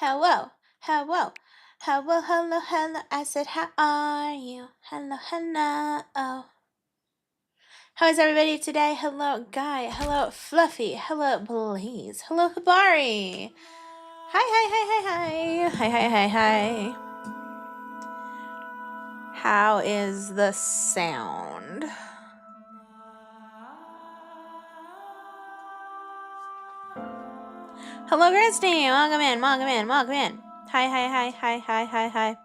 hello, hello, hello, hello, hello. I said, how are you? Hello, hello. How is everybody today? Hello, Guy. Hello, Fluffy. Hello, Blaze. Hello, Hibari. Hi, hi, hi, hi, hi. Hi, hi, hi, hi. How is the sound? Hello, Christy. Welcome in, welcome in, welcome in. Hi, hi, hi, hi, hi, hi, hi.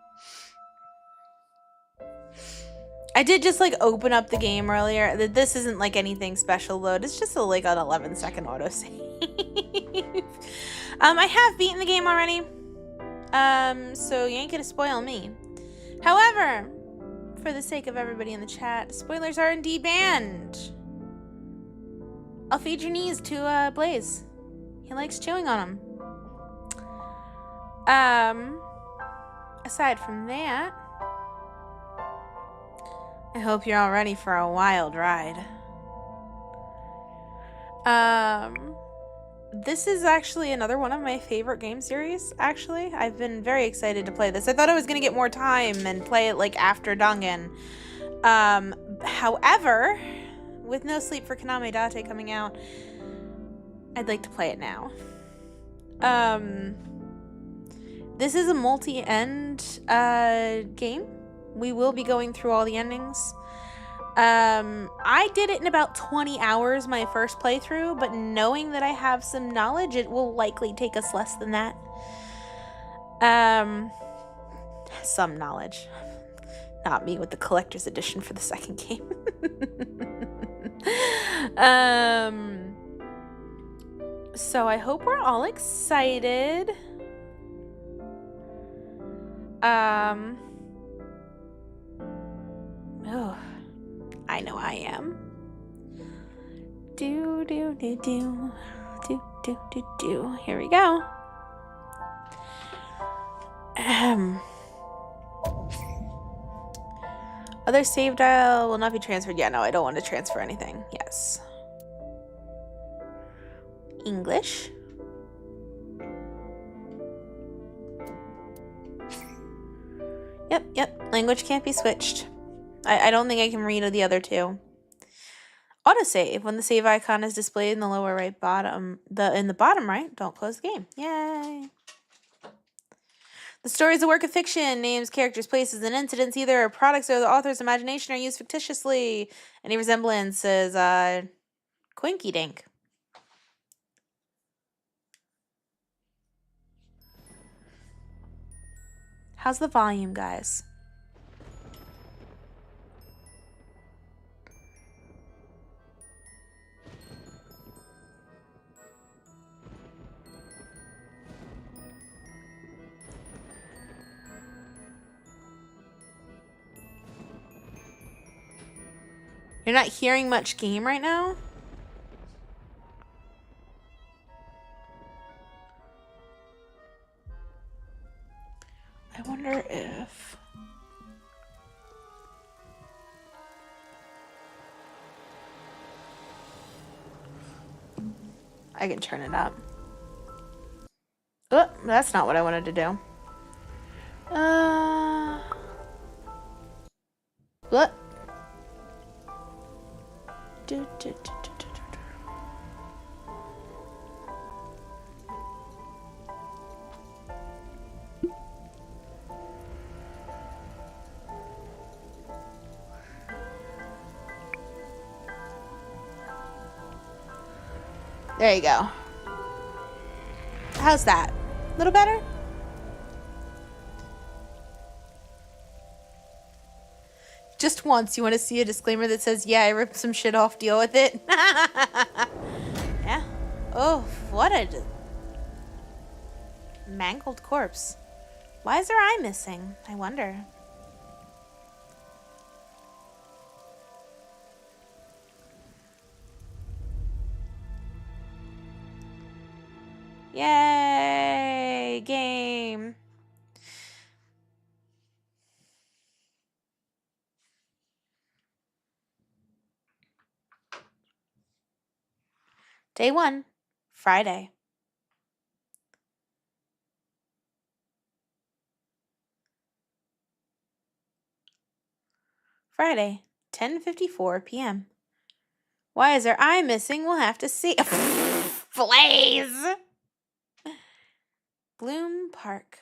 I did just like open up the game earlier. This isn't like anything special load. It's just like an 11-second autosave. I have beaten the game already. So you ain't gonna spoil me. However, for the sake of everybody in the chat, spoilers are indeed banned. I'll feed your knees to Blaze. He likes chewing on them. Aside from that, I hope you're all ready for a wild ride. This is actually another one of my favorite game series, actually. I've been very excited to play this. I thought I was going to get more time and play it, like, after Dangan. However, with No Sleep for Kaname Date coming out, I'd like to play it now. This is a multi-end, game. We will be going through all the endings. I did it in about 20 hours my first playthrough, but knowing that I have some knowledge, it will likely take us less than that. Some knowledge. Not me with the collector's edition for the second game. So I hope we're all excited. Oh, I know I am. Do. Here we go. Other save dial will not be transferred. Yeah, no, I don't want to transfer anything. Yes. English. Yep. Language can't be switched. I don't think I can read the other two. Autosave. When the save icon is displayed in the lower right bottom, in the bottom right, don't close the game. Yay. The story is a work of fiction. Names, characters, places, and incidents, either products or the author's imagination, are used fictitiously. Any resemblance is quinky dink. How's the volume, guys? You're not hearing much game right now? I wonder if... I can turn it up. Oh, that's not what I wanted to do. What? There you go. How's that? A little better? Just once, you want to see a disclaimer that says, yeah, I ripped some shit off, deal with it? Yeah. Oh, what a mangled corpse. Why is her eye missing? I wonder. Yay! Game! Day 1, Friday. Friday, 10:54 p.m. Why is her eye missing? We'll have to see. Blaze! Bloom Park.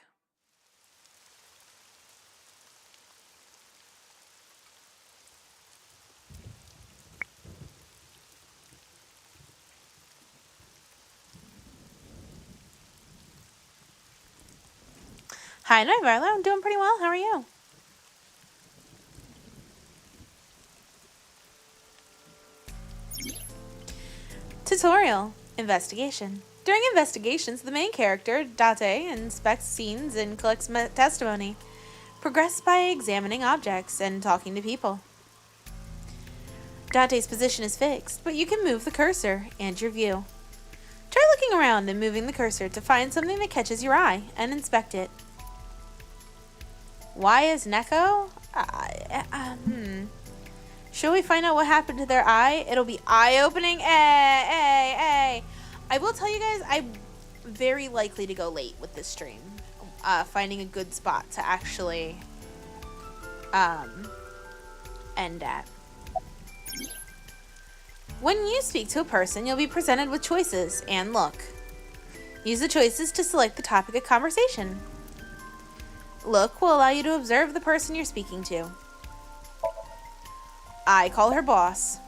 Hi, Night Violet. I'm doing pretty well. How are you? Tutorial. Investigation. During investigations, the main character, Date, inspects scenes and collects testimony. Progress by examining objects and talking to people. Date's position is fixed, but you can move the cursor and your view. Try looking around and moving the cursor to find something that catches your eye and inspect it. Why is Neko? Should we find out what happened to their eye? It'll be eye-opening. I will tell you guys, I'm very likely to go late with this stream. Finding a good spot to actually end at. When you speak to a person, you'll be presented with choices and look. Use the choices to select the topic of conversation. Look will allow you to observe the person you're speaking to. I call her boss.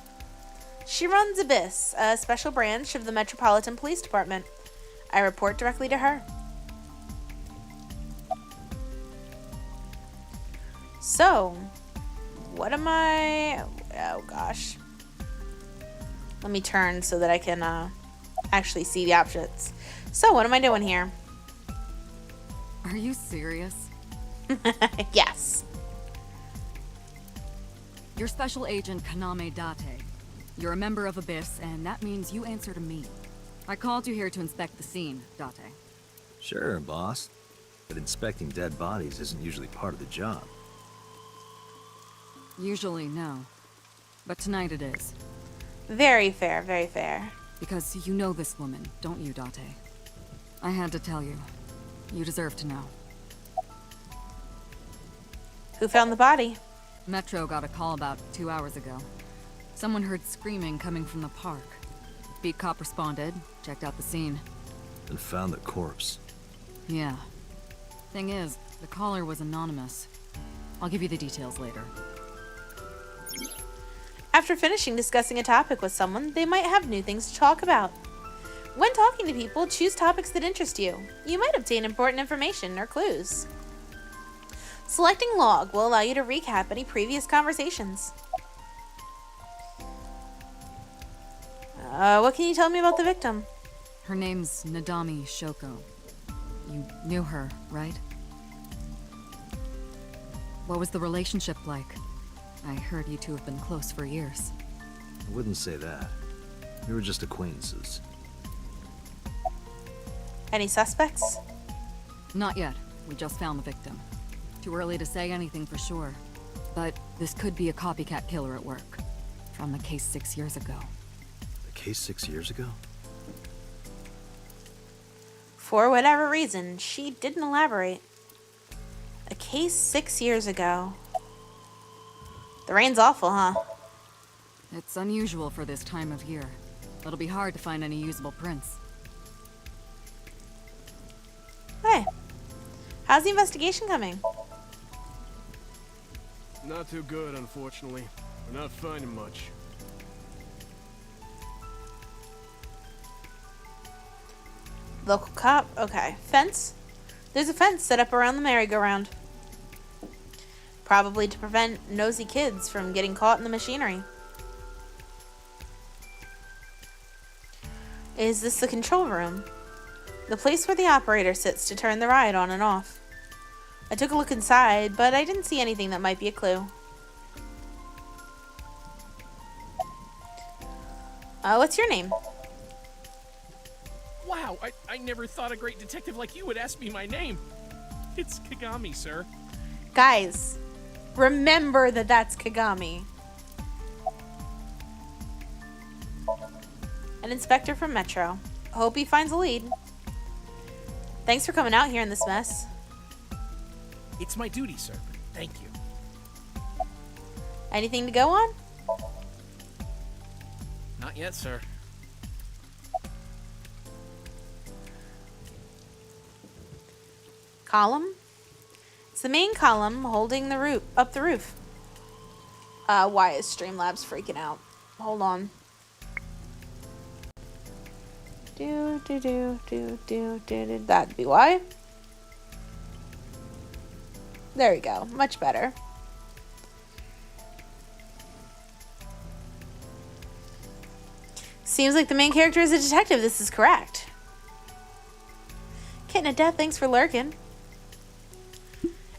She runs Abyss, a special branch of the Metropolitan Police Department. I report directly to her. So, what am I... Oh, gosh. Let me turn so that I can actually see the options. So, what am I doing here? Are you serious? Yes. You're Special Agent Kaname Date. You're a member of Abyss, and that means you answer to me. I called you here to inspect the scene, Date. Sure, boss. But inspecting dead bodies isn't usually part of the job. Usually, no. But tonight it is. Very fair, very fair. Because you know this woman, don't you, Date? I had to tell you. You deserve to know. Who found the body? Metro got a call about 2 hours ago. Someone heard screaming coming from the park. Beat cop responded, checked out the scene. And found the corpse. Yeah. Thing is, the caller was anonymous. I'll give you the details later. After finishing discussing a topic with someone, they might have new things to talk about. When talking to people, choose topics that interest you. You might obtain important information or clues. Selecting log will allow you to recap any previous conversations. What can you tell me about the victim? Her name's Nadami Shoko. You knew her, right? What was the relationship like? I heard you two have been close for years. I wouldn't say that. We were just acquaintances. Any suspects? Not yet. We just found the victim. Too early to say anything for sure. But this could be a copycat killer at work. From the case 6 years ago. The case 6 years ago? For whatever reason, she didn't elaborate. A case 6 years ago. The rain's awful, huh? It's unusual for this time of year. It'll be hard to find any usable prints. Hey, how's the investigation coming? Not too good, unfortunately. We're not finding much. Local cop? Okay. Fence? There's a fence set up around the merry-go-round. Probably to prevent nosy kids from getting caught in the machinery. Is this the control room? The place where the operator sits to turn the ride on and off. I took a look inside, but I didn't see anything that might be a clue. What's your name? Wow, I never thought a great detective like you would ask me my name. It's Kagami, sir. Guys, remember that that's Kagami. An inspector from Metro. Hope he finds a lead. Thanks for coming out here in this mess. It's my duty, sir. Thank you. Anything to go on? Not yet, sir. Column? It's the main column holding the roof up the roof. Why is Streamlabs freaking out? Hold on. That'd be why. There we go. Much better. Seems like the main character is a detective. This is correct. Kitten of Death, thanks for lurking.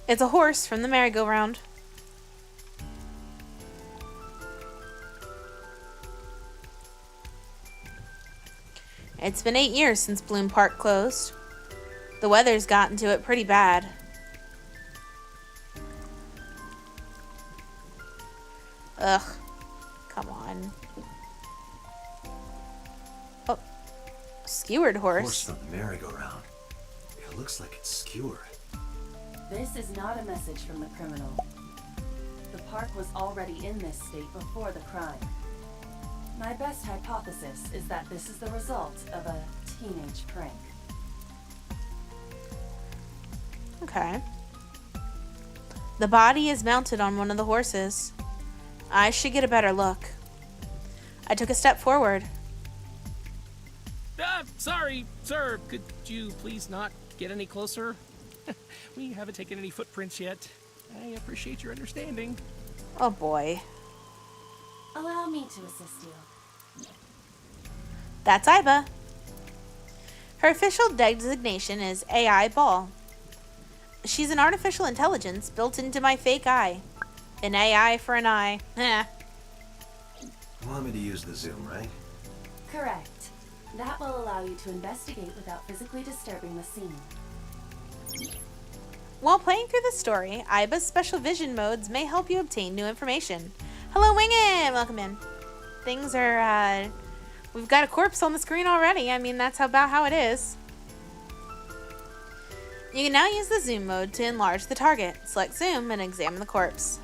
It's a horse from the merry-go-round. It's been 8 years since Bloom Park closed. The weather's gotten to it pretty bad. Ugh. Come on. Oh. Skewered Horse horse. from the merry-go-round. It looks like it's skewered. This is not a message from the criminal. The park was already in this state before the crime. My best hypothesis is that this is the result of a teenage prank. Okay. The body is mounted on one of the horses. I should get a better look. I took a step forward. Sorry, sir. Could you please not get any closer? We haven't taken any footprints yet. I appreciate your understanding. Oh boy. Allow me to assist you. That's Iba. Her official designation is AI Ball. She's an artificial intelligence built into my fake eye. An AI for an eye. Eh. You want me to use the zoom, right? Correct. That will allow you to investigate without physically disturbing the scene. While playing through the story, Iba's special vision modes may help you obtain new information. Hello, Wingin! Welcome in. Things are, we've got a corpse on the screen already. I mean, that's about how it is. You can now use the zoom mode to enlarge the target. Select zoom and examine the corpse.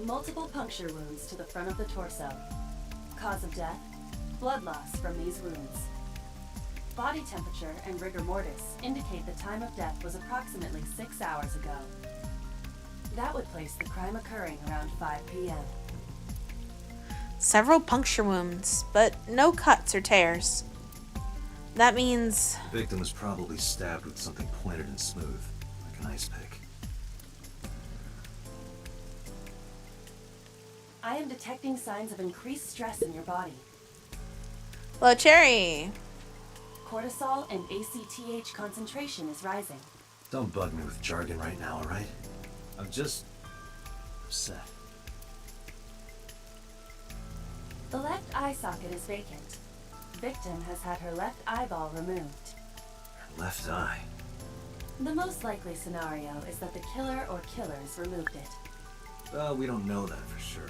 Multiple puncture wounds to the front of the torso. Cause of death, blood loss from these wounds. Body temperature and rigor mortis indicate the time of death was approximately 6 hours ago. That would place the crime occurring around 5 p.m. Several puncture wounds, but no cuts or tears. That means... The victim was probably stabbed with something pointed and smooth, like an ice pick. I am detecting signs of increased stress in your body. Hello, Cherry. Cortisol and ACTH concentration is rising. Don't bug me with jargon right now, alright? I'm just... upset. The left eye socket is vacant. Victim has had her left eyeball removed. Her left eye. The most likely scenario is that the killer or killers removed it. Well, we don't know that for sure.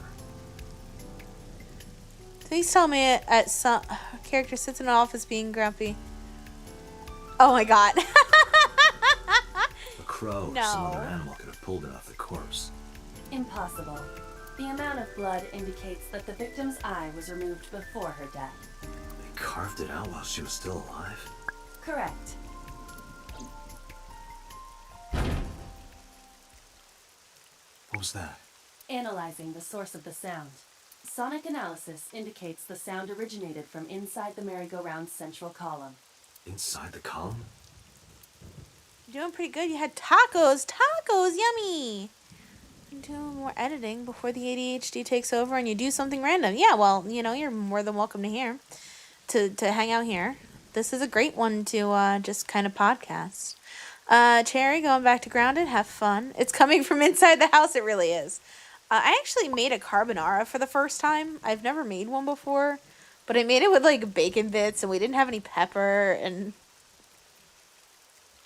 Please tell me at some character sits in an office being grumpy. Oh my god. A crow or some other animal could have pulled it off the corpse. Impossible. The amount of blood indicates that the victim's eye was removed before her death. They carved it out while she was still alive? Correct. What was that? Analyzing the source of the sound. Sonic analysis indicates the sound originated from inside the merry-go-round's central column. Inside the column? You're doing pretty good. You had tacos. Tacos, yummy. You do more editing before the ADHD takes over and you do something random. Yeah, well, you know, you're more than welcome to here. To hang out here. This is a great one to just kind of podcast. Cherry, going back to Grounded. Have fun. It's coming from inside the house. It really is. I actually made a carbonara for the first time. I've never made one before. But I made it with, like, bacon bits, and we didn't have any pepper, and...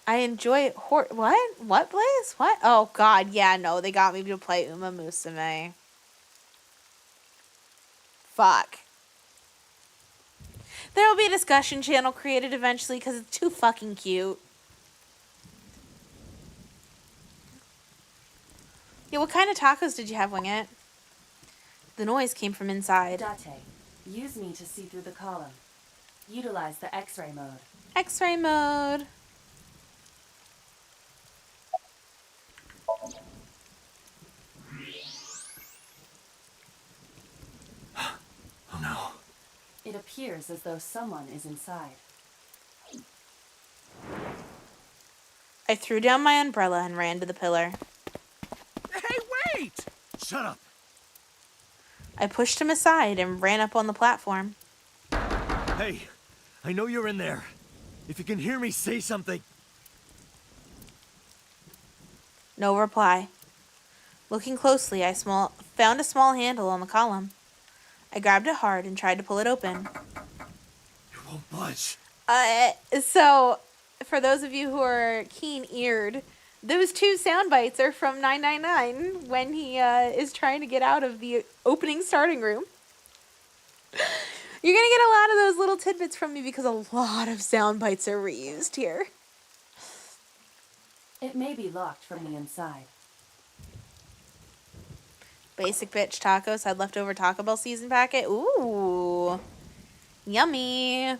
I enjoy it. What? What, Blaze? What? Oh, God, yeah, no, they got me to play Uma Musume. Fuck. There'll be a discussion channel created eventually because it's too fucking cute. Yeah, what kind of tacos did you have, Wingit? The noise came from inside. Date, use me to see through the column. Utilize the X-ray mode. X-ray mode. Oh no. It appears as though someone is inside. I threw down my umbrella and ran to the pillar. Hey, wait! Shut up! I pushed him aside and ran up on the platform. Hey, I know you're in there. If you can hear me, say something. No reply. Looking closely, I found a small handle on the column. I grabbed it hard and tried to pull it open. You won't budge. So, for those of you who are keen-eared, those two sound bites are from 999 when he is trying to get out of the opening starting room. You're going to get a lot of those little tidbits from me because a lot of sound bites are reused here. It may be locked from the inside. Basic bitch tacos had leftover Taco Bell season packet. Ooh. Yummy.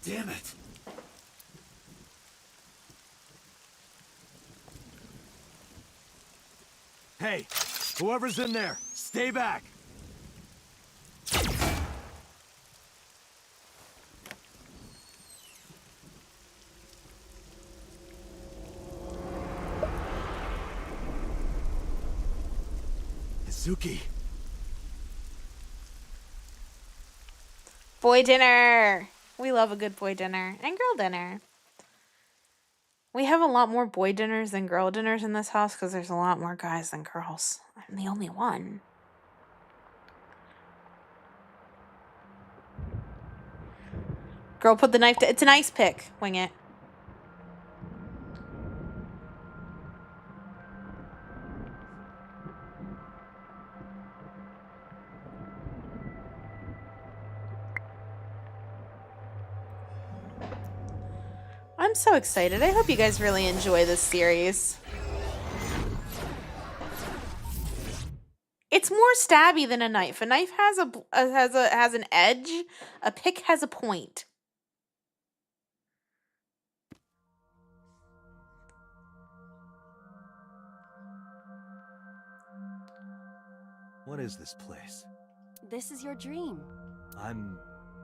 Damn it. Hey, whoever's in there, stay back. Izuki. Boy dinner. We love a good boy dinner and girl dinner. We have a lot more boy dinners than girl dinners in this house because there's a lot more guys than girls. I'm the only one. Girl, put the knife down. It's an ice pick. Wing it. I'm so excited. I hope you guys really enjoy this series. It's more stabby than a knife. A knife has an edge. A pick has a point. What is this place? This is your dream. I'm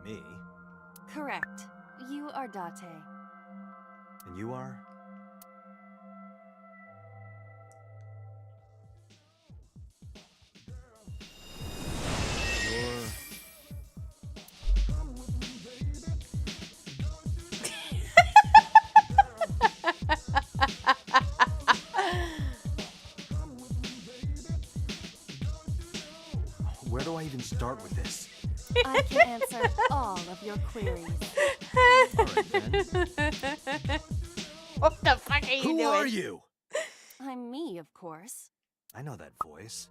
me, Correct. You are Date. and you are? You're... Where do I even start with this? I can answer all of your queries. All right, then. What the fuck are you doing? Who are you? I'm me, of course. I know that voice.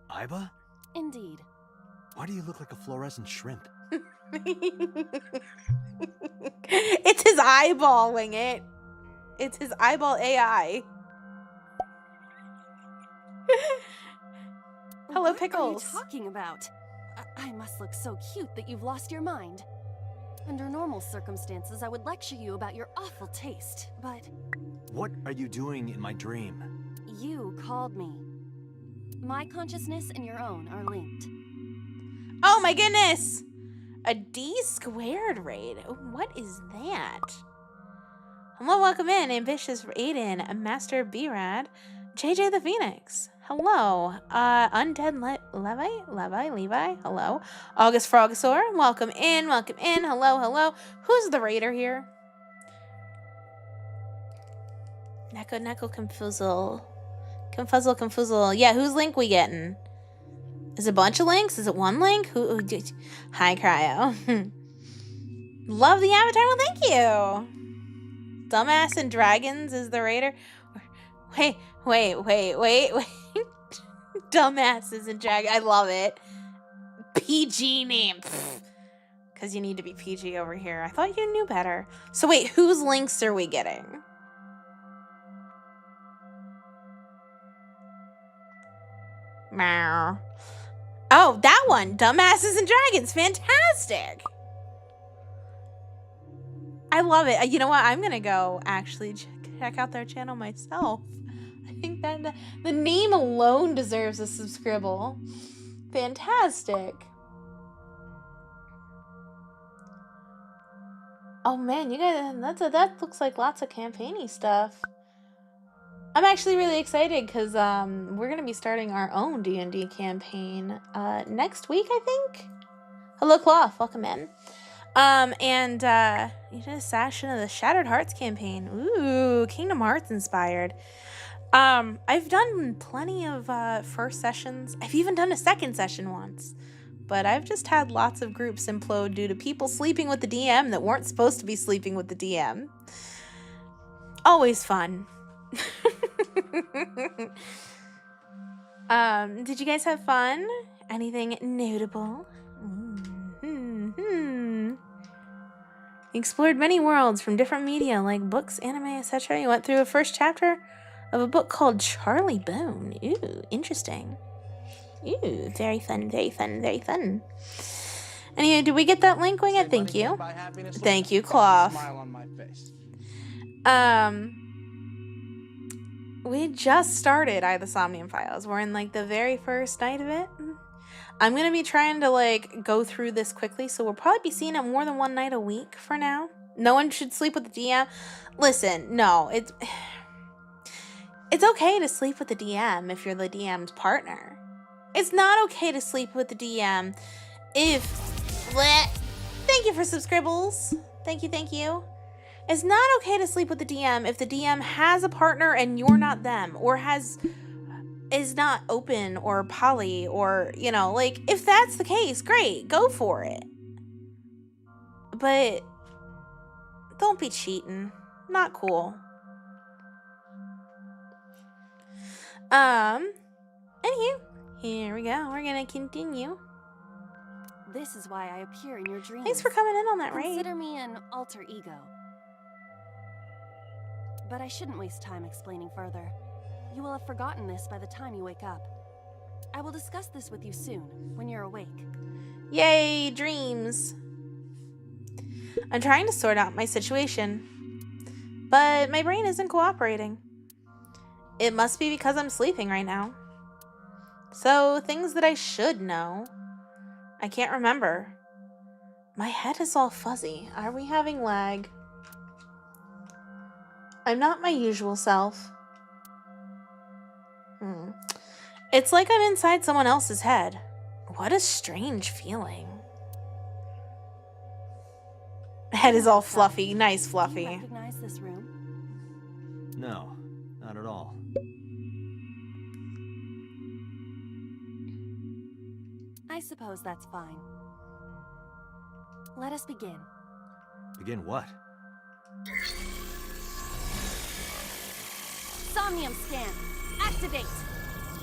Iba? Indeed. Why do you look like a fluorescent shrimp? It's his eyeball, Wing it. It's his eyeball AI. Hello, What Pickles. are you talking about? I must look so cute that you've lost your mind. Under normal circumstances, I would lecture you about your awful taste, but What are you doing in my dream? you called me. My consciousness and your own are linked. Oh my goodness! A D squared raid. What is that? Hello, welcome in, Ambitious Aiden, Master B-Rad, JJ the Phoenix. Hello, Undead Levi, hello. August Frogosaur, welcome in, hello, hello. Who's the raider here? Neko Confuzzle. Yeah, whose link we getting? Is it a bunch of links? Is it one link? Who did? Hi, Cryo. Love the avatar. Well, thank you. Dumbass and Dragons is the raider. Wait. Dumbasses and Dragons. I love it. PG name. because you need to be PG over here. I thought you knew better. So wait, whose links are we getting? Meow. Oh, that one. Dumbasses and Dragons. Fantastic. I love it. You know what? I'm going to go actually check out their channel myself. I think that the name alone deserves a subscribble. Fantastic. Oh man, you guys, that looks like lots of campaigny stuff. I'm actually really excited because we're gonna be starting our own D&D campaign next week, I think. Hello, Cloth, welcome in. And you did a session of the Shattered Hearts campaign. Ooh, Kingdom Hearts inspired. I've done plenty of first sessions. I've even done a second session once. But I've just had lots of groups implode due to people sleeping with the DM that weren't supposed to be sleeping with the DM. Always fun. Did you guys have fun? Anything notable? You explored many worlds from different media like books, anime, etc. You went through a first chapter of a book called Charlie Bone. Ooh, interesting. Ooh, very fun, very fun, very fun. Anyway, did we get that link, Winged? Thank you. Thank you, Cloth. We just started the Somnium Files. We're in like the very first night of it. I'm gonna be trying to like go through this quickly, so we'll probably be seeing it more than one night a week for now. No one should sleep with the DM. Listen, no, it's okay to sleep with the DM if you're the DM's partner. It's not okay to sleep with the DM if... Thank you for subscribbles. Thank you. It's not okay to sleep with the DM if the DM has a partner and you're not them, or is not open or poly, or, you know, like, if that's the case, great, go for it. But don't be cheating. Not cool. Anywho, here we go. We're gonna continue. This is why I appear in your dreams. Thanks for coming in on that, right? Consider me an alter ego. But I shouldn't waste time explaining further. You will have forgotten this by the time you wake up. I will discuss this with you soon, when you're awake. Yay, dreams. I'm trying to sort out my situation, but my brain isn't cooperating. It must be because I'm sleeping right now. So, things that I should know, I can't remember. My head is all fuzzy. Are we having lag? I'm not my usual self. It's like I'm inside someone else's head. What a strange feeling. Head is all fluffy. Nice Do you fluffy. recognize this room? No, not at all. I suppose that's fine. Let us begin. Begin what? Somnium scan. Activate.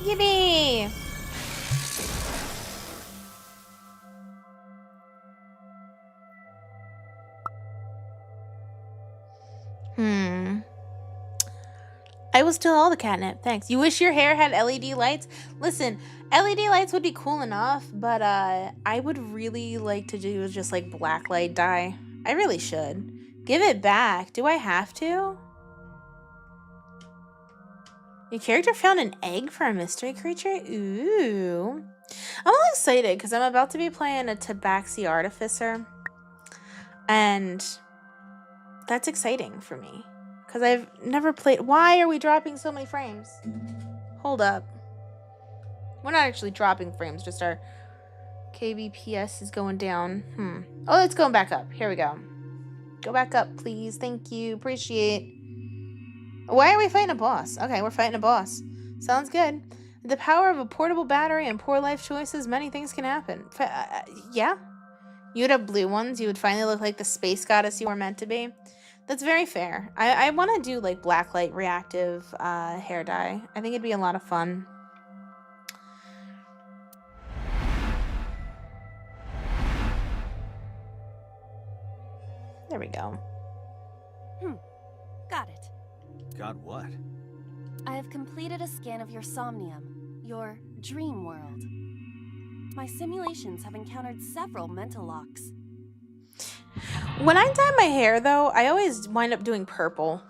Yippee! I will steal all the catnip. Thanks. You wish your hair had LED lights? Listen, LED lights would be cool enough, but I would really like to do just like black light dye. I really should. Give it back. Do I have to? Your character found an egg for a mystery creature? Ooh. I'm all excited because I'm about to be playing a Tabaxi Artificer. And that's exciting for me. Because I've never played... Why are we dropping so many frames? Hold up. We're not actually dropping frames, just our KBPS is going down. Oh, it's going back up. Here we go. Go back up, please. Thank you. Appreciate. Why are we fighting a boss? Okay, we're fighting a boss. Sounds good. The power of a portable battery and poor life choices, many things can happen. Yeah? You would have blue ones. You would finally look like the space goddess you were meant to be. That's very fair. I want to do like blacklight reactive hair dye. I think it'd be a lot of fun. There we go. Got it. Got what? I have completed a scan of your Somnium, your dream world. My simulations have encountered several mental locks. When I dye my hair, though, I always wind up doing purple.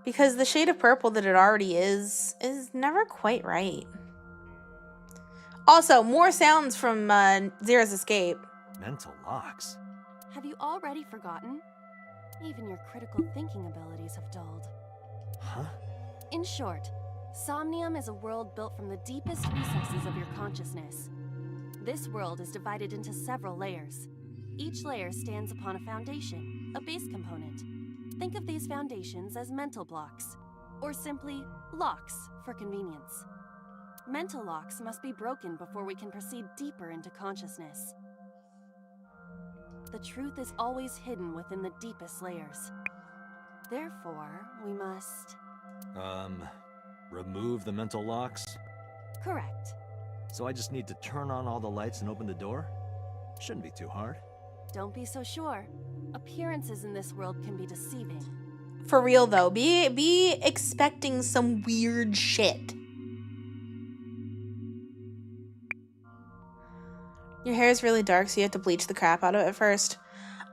Because the shade of purple that it already is never quite right. Also, more sounds from Zera's Escape. Mental locks? Have you already forgotten? Even your critical thinking abilities have dulled. Huh? In short, Somnium is a world built from the deepest recesses of your consciousness. This world is divided into several layers. Each layer stands upon a foundation, a base component. Think of these foundations as mental blocks, or simply locks for convenience. Mental locks must be broken before we can proceed deeper into consciousness. The truth is always hidden within the deepest layers. Therefore, we must... Remove the mental locks? Correct. So I just need to turn on all the lights and open the door? Shouldn't be too hard. Don't be so sure. Appearances in this world can be deceiving. For real, though. Be expecting some weird shit. Your hair is really dark, so you have to bleach the crap out of it first.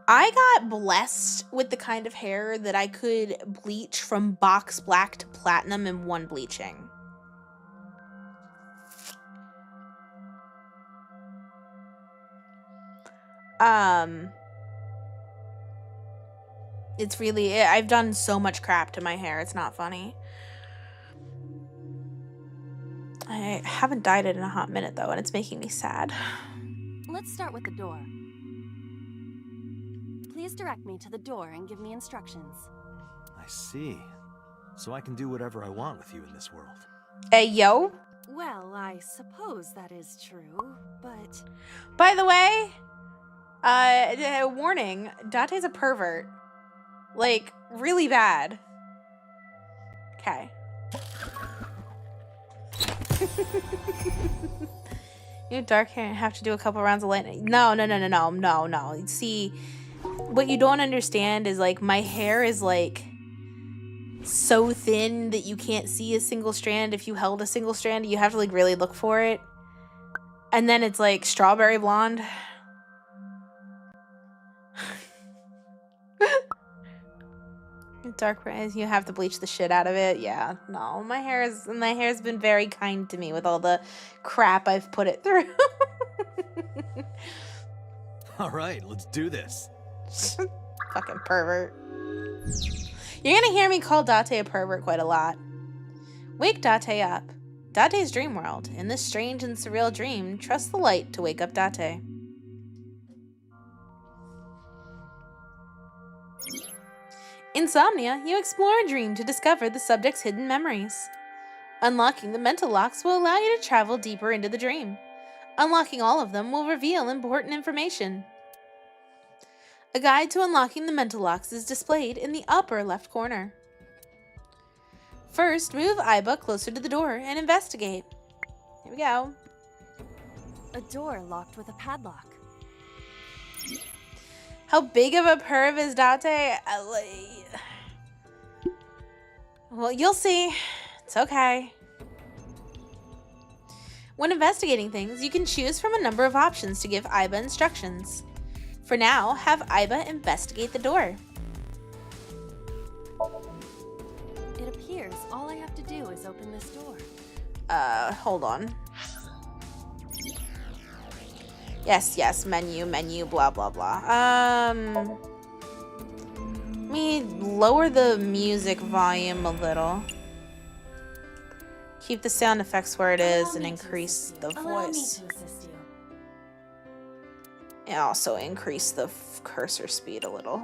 I got blessed with the kind of hair that I could bleach from box black to platinum in one bleaching. It's really, I've done so much crap to my hair, it's not funny. I haven't dyed it in a hot minute, though, and it's making me sad. Let's start with the door. Please direct me to the door and give me instructions. I see. So I can do whatever I want with you in this world. Hey, yo. Well, I suppose that is true, but... By the way, warning, Date's a pervert. Like, really bad. Okay. You have dark hair and have to do a couple rounds of lightning. No. See, what you don't understand is, like, my hair is, like, so thin that you can't see a single strand. If you held a single strand, you have to, like, really look for it. And then it's, like, strawberry blonde. Dark brown, you have to bleach the shit out of it. Yeah, no, my hair's been very kind to me with all the crap I've put it through. All right, let's do this. Fucking pervert. You're gonna hear me call Date a pervert quite a lot. Wake Date up. Date's dream world. In this strange and surreal dream, trust the light to wake up Date. Insomnia, you explore a dream to discover the subject's hidden memories. Unlocking the mental locks will allow you to travel deeper into the dream. Unlocking all of them will reveal important information. A guide to unlocking the mental locks is displayed in the upper left corner. First, move Iba closer to the door and investigate. Here we go. A door locked with a padlock. How big of a perv is Date? Well, you'll see. It's okay. When investigating things, you can choose from a number of options to give Iba instructions. For now, have Iba investigate the door. It appears all I have to do is open this door. Hold on. Yes, menu, blah, blah, blah. Let me lower the music volume a little. Keep the sound effects where it is and increase the voice. And also increase the cursor speed a little.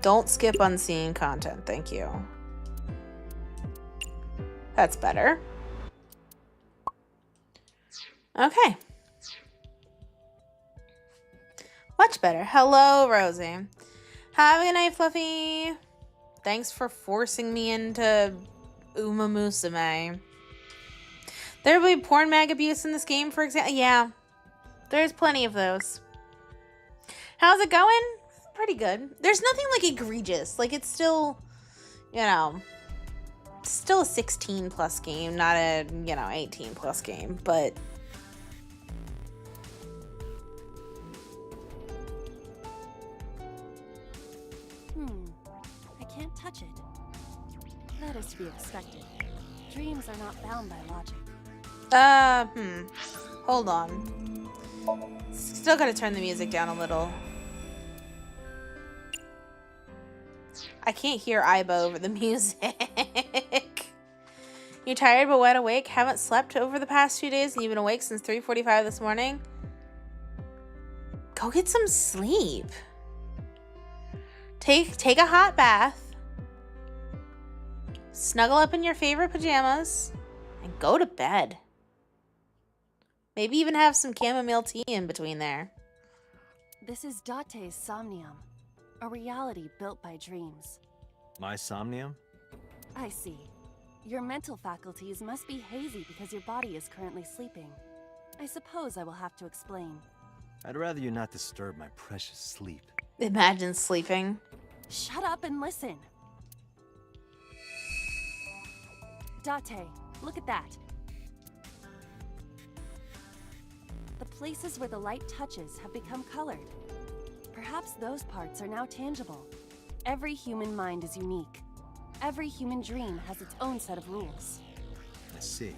Don't skip unseen content, thank you. That's better. Okay. Much better. Hello, Rosie. Have a good night, Fluffy. Thanks for forcing me into Uma Musume. There will be porn mag abuse in this game, for example. Yeah, there's plenty of those. How's it going? Pretty good. There's nothing like egregious. Like it's still, you know, still a 16 plus game, not a, 18 plus game, but I can't touch it. That is to be expected. Dreams are not bound by logic. Hold on. Still gotta turn the music down a little. I can't hear Ibo over the music. You're tired but wide awake? Haven't slept over the past 2 days and you've been awake since 3:45 this morning? Go get some sleep. Take a hot bath. Snuggle up in your favorite pajamas and go to bed. Maybe even have some chamomile tea in between there. This is Date's Somnium, a reality built by dreams. My Somnium? I see. Your mental faculties must be hazy because your body is currently sleeping. I suppose I will have to explain. I'd rather you not disturb my precious sleep. Imagine sleeping. Shut up and listen. Date, look at that. The places where the light touches have become colored. Perhaps those parts are now tangible. Every human mind is unique. Every human dream has its own set of rules. I see.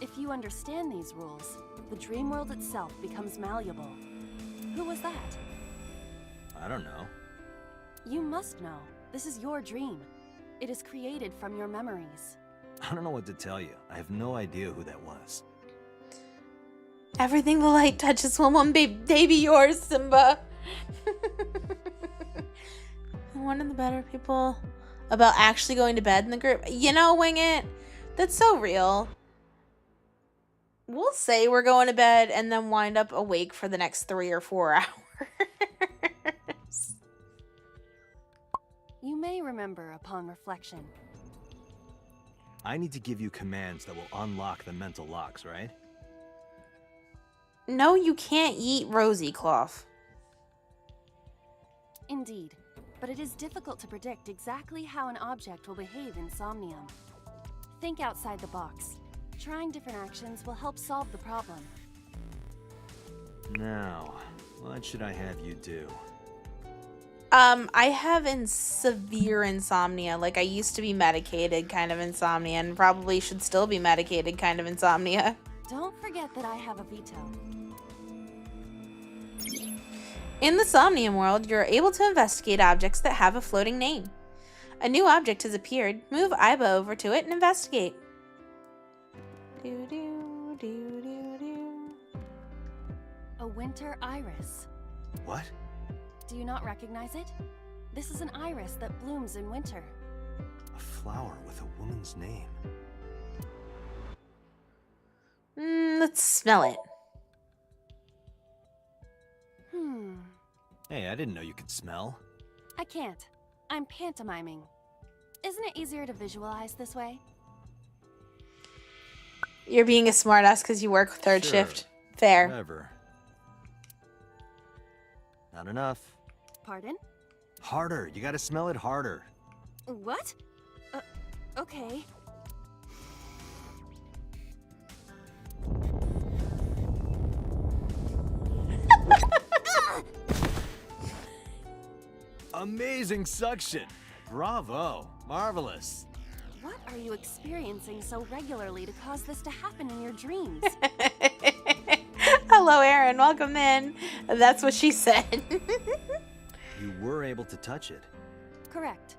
If you understand these rules, the dream world itself becomes malleable. Who was that? I don't know. You must know. This is your dream. It is created from your memories. I don't know what to tell you. I have no idea who that was. Everything the light touches will one day be yours, Simba. One of the better people about actually going to bed in the group. Wing It. That's so real. We'll say we're going to bed and then wind up awake for the next 3 or 4 hours. You may remember upon reflection. I need to give you commands that will unlock the mental locks, right? No, you can't eat rosy cloth. Indeed, but it is difficult to predict exactly how an object will behave in Somnium. Think outside the box. Trying different actions will help solve the problem. Now, what should I have you do? I have severe insomnia. Like, I used to be medicated kind of insomnia and probably should still be medicated kind of insomnia. Don't forget that I have a veto. In the Somnium world, you're able to investigate objects that have a floating name. A new object has appeared. Move Iba over to it and investigate. A winter iris. What? Do you not recognize it? This is an iris that blooms in winter. A flower with a woman's name. Let's smell it. Hey, I didn't know you could smell. I can't. I'm pantomiming. Isn't it easier to visualize this way? You're being a smartass because you work third Sure. shift. Fair. Whatever. Not enough. Pardon? Harder. You gotta smell it harder. What? Okay. Amazing suction. Bravo. Marvelous. What are you experiencing so regularly to cause this to happen in your dreams? Hello, Aaron. Welcome in. That's what she said. You were able to touch it. Correct.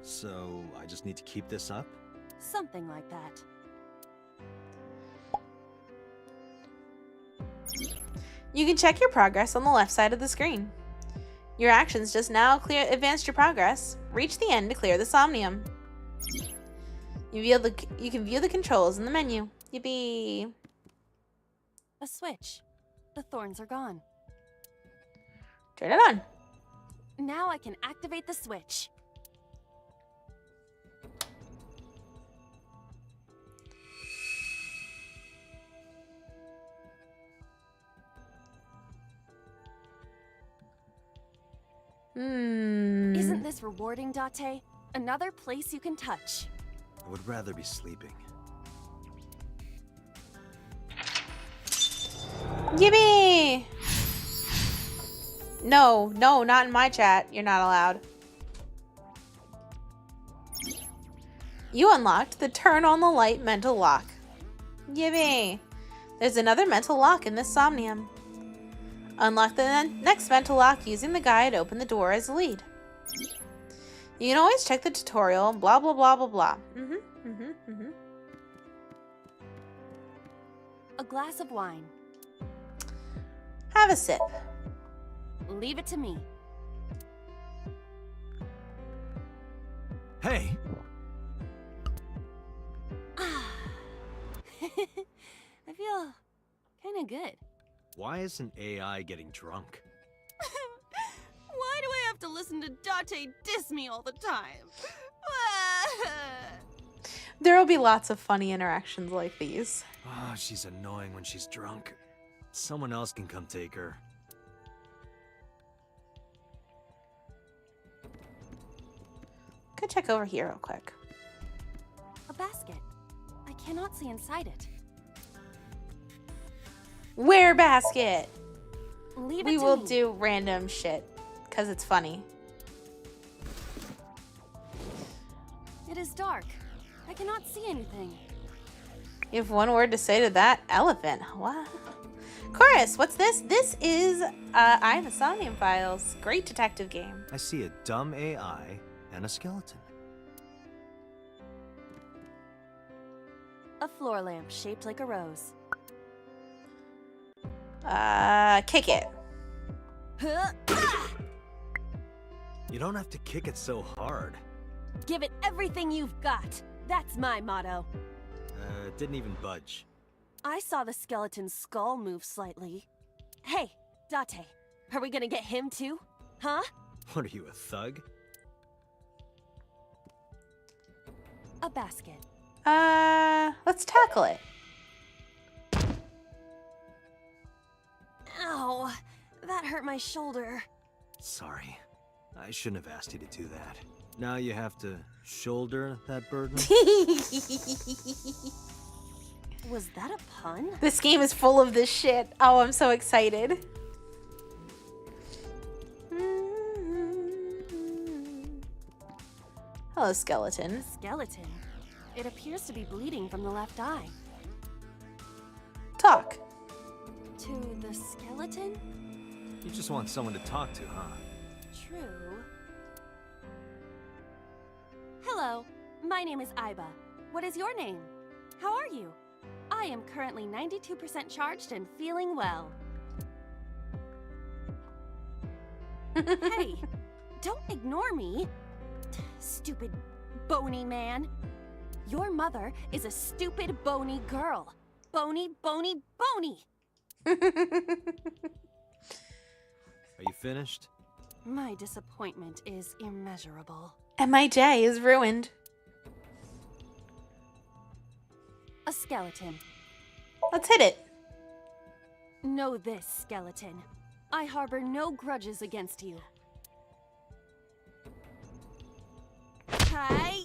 So, I just need to keep this up? Something like that. You can check your progress on the left side of the screen. Your actions just now advanced your progress. Reach the end to clear the Somnium. You can view the controls in the menu. Yippee. A switch. The thorns are gone. Turn it on. Now I can activate the switch. Isn't this rewarding, Date? Another place you can touch. I would rather be sleeping. Gimme! No, not in my chat. You're not allowed. You unlocked the turn on the light mental lock. Yippee! There's another mental lock in this Somnium. Unlock the next mental lock using the guide to open the door as a lead. You can always check the tutorial, blah blah blah blah blah. A glass of wine. Have a sip. Leave it to me. Hey! I feel kind of good. Why isn't AI getting drunk? Why do I have to listen to Date diss me all the time? There will be lots of funny interactions like these. Oh, she's annoying when she's drunk. Someone else can come take her. Go check over here real quick. A basket. I cannot see inside it. Where basket? Leave We it to will me. do random shit because it's funny. It is dark. I cannot see anything. You have one word to say to that elephant. What? Chorus, what's this? This is I am the Somnium Files. Great detective game. I see a dumb AI and a skeleton. A floor lamp shaped like a rose. Kick it. You don't have to kick it so hard. Give it everything you've got. That's my motto. It didn't even budge. I saw the skeleton's skull move slightly. Hey, Date, are we gonna get him too? Huh? What are you, a thug? A basket. Let's tackle it. Ow, that hurt my shoulder. Sorry. I shouldn't have asked you to do that. Now you have to shoulder that burden? Was that a pun? This game is full of this shit. Oh, I'm so excited. Hello, skeleton. Skeleton. It appears to be bleeding from the left eye. Talk. To the skeleton? You just want someone to talk to, huh? True. Hello, my name is Aiba. What is your name? How are you? I am currently 92% charged and feeling well. Hey, don't ignore me. Stupid bony man. Your mother is a stupid bony girl. Bony, bony, bony. Are you finished? My disappointment is immeasurable. And my day is ruined. A skeleton. Let's hit it. Know this, skeleton. I harbor no grudges against you. Hi-ya!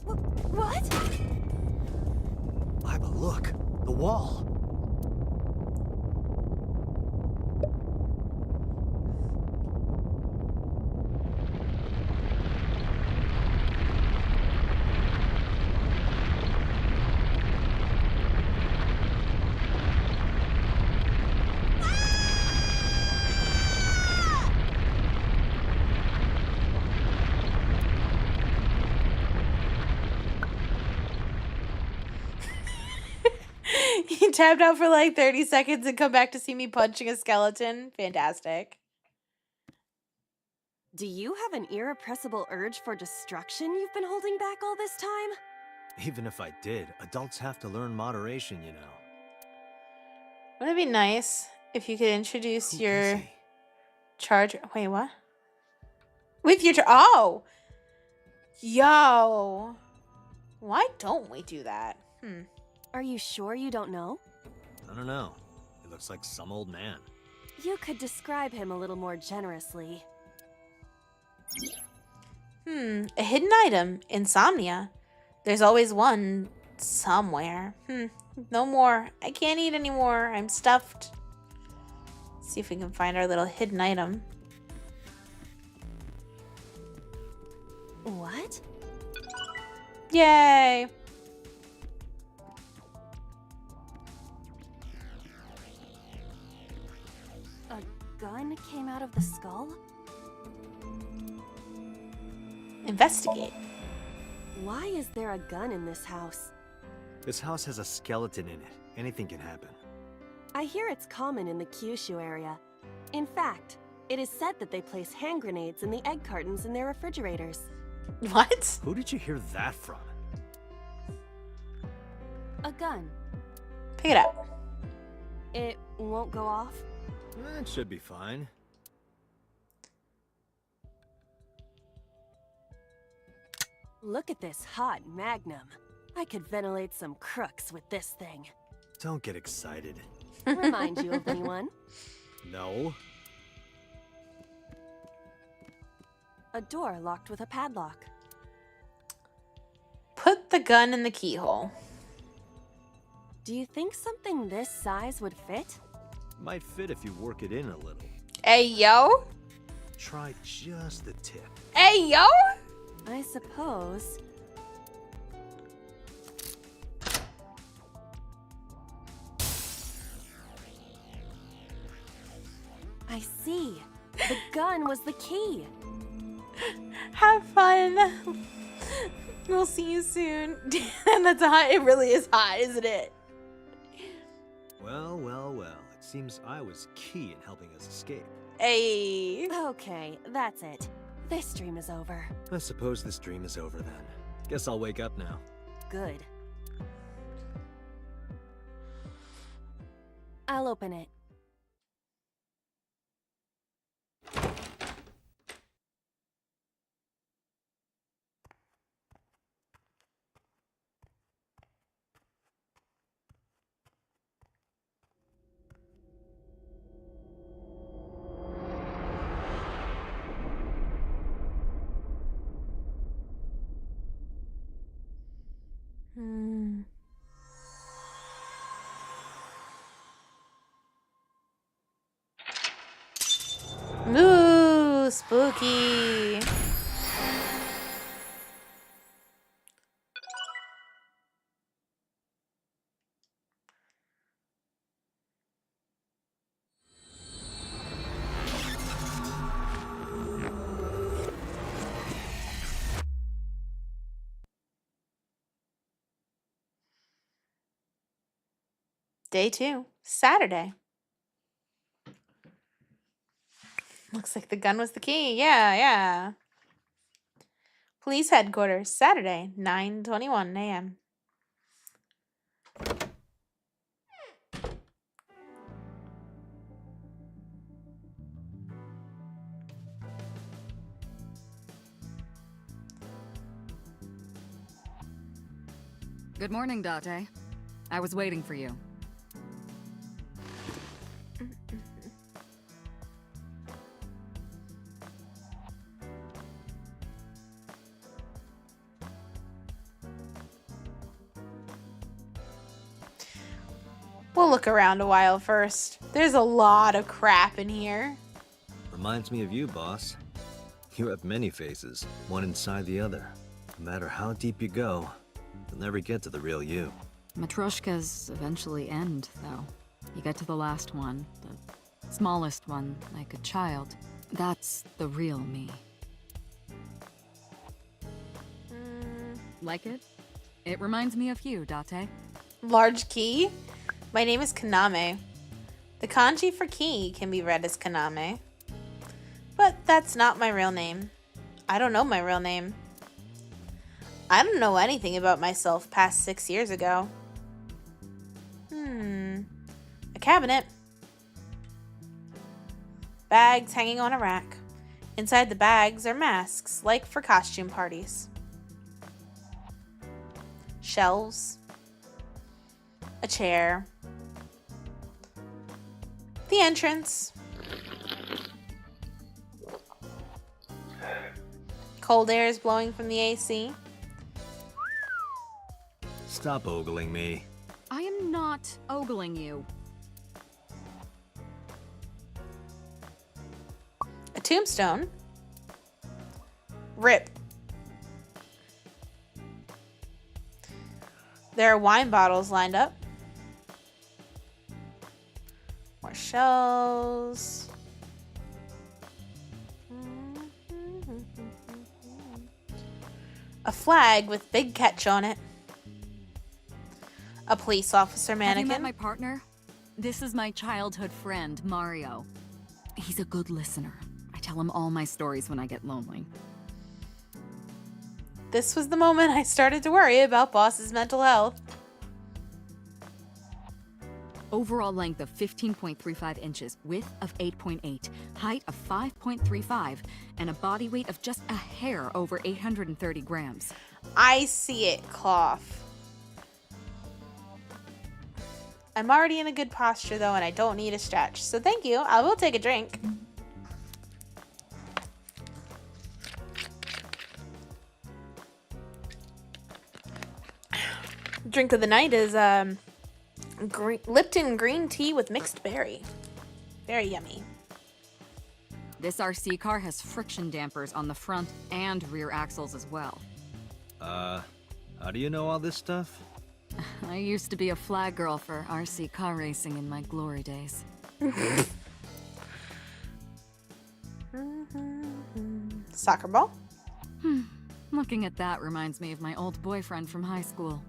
What? Iba, look! The wall! You tapped out for like 30 seconds and come back to see me punching a skeleton. Fantastic. Do you have an irrepressible urge for destruction you've been holding back all this time? Even if I did, adults have to learn moderation, you know. Wouldn't it be nice if you could introduce Who your is he? charger? Wait, what? With your oh! Yo! Why don't we do that? Are you sure you don't know? I don't know. He looks like some old man. You could describe him a little more generously. A hidden item. Insomnia. There's always one somewhere. No more. I can't eat anymore. I'm stuffed. See if we can find our little hidden item. What? Yay! A gun came out of the skull? Investigate. Why is there a gun in this house? This house has a skeleton in it. Anything can happen. I hear it's common in the Kyushu area. In fact, it is said that they place hand grenades in the egg cartons in their refrigerators. What? Who did you hear that from? A gun. Pick it up. It won't go off? That should be fine. Look at this hot magnum. I could ventilate some crooks with this thing. Don't get excited. Remind you of anyone? No. A door locked with a padlock. Put the gun in the keyhole. Do you think something this size would fit? Might fit if you work it in a little. Hey, yo. Try just the tip. Hey, yo. I suppose. I see. The gun was the key. Have fun. We'll see you soon. And that's hot. It really is hot, isn't it? Well, well, well. It seems I was key in helping us escape. Hey. Okay, that's it. This dream is over. I suppose this dream is over then. Guess I'll wake up now. Good. I'll open it. Ooh, spooky. Day 2, Saturday. Looks like the gun was the key. Yeah. Police headquarters, Saturday, 9:21 a.m. Good morning, Date. I was waiting for you. We'll look around a while first. There's a lot of crap in here. Reminds me of you, boss. You have many faces, one inside the other. No matter how deep you go, you'll never get to the real you. Matryoshkas eventually end, though. You get to the last one, the smallest one, like a child. That's the real me. Like it? It reminds me of you, Date. Large key? My name is Kaname. The kanji for key can be read as Kaname. But that's not my real name. I don't know my real name. I don't know anything about myself past 6 years ago. A cabinet. Bags hanging on a rack. Inside the bags are masks, like for costume parties. Shelves. A chair. The entrance. Cold air is blowing from the AC. Stop ogling me. I am not ogling you. A tombstone. Rip. There are wine bottles lined up. More shells. A flag with big catch on it. A police officer Have mannequin. you met my partner? This is my childhood friend, Mario. He's a good listener. I tell him all my stories when I get lonely. This was the moment I started to worry about Boss's mental health. Overall length of 15.35 inches, width of 8.8, height of 5.35, and a body weight of just a hair over 830 grams. I see it, cough. I'm already in a good posture though, and I don't need a stretch. So thank you. I will take a drink. Drink of the night is Lipton green tea with mixed berry. Very yummy. This RC car has friction dampers on the front and rear axles as well. How do you know all this stuff? I used to be a flag girl for RC car racing in my glory days. Soccer ball. Looking at that reminds me of my old boyfriend from high school.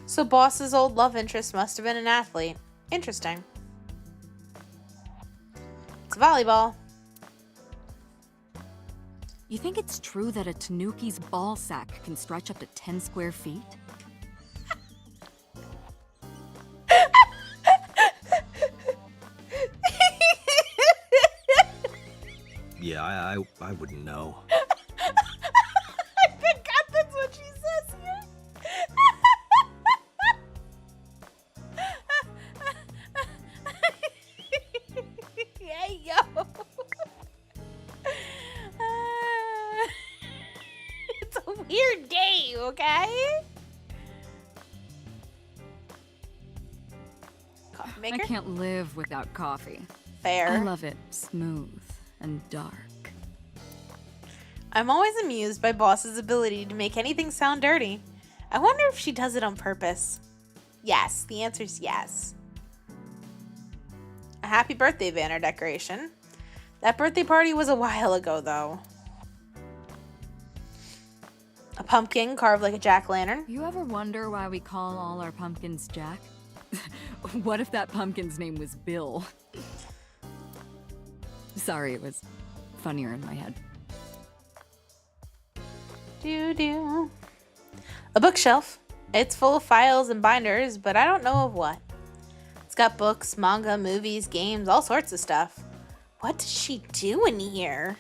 So Boss's old love interest must have been an athlete. Interesting. It's volleyball. You think it's true that a tanuki's ball sack can stretch up to 10 square feet? Yeah, I wouldn't know. I forgot that's what she says here. Hey, yo. It's a weird day, okay? Coffee I maker? can't live without coffee. Fair. I love it smooth and dark. I'm always amused by Boss's ability to make anything sound dirty. I wonder if she does it on purpose. Yes, the answer's yes. A happy birthday banner decoration. That birthday party was a while ago, though. A pumpkin carved like a jack-o'-lantern. You ever wonder why we call all our pumpkins Jack? What if that pumpkin's name was Bill? Sorry, it was funnier in my head. Doo-doo. A bookshelf. It's full of files and binders, but I don't know of what. It's got books, manga, movies, games, all sorts of stuff. What does she do in here?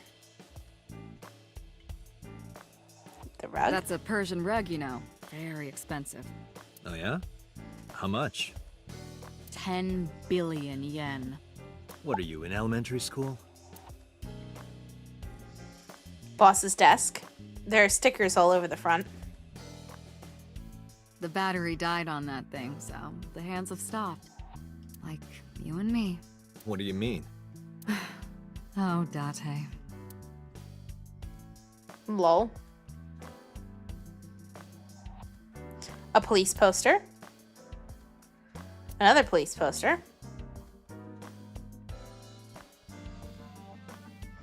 The rug? That's a Persian rug, you know. Very expensive. Oh yeah? How much? 10 billion yen. What are you, in elementary school? Boss's desk. There are stickers all over the front. The battery died on that thing, so the hands have stopped. Like you and me. What do you mean? Oh, Date. Lol. A police poster. Another police poster.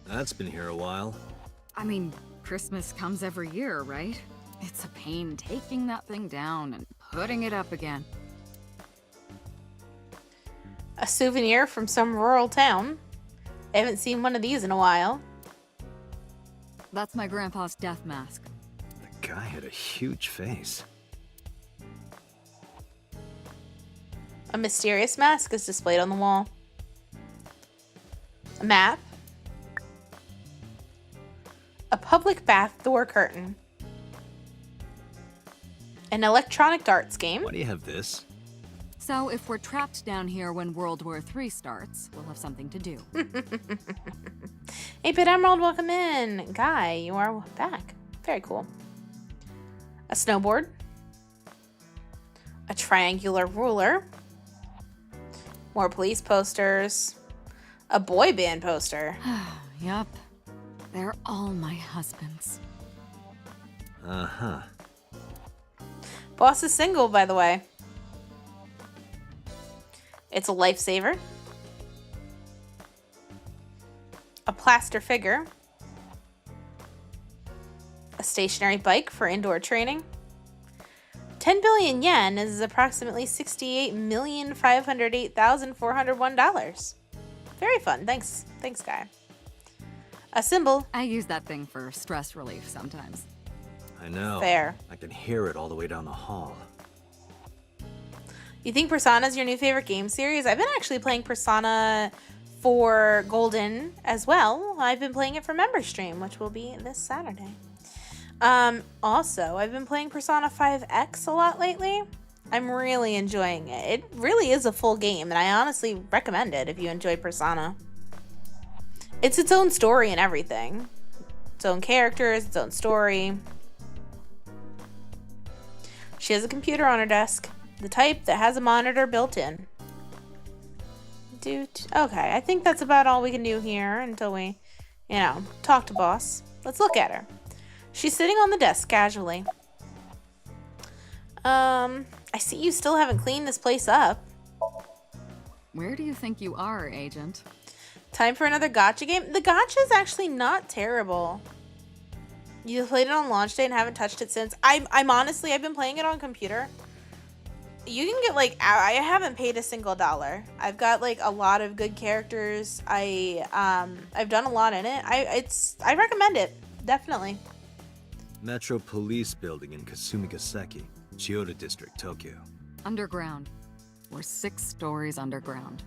That's been here a while. I mean, Christmas comes every year, right? It's a pain taking that thing down and putting it up again. A souvenir from some rural town. I haven't seen one of these in a while. That's my grandpa's death mask. The guy had a huge face. A mysterious mask is displayed on the wall. A map. A public bath door curtain. An electronic darts game. Why do you have this? So if we're trapped down here when World War III starts, we'll have something to do. 8-Bit Emerald, welcome in. Guy, you are back. Very cool. A snowboard. A triangular ruler. More police posters. A boy band poster. Yup. They're all my husbands. Uh-huh. Boss is single, by the way. It's a lifesaver. A plaster figure. A stationary bike for indoor training. 10 billion yen is approximately $68,508,401. Very fun. Thanks, guy. A symbol. I use that thing for stress relief sometimes. I know. Fair. I can hear it all the way down the hall. You think Persona is your new favorite game series? I've been actually playing Persona 4 Golden as well. I've been playing it for Member Stream, which will be this Saturday. Also, I've been playing Persona 5X a lot lately. I'm really enjoying it. It really is a full game, and I honestly recommend it if you enjoy Persona. It's its own story and everything. Its own characters, its own story. She has a computer on her desk. The type that has a monitor built in. Okay, I think that's about all we can do here until we, talk to boss. Let's look at her. She's sitting on the desk casually. I see you still haven't cleaned this place up. Where do you think you are, Agent? Time for another gacha game? The gacha is actually not terrible. You played it on launch day and haven't touched it since. I'm honestly, I've been playing it on computer. You can get I haven't paid a single dollar. I've got a lot of good characters. I've done a lot in it. I recommend it, definitely. Metro Police Building in Kasumigaseki, Chiyoda District, Tokyo. Underground. We're 6 stories underground.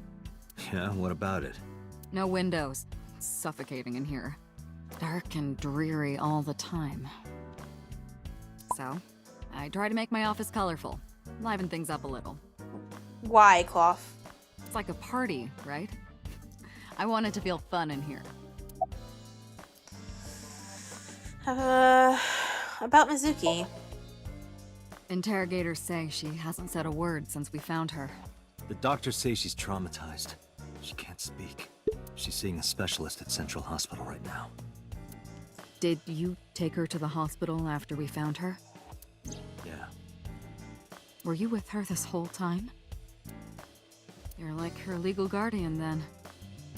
Yeah, what about it? No windows. It's suffocating in here. Dark and dreary all the time. So, I try to make my office colorful. Liven things up a little. Why, Cloth? It's like a party, right? I want it to feel fun in here. About Mizuki. Interrogators say she hasn't said a word since we found her. The doctors say she's traumatized. She can't speak. She's seeing a specialist at Central Hospital right now. Did you take her to the hospital after we found her? Yeah. Were you with her this whole time? You're like her legal guardian, then.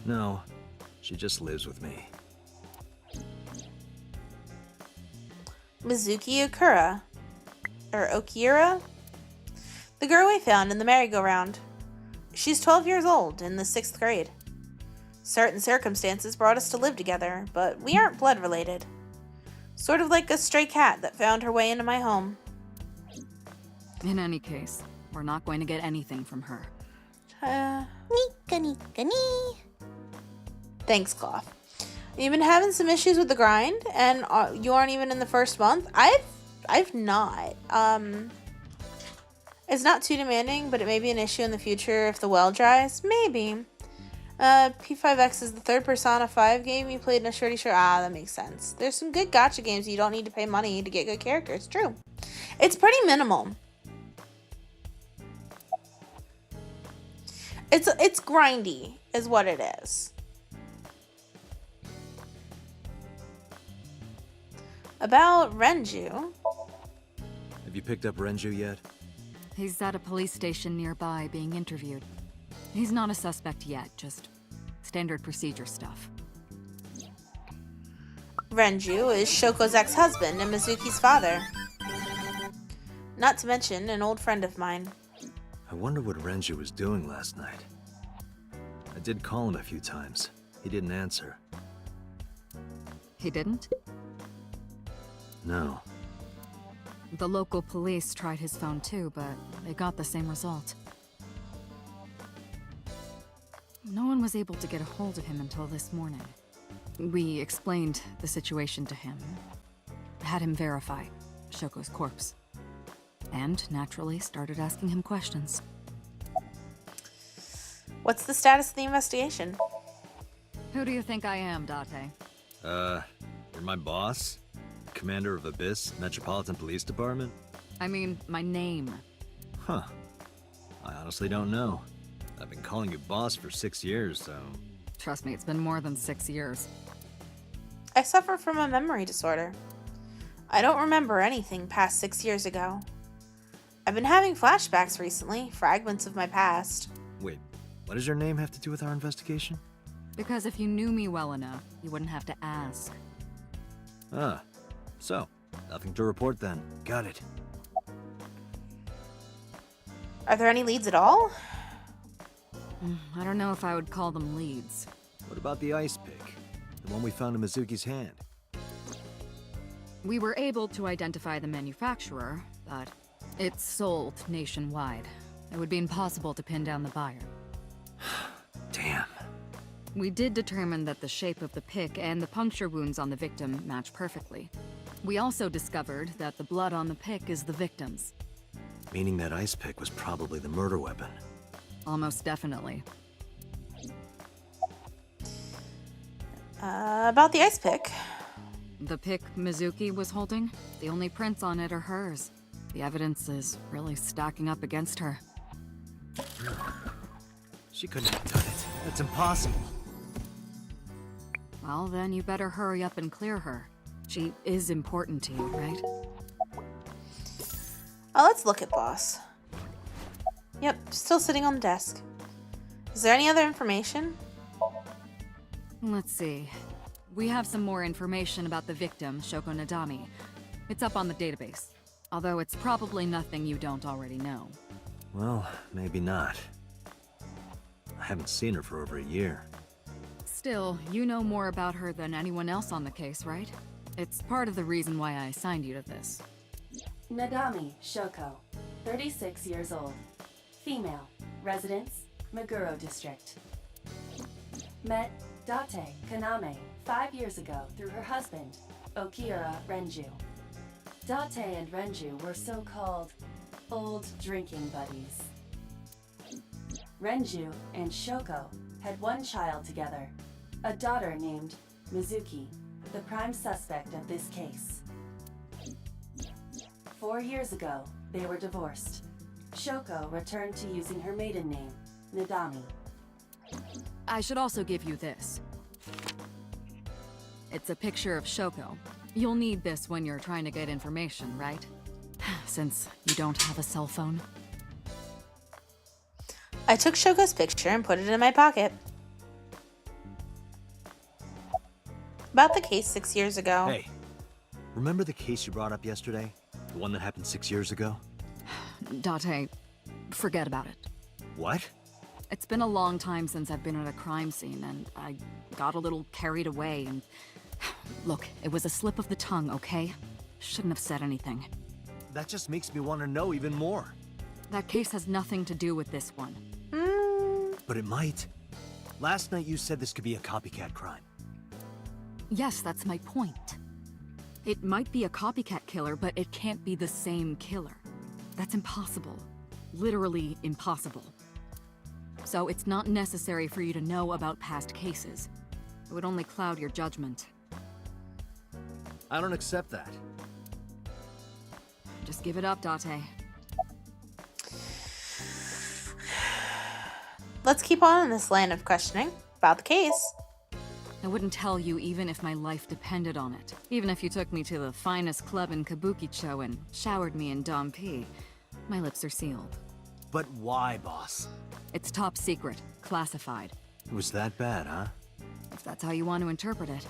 No, she just lives with me. Mizuki Okura. Or Okira? The girl we found in the merry-go-round. She's 12 years old, in the 6th grade. Certain circumstances brought us to live together, but we aren't blood-related. Sort of like a stray cat that found her way into my home. In any case, we're not going to get anything from her. Thanks, Cloth. You've been having some issues with the grind, and you aren't even in the first month? I've not. It's not too demanding, but it may be an issue in the future if the well dries. Maybe. P5X is the 3rd Persona 5 game you played in a shorty short. That makes sense. There's some good gacha games you don't need to pay money to get good characters. True. It's pretty minimal. It's grindy, is what it is. About Renju. Have you picked up Renju yet? He's at a police station nearby being interviewed. He's not a suspect yet, just standard procedure stuff. Renju is Shoko's ex-husband and Mizuki's father. Not to mention an old friend of mine. I wonder what Renju was doing last night. I did call him a few times. He didn't answer. He didn't? No. The local police tried his phone too, but they got the same result. No one was able to get a hold of him until this morning. We explained the situation to him, had him verify Shoko's corpse, and naturally started asking him questions. What's the status of the investigation? Who do you think I am, Date? You're my boss? Commander of Abyss Metropolitan Police Department? I mean, my name. Huh. I honestly don't know. I've been calling you boss for 6 years, so... Trust me, it's been more than 6 years. I suffer from a memory disorder. I don't remember anything past 6 years ago. I've been having flashbacks recently, fragments of my past. Wait, what does your name have to do with our investigation? Because if you knew me well enough, you wouldn't have to ask. Ah, so, nothing to report then. Got it. Are there any leads at all? I don't know if I would call them leads. What about the ice pick? The one we found in Mizuki's hand? We were able to identify the manufacturer, but it's sold nationwide. It would be impossible to pin down the buyer. Damn. We did determine that the shape of the pick and the puncture wounds on the victim match perfectly. We also discovered that the blood on the pick is the victim's. Meaning that ice pick was probably the murder weapon. Almost definitely. About the ice pick. The pick Mizuki was holding, the only prints on it are hers. The evidence is really stacking up against her. She couldn't have done it. That's impossible. Well, then you better hurry up and clear her. She is important to you, right? Oh, let's look at boss. Yep, still sitting on the desk. Is there any other information? Let's see. We have some more information about the victim, Shoko Nadami. It's up on the database. Although it's probably nothing you don't already know. Well, maybe not. I haven't seen her for over a year. Still, you know more about her than anyone else on the case, right? It's part of the reason why I assigned you to this. Nadami Shoko, 36 years old. Female. Residence, Meguro District. Met Date Kaname 5 years ago through her husband, Okira Renju. Date and Renju were so-called old drinking buddies. Renju and Shoko had one child together, a daughter named Mizuki, the prime suspect of this case. 4 years ago, they were divorced. Shoko returned to using her maiden name, Nadami. I should also give you this. It's a picture of Shoko. You'll need this when you're trying to get information, right? Since you don't have a cell phone. I took Shoko's picture and put it in my pocket. About the case 6 years ago. Hey, remember the case you brought up yesterday? The one that happened 6 years ago? Date, forget about it. What? It's been a long time since I've been at a crime scene, and I got a little carried away, and... Look, it was a slip of the tongue, okay? Shouldn't have said anything. That just makes me want to know even more. That case has nothing to do with this one. But it might. Last night you said this could be a copycat crime. Yes, that's my point. It might be a copycat killer, but it can't be the same killer. That's impossible. Literally impossible. So it's not necessary for you to know about past cases. It would only cloud your judgment. I don't accept that. Just give it up, Date. Let's keep on in this land of questioning about the case. I wouldn't tell you even if my life depended on it. Even if you took me to the finest club in Kabukicho and showered me in Dompi. My lips are sealed. But why, boss? It's top secret, classified. It was that bad, huh? If that's how you want to interpret it.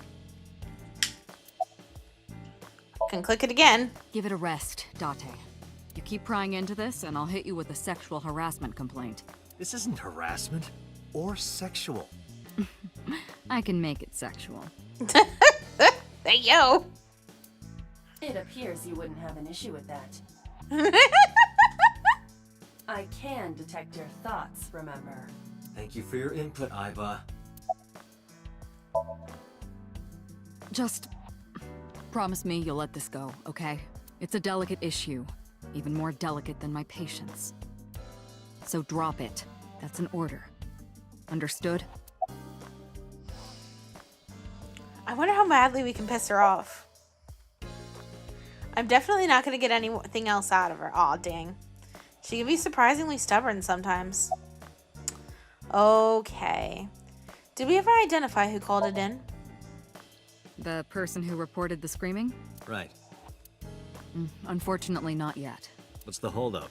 Can click it again. Give it a rest, Date. You keep prying into this, and I'll hit you with a sexual harassment complaint. This isn't harassment or sexual. I can make it sexual. Hey, yo. It appears you wouldn't have an issue with that. I can detect your thoughts, remember? Thank you for your input, Iva. Just promise me you'll let this go, okay? It's a delicate issue, even more delicate than my patience. So drop it. That's an order. Understood? wonder how badly we can piss her off. I'm definitely not going to get anything else out of her. Aw, dang. She can be surprisingly stubborn sometimes. Okay. Did we ever identify who called it in? The person who reported the screaming? Right. Unfortunately, not yet. What's the holdup?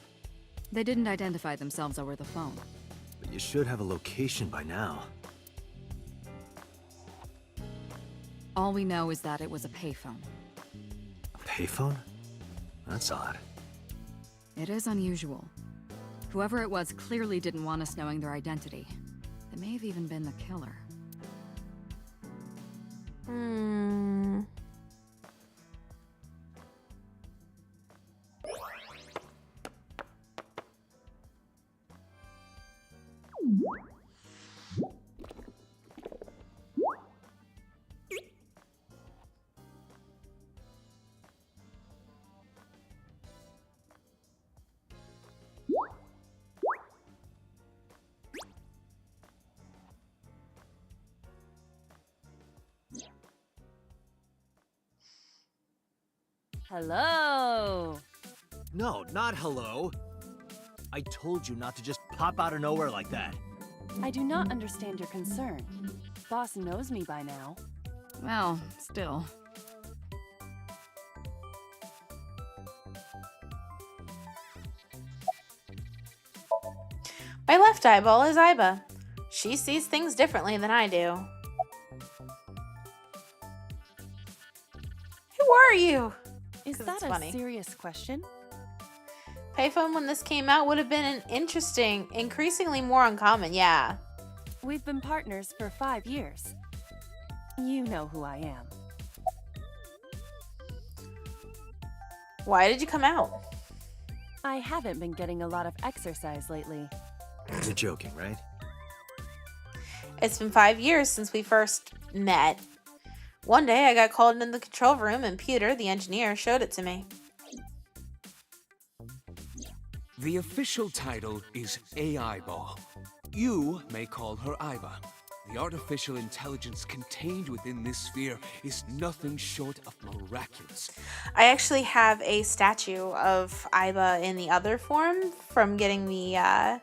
They didn't identify themselves over the phone. But you should have a location by now. All we know is that it was a payphone. A payphone? That's odd. It is unusual. Whoever it was clearly didn't want us knowing their identity. They may have even been the killer. Hello! No, not hello. I told you not to just pop out of nowhere like that. I do not understand your concern. Boss knows me by now. Well, still. My left eyeball is Iba. She sees things differently than I do. Who are you? Is 'Cause that it's a funny. serious question? Payphone when this came out would have been an interesting, increasingly more uncommon, yeah. We've been partners for 5 years. You know who I am. Why did you come out? I haven't been getting a lot of exercise lately. You're joking, right? It's been 5 years since we first met. One day I got called into the control room and Peter, the engineer, showed it to me. The official title is AI Ball. You may call her Iva. The artificial intelligence contained within this sphere is nothing short of miraculous. I actually have a statue of Iba in the other form from getting the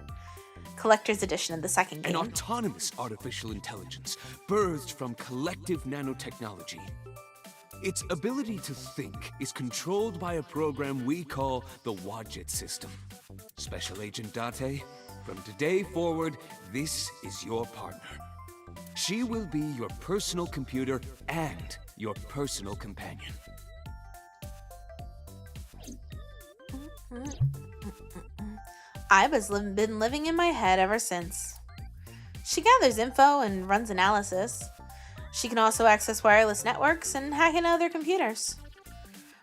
collector's edition of the second An game. autonomous artificial intelligence birthed from collective nanotechnology. Its ability to think is controlled by a program we call the Wadjet system. Special Agent Date, from today forward, this is your partner. She will be your personal computer and your personal companion. Iba's been living in my head ever since. She gathers info and runs analysis. She can also access wireless networks and hack into other computers.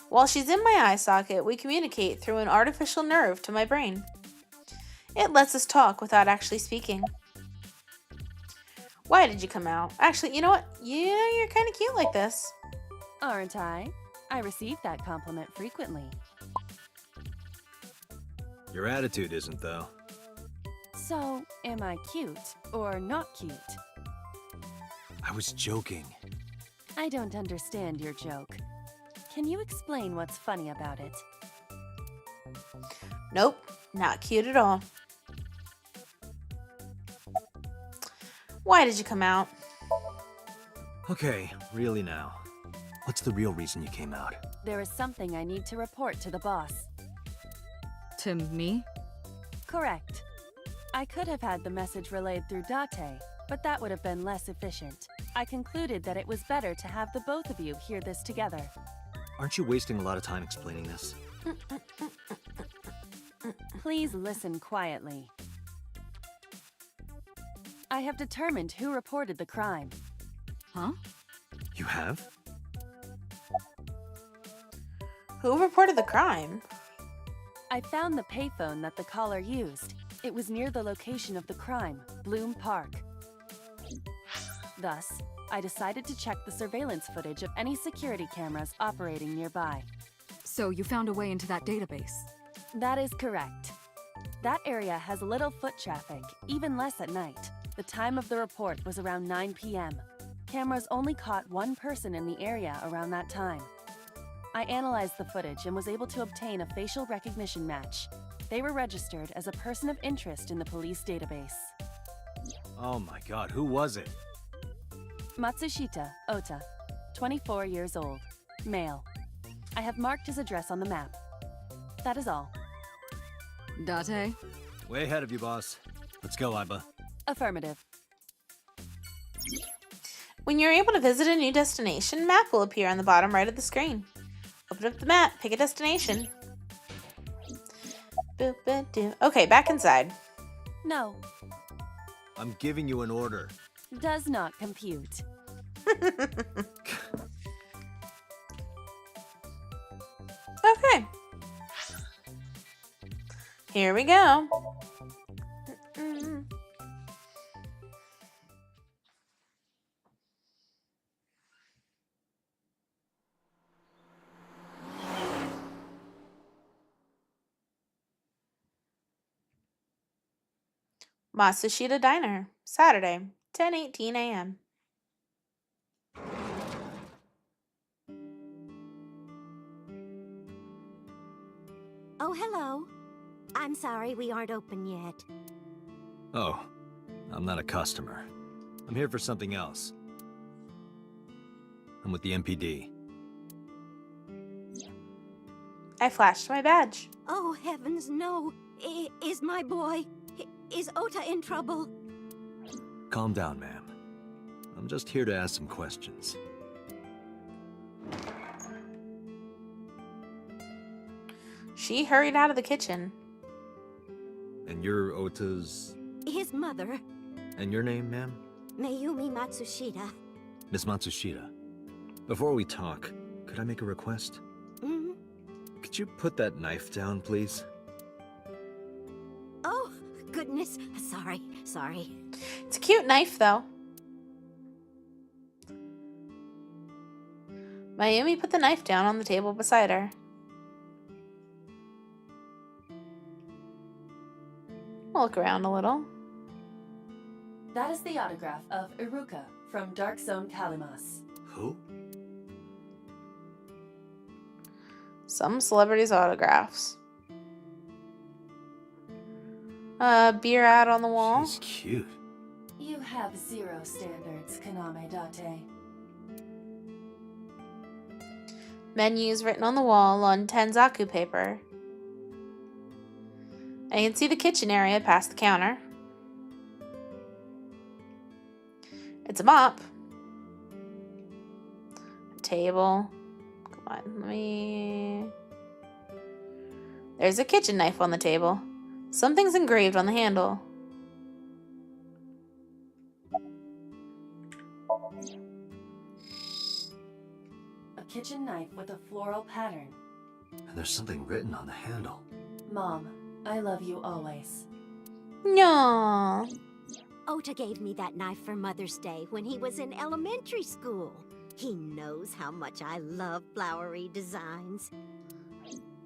While she's in my eye socket, we communicate through an artificial nerve to my brain. It lets us talk without actually speaking. Why did you come out? Actually, you know what? Yeah, you're kind of cute like this. Aren't I? I receive that compliment frequently. Your attitude isn't, though. So, am I cute or not cute? I was joking. I don't understand your joke. Can you explain what's funny about it? Nope, not cute at all. Why did you come out? Okay, really now. What's the real reason you came out? There is something I need to report to the boss. To me? Correct. I could have had the message relayed through Date, but that would have been less efficient. I concluded that it was better to have the both of you hear this together. Aren't you wasting a lot of time explaining this? Please listen quietly. I have determined who reported the crime. Huh? You have? Who reported the crime? I found the payphone that the caller used. It was near the location of the crime, Bloom Park. Thus, I decided to check the surveillance footage of any security cameras operating nearby. So you found a way into that database? That is correct. That area has little foot traffic, even less at night. The time of the report was around 9 p.m. cameras only caught one person in the area around that time. I analyzed the footage and was able to obtain a facial recognition match. They were registered as a person of interest in the police database. Oh my god, who was it? Matsushita Ota, 24 years old, male. I have marked his address on the map. That is all. Date? Way ahead of you, boss. Let's go, Iba. Affirmative. When you're able to visit a new destination, map will appear on the bottom right of the screen. Open up the map, pick a destination. Boop, boop, doo. Okay, back inside. No, I'm giving you an order. does not compute. Okay. Here we go. Matsushita Diner, Saturday, 10:18 a.m. Oh, hello. I'm sorry we aren't open yet. Oh, I'm not a customer. I'm here for something else. I'm with the MPD. I flashed my badge. Oh, heavens, no. Is my boy... Is Ota in trouble? Calm down, ma'am. I'm just here to ask some questions. She hurried out of the kitchen. And you're Ota's... His mother, And your name, ma'am? Mayumi Matsushita. Miss Matsushita. Before we talk, could I make a request? Hmm? Could you put that knife down, please? Oh, goodness. Sorry. It's a cute knife, though. Mayumi put the knife down on the table beside her. I'll look around a little. That is the autograph of Iruka from Dark Zone Kalimas. Who? Some celebrities' autographs. Beer ad on the wall. She's cute. You have zero standards, Kaname Date. Menus written on the wall on Tenzaku paper. I can see the kitchen area past the counter. It's a mop. A table. Come on, There's a kitchen knife on the table. Something's engraved on the handle. A kitchen knife with a floral pattern. And there's something written on the handle. Mom, I love you always. No. Ota gave me that knife for Mother's Day when he was in elementary school. He knows how much I love flowery designs.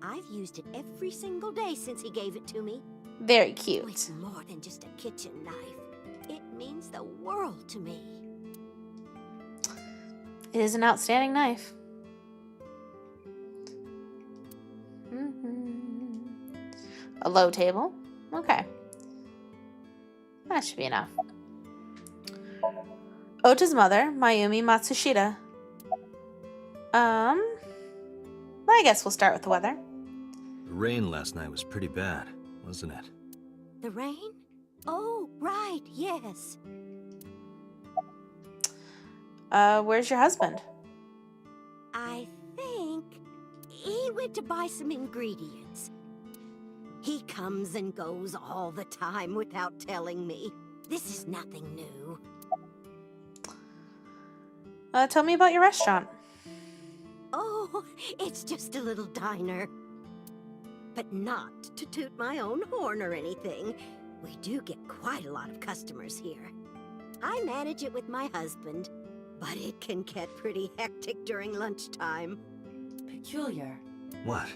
I've used it every single day since he gave it to me. Very Oh, cute. it's more than just a kitchen knife. It means the world to me. It is an outstanding knife. A low table. Okay. That should be enough. Ota's mother, Mayumi Matsushita. I guess we'll start with the weather. The rain last night was pretty bad, wasn't it? The rain? Oh, right, yes. Where's your husband? I think he went to buy some ingredients. He comes and goes all the time without telling me. This is nothing new. Tell me about your restaurant. Oh, it's just a little diner. But not to toot my own horn or anything. We do get quite a lot of customers here. I manage it with my husband, but it can get pretty hectic during lunchtime. Peculiar. What?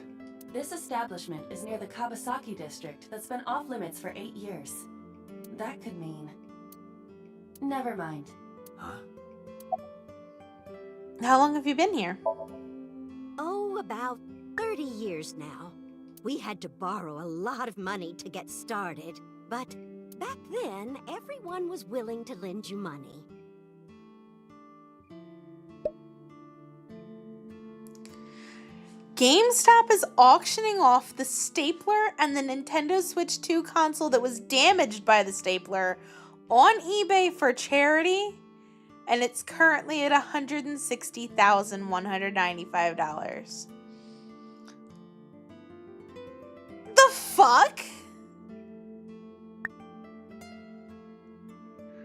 This establishment is near the Kawasaki district that's been off limits for 8 years. That could mean... Never mind. Huh? How long have you been here? Oh, about 30 years now. We had to borrow a lot of money to get started, but back then, everyone was willing to lend you money. GameStop is auctioning off the stapler and the Nintendo Switch 2 console that was damaged by the stapler on eBay for charity, and it's currently at $160,195. The fuck?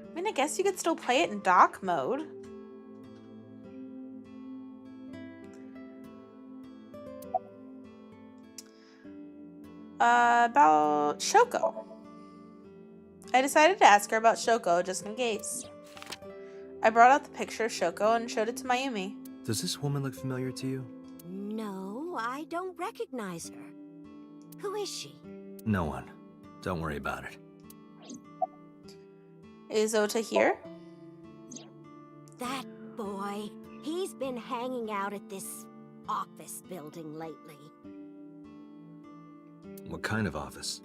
I mean, I guess you could still play it in dock mode. About Shoko. I decided to ask her about Shoko just in case. I brought out the picture of Shoko and showed it to Mayumi. Does this woman look familiar to you? No, I don't recognize her. Who is she? No one. Don't worry about it. Is Ota here? That boy. He's been hanging out at this office building lately. What kind of office?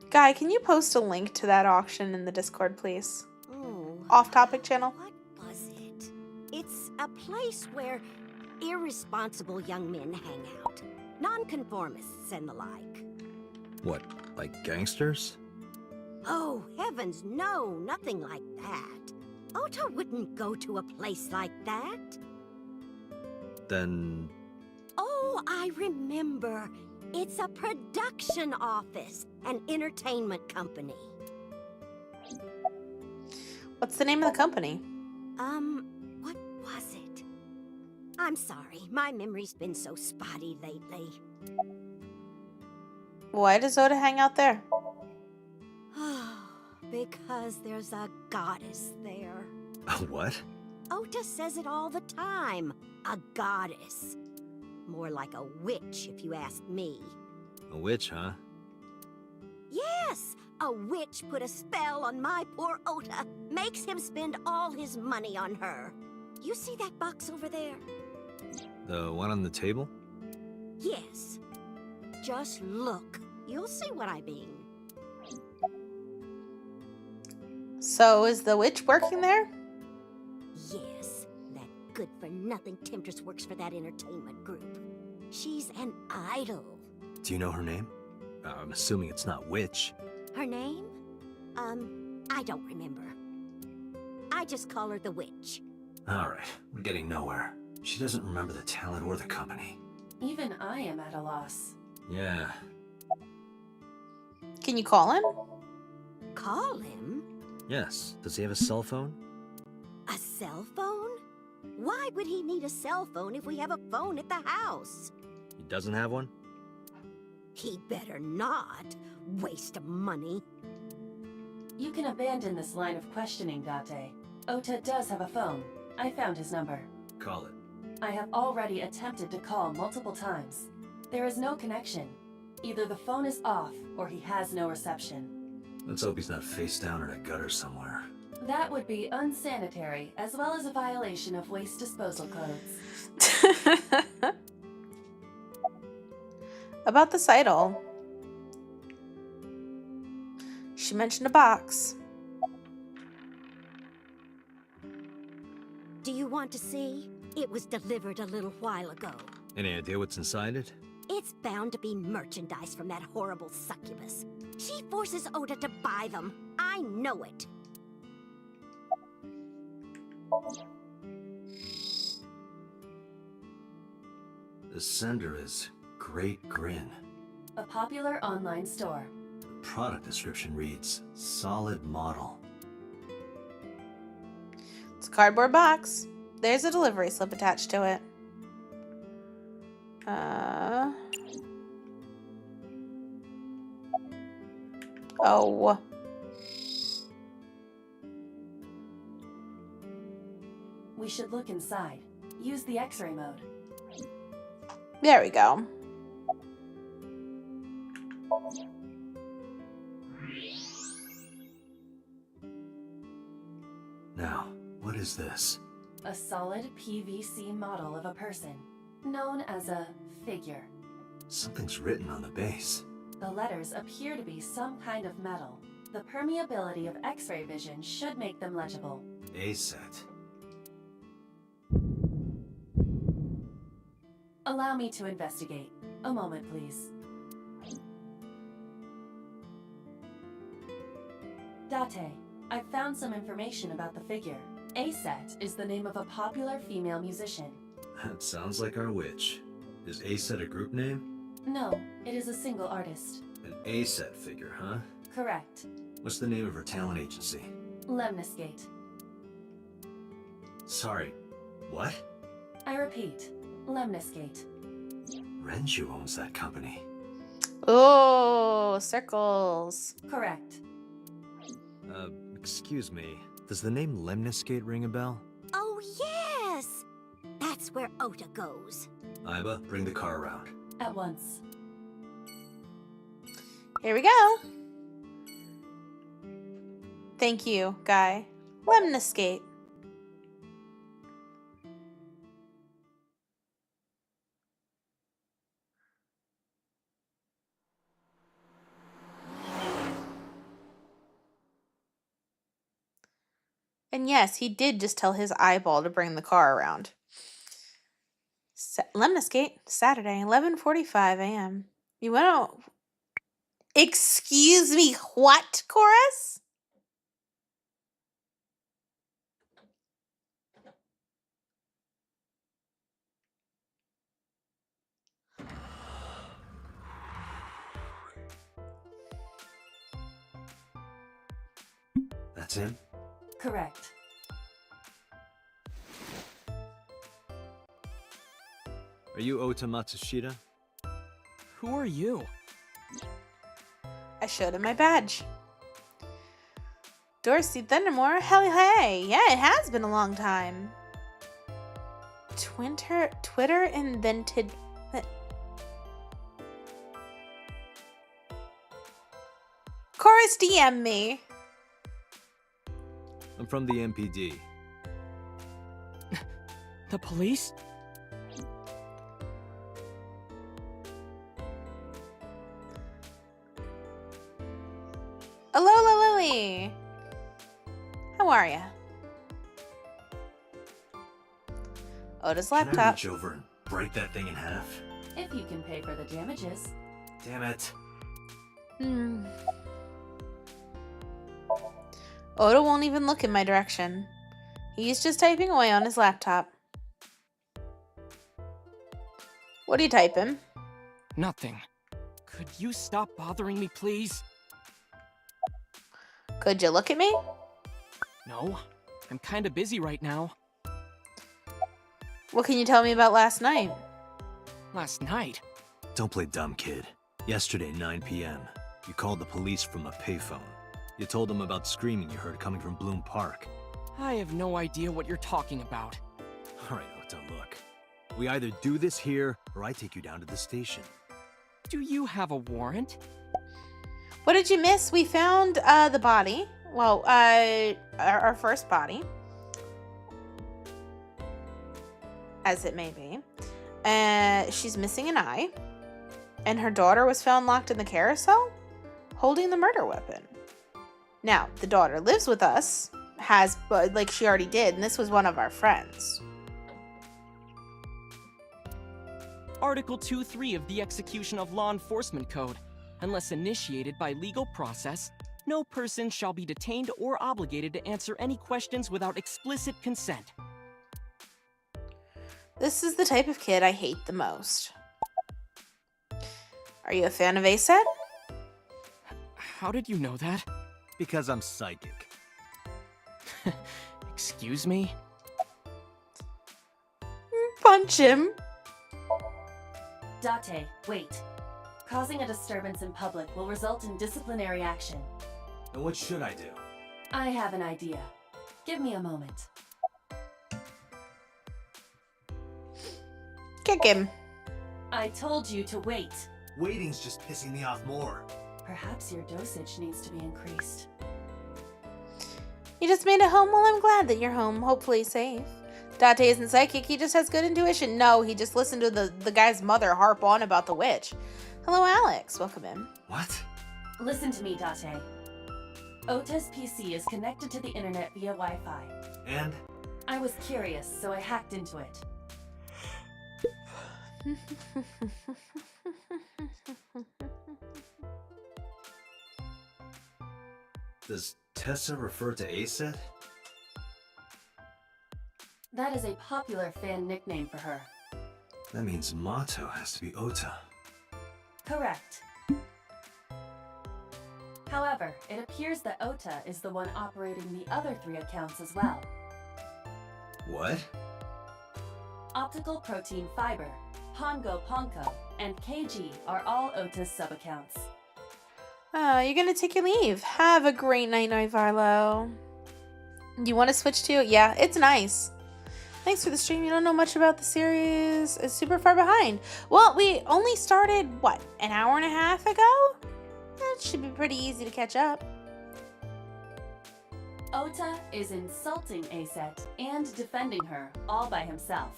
Guy, can you post a link to that auction in the Discord, please? Oh. Off-topic channel. What was it? It's a place where irresponsible young men hang out. Nonconformists and the like. What, like gangsters? Oh, heavens, no, nothing like that. Ota wouldn't go to a place like that. Then... Oh, I remember. It's a production office, an entertainment company. What's the name of the company? What was it? I'm sorry, my memory's been so spotty lately. Why does Ota hang out there? Because there's a goddess there. What? Ota says it all the time. A goddess. More like a witch, if you ask me. A witch, huh? Yes! A witch put a spell on my poor Ota. Makes him spend all his money on her. You see that box over there? The one on the table? Yes. Just look. You'll see what I mean. So, is the witch working there? Yes. That good-for-nothing temptress works for that entertainment group. She's an idol. Do you know her name? I'm assuming it's not witch. Her name? I don't remember. I just call her the witch. Alright, we're getting nowhere. She doesn't remember the talent or the company. Even I am at a loss. Yeah. Can you call him? Call him? Yes. Does he have a cell phone? A cell phone? Why would he need a cell phone if we have a phone at the house? He doesn't have one? He better not. Waste of money. You can abandon this line of questioning, Date. Ota does have a phone. I found his number. Call it. I have already attempted to call multiple times. There is no connection. Either the phone is off, or he has no reception. Let's hope he's not face down in a gutter somewhere. That would be unsanitary, as well as a violation of waste disposal codes. About this idol. She mentioned a box. Do you want to see? It was delivered a little while ago. Any idea what's inside it? It's bound to be merchandise from that horrible succubus. She forces Ota to buy them. I know it. The sender is Great Grin. A popular online store. The product description reads, solid model. It's a cardboard box. There's a delivery slip attached to it. Oh. We should look inside. Use the X-ray mode. There we go. Now, what is this? A solid PVC model of a person, known as a figure. Something's written on the base. The letters appear to be some kind of metal. The permeability of X-ray vision should make them legible. A set. Allow me to investigate. A moment, please. Date, I've found some information about the figure. A-Set is the name of a popular female musician. That sounds like our witch. Is A set a group name? No, it is a single artist. An A set figure, huh? Correct. What's the name of her talent agency? Lemniscate. Sorry, what? I repeat, Lemniscate. Renju owns that company. Oh, circles. Correct. Excuse me. Does the name Lemniscate ring a bell? Oh, yes! That's where Ota goes. Iba, bring the car around. At once. Here we go. Thank you, Guy. Lemniscate. And yes, he did just tell his eyeball to bring the car around. Lemniscate, Saturday, 11:45 a.m. You went out. Excuse me, what, Chorus? That's him? Correct. Are you Ota Matsushita? Who are you? I showed him my badge. Dorsey Thundermore, hey, yeah, it has been a long time. Twitter invented... Chorus DM me. I'm from the MPD. The police? Alola Lily. How are ya? Ota's Can I laptop. reach over and break that thing in half? If you can pay for the damages. Damn it. Oda won't even look in my direction. He's just typing away on his laptop. What are you typing? Nothing. Could you stop bothering me, please? Could you look at me? No, I'm kinda busy right now. What can you tell me about last night? Last night? Don't play dumb, kid. Yesterday, 9 p.m., you called the police from a payphone. You told them about screaming you heard coming from Bloom Park. I have no idea what you're talking about. All right, Ota, look. We either do this here, or I take you down to the station. Do you have a warrant? What did you miss? We found the body. Well, our first body. As it may be. She's missing an eye. And her daughter was found locked in the carousel, holding the murder weapon. Now, the daughter lives with us, like she already did, and this was one of our friends. Article 2.3 of the Execution of Law Enforcement Code. Unless initiated by legal process, no person shall be detained or obligated to answer any questions without explicit consent. This is the type of kid I hate the most. Are you a fan of A-Set? How did you know that? Because I'm psychic. Excuse me? Punch him. Date, wait. Causing a disturbance in public will result in disciplinary action. And what should I do? I have an idea. Give me a moment. Kick him. I told you to wait. Waiting's just pissing me off more. Perhaps your dosage needs to be increased. You just made it home? Well, I'm glad that you're home, hopefully safe. Date isn't psychic, he just has good intuition. No, he just listened to the guy's mother harp on about the witch. Hello, Alex. Welcome in. What? Listen to me, Date. Ota's PC is connected to the internet via Wi-Fi. And? I was curious, so I hacked into it. Does Tessa refer to Aset? That is a popular fan nickname for her. That means Mato has to be Ota. Correct. However, it appears that Ota is the one operating the other 3 accounts as well. What? Optical Protein Fiber, Pongo Ponko, and KG are all Ota's sub-accounts. You're gonna take your leave. Have a great night, Varlo. You want to switch to? Yeah, it's nice. Thanks for the stream. You don't know much about the series. It's super far behind. Well, we only started, what, an hour and a half ago? That should be pretty easy to catch up. Ota is insulting Aset and defending her all by himself.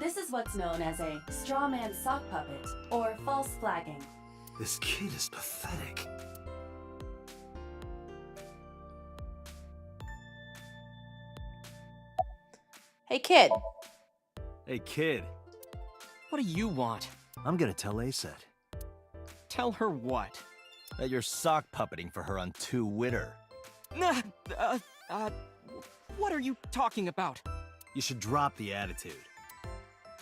This is what's known as a straw man sock puppet or false flagging. This kid is pathetic. Hey, kid. Hey, kid. What do you want? I'm gonna tell Aset Tell her what? that you're sock puppeting for her on Twitter. Nah, what are you talking about? You should drop the attitude.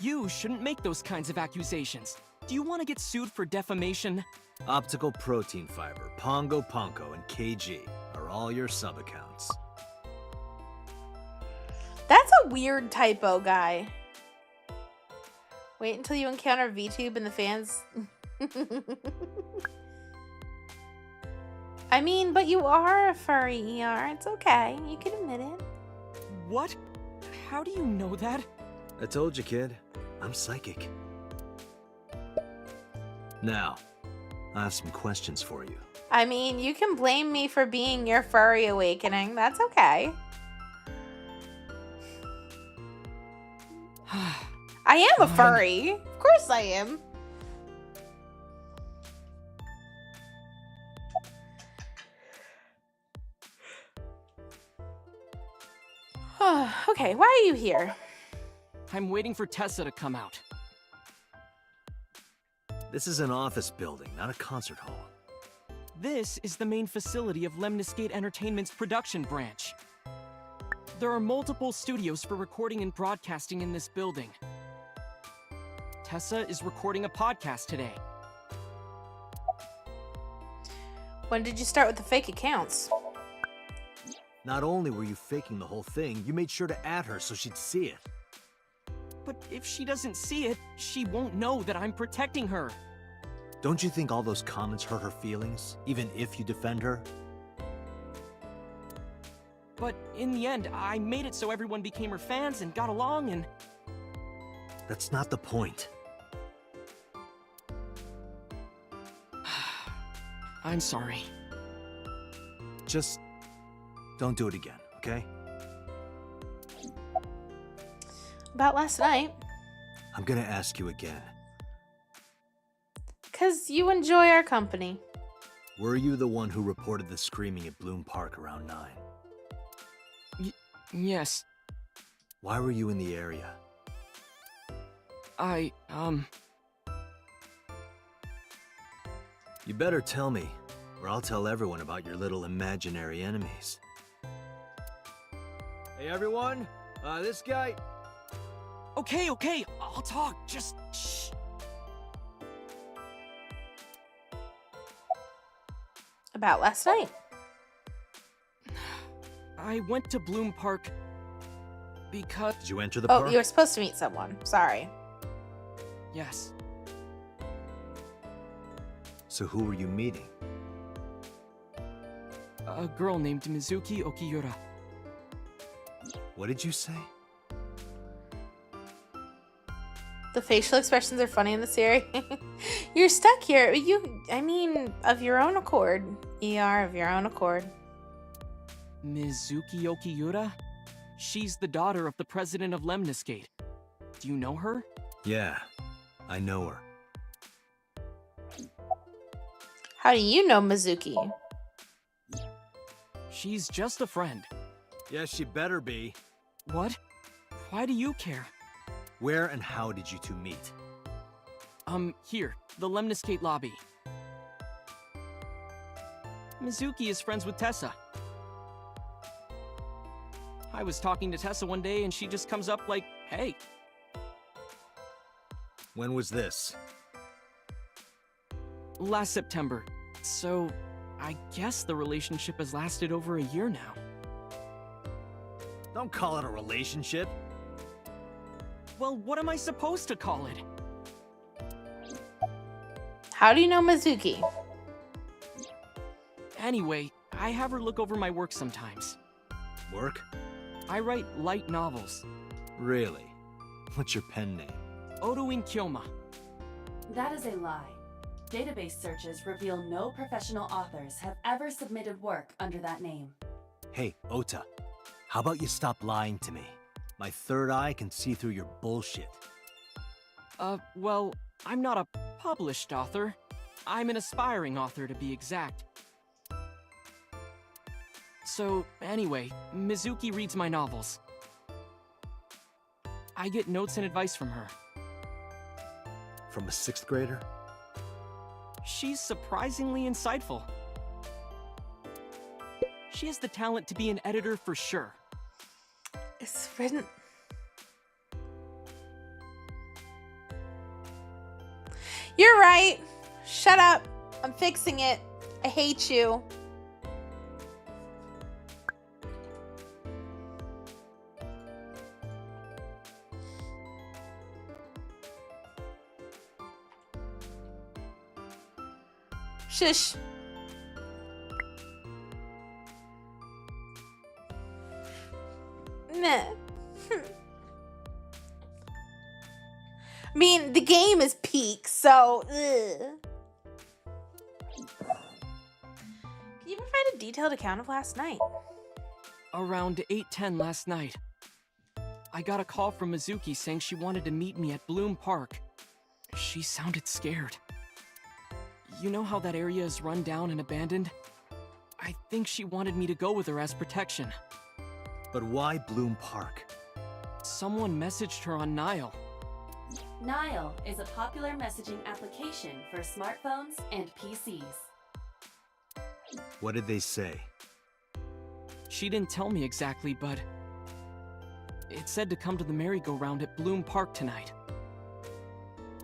You shouldn't make those kinds of accusations. Do you want to get sued for defamation? Optical Protein Fiber, Pongo Ponko, and KG are all your sub-accounts. That's a weird typo, guy. Wait until you encounter VTube and the fans. I mean, but you are a furry, ER. It's okay. You can admit it. What? How do you know that? I told you, kid. I'm psychic. Now, I have some questions for you. I mean, you can blame me for being your furry awakening. That's okay. I am a furry. Of course I am. Okay, why are you here? I'm waiting for Tessa to come out. This is an office building, not a concert hall. This is the main facility of Lemniscate Entertainment's production branch. There are multiple studios for recording and broadcasting in this building. Tessa is recording a podcast today. When did you start with the fake accounts? Not only were you faking the whole thing, you made sure to add her so she'd see it. But if she doesn't see it, she won't know that I'm protecting her. Don't you think all those comments hurt her feelings, even if you defend her? But in the end, I made it so everyone became her fans and got along and... That's not the point. I'm sorry. Just don't do it again, okay? About last night. I'm gonna ask you again. 'Cause you enjoy our company. Were you the one who reported the screaming at Bloom Park around 9? Yes. Why were you in the area? You better tell me, or I'll tell everyone about your little imaginary enemies. Hey everyone, this guy... Okay, I'll talk, just shh. About last night. I went to Bloom Park because... Did you enter the Oh, park? you were supposed to meet someone. Sorry. Yes. So who were you meeting? A girl named Mizuki Okiyura. What did you say? The facial expressions are funny in the series. You're stuck here. I mean, of your own accord. ER, of your own accord. Mizuki Okiyura? She's the daughter of the president of Lemniscate. Do you know her? Yeah, I know her. How do you know Mizuki? She's just a friend. Yes, she better be. What? Why do you care? Where and how did you two meet? Here, the Lemniscate lobby. Mizuki is friends with Tessa. I was talking to Tessa one day and she just comes up like, hey. When was this? Last September. So, I guess the relationship has lasted over a year now. Don't call it a relationship. Well, what am I supposed to call it? How do you know Mizuki? Anyway, I have her look over my work sometimes. Work? I write light novels. Really? What's your pen name? Odo-in Kyoma. That is a lie. Database searches reveal no professional authors have ever submitted work under that name. Hey, Ota. How about you stop lying to me? My third eye can see through your bullshit. Well, I'm not a published author. I'm an aspiring author, to be exact. So, anyway, Mizuki reads my novels. I get notes and advice from her. From a 6th grader? She's surprisingly insightful. She has the talent to be an editor for sure. It's written. You're right. Shut up. I'm fixing it. I hate you. Shush. Meh. I mean, the game is peak, so. Ugh. Can you provide a detailed account of last night? Around 8:10 last night, I got a call from Mizuki saying she wanted to meet me at Bloom Park. She sounded scared. You know how that area is run down and abandoned? I think she wanted me to go with her as protection. But why Bloom Park? Someone messaged her on Nile. Nile is a popular messaging application for smartphones and PCs. What did they say? She didn't tell me exactly, but it said to come to the merry-go-round at Bloom Park tonight.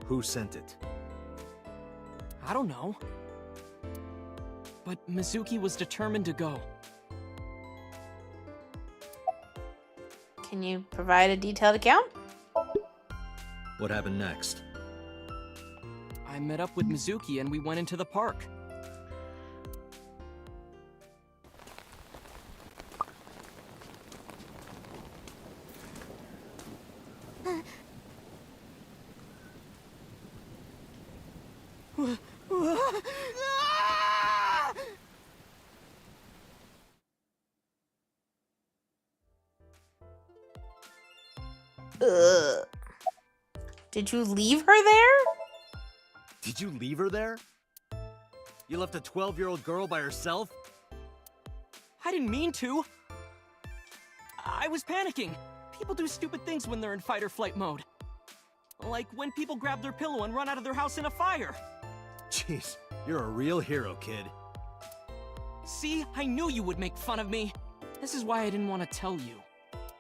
Who sent it? I don't know. But Mizuki was determined to go. Can you provide a detailed account? What happened next? I met up with Mizuki and we went into the park. Ugh. Did you leave her there? Did you leave her there? You left a 12-year-old girl by herself? I didn't mean to. I was panicking. People do stupid things when they're in fight or flight mode. Like when people grab their pillow and run out of their house in a fire. Jeez, you're a real hero, kid. See, I knew you would make fun of me. This is why I didn't want to tell you.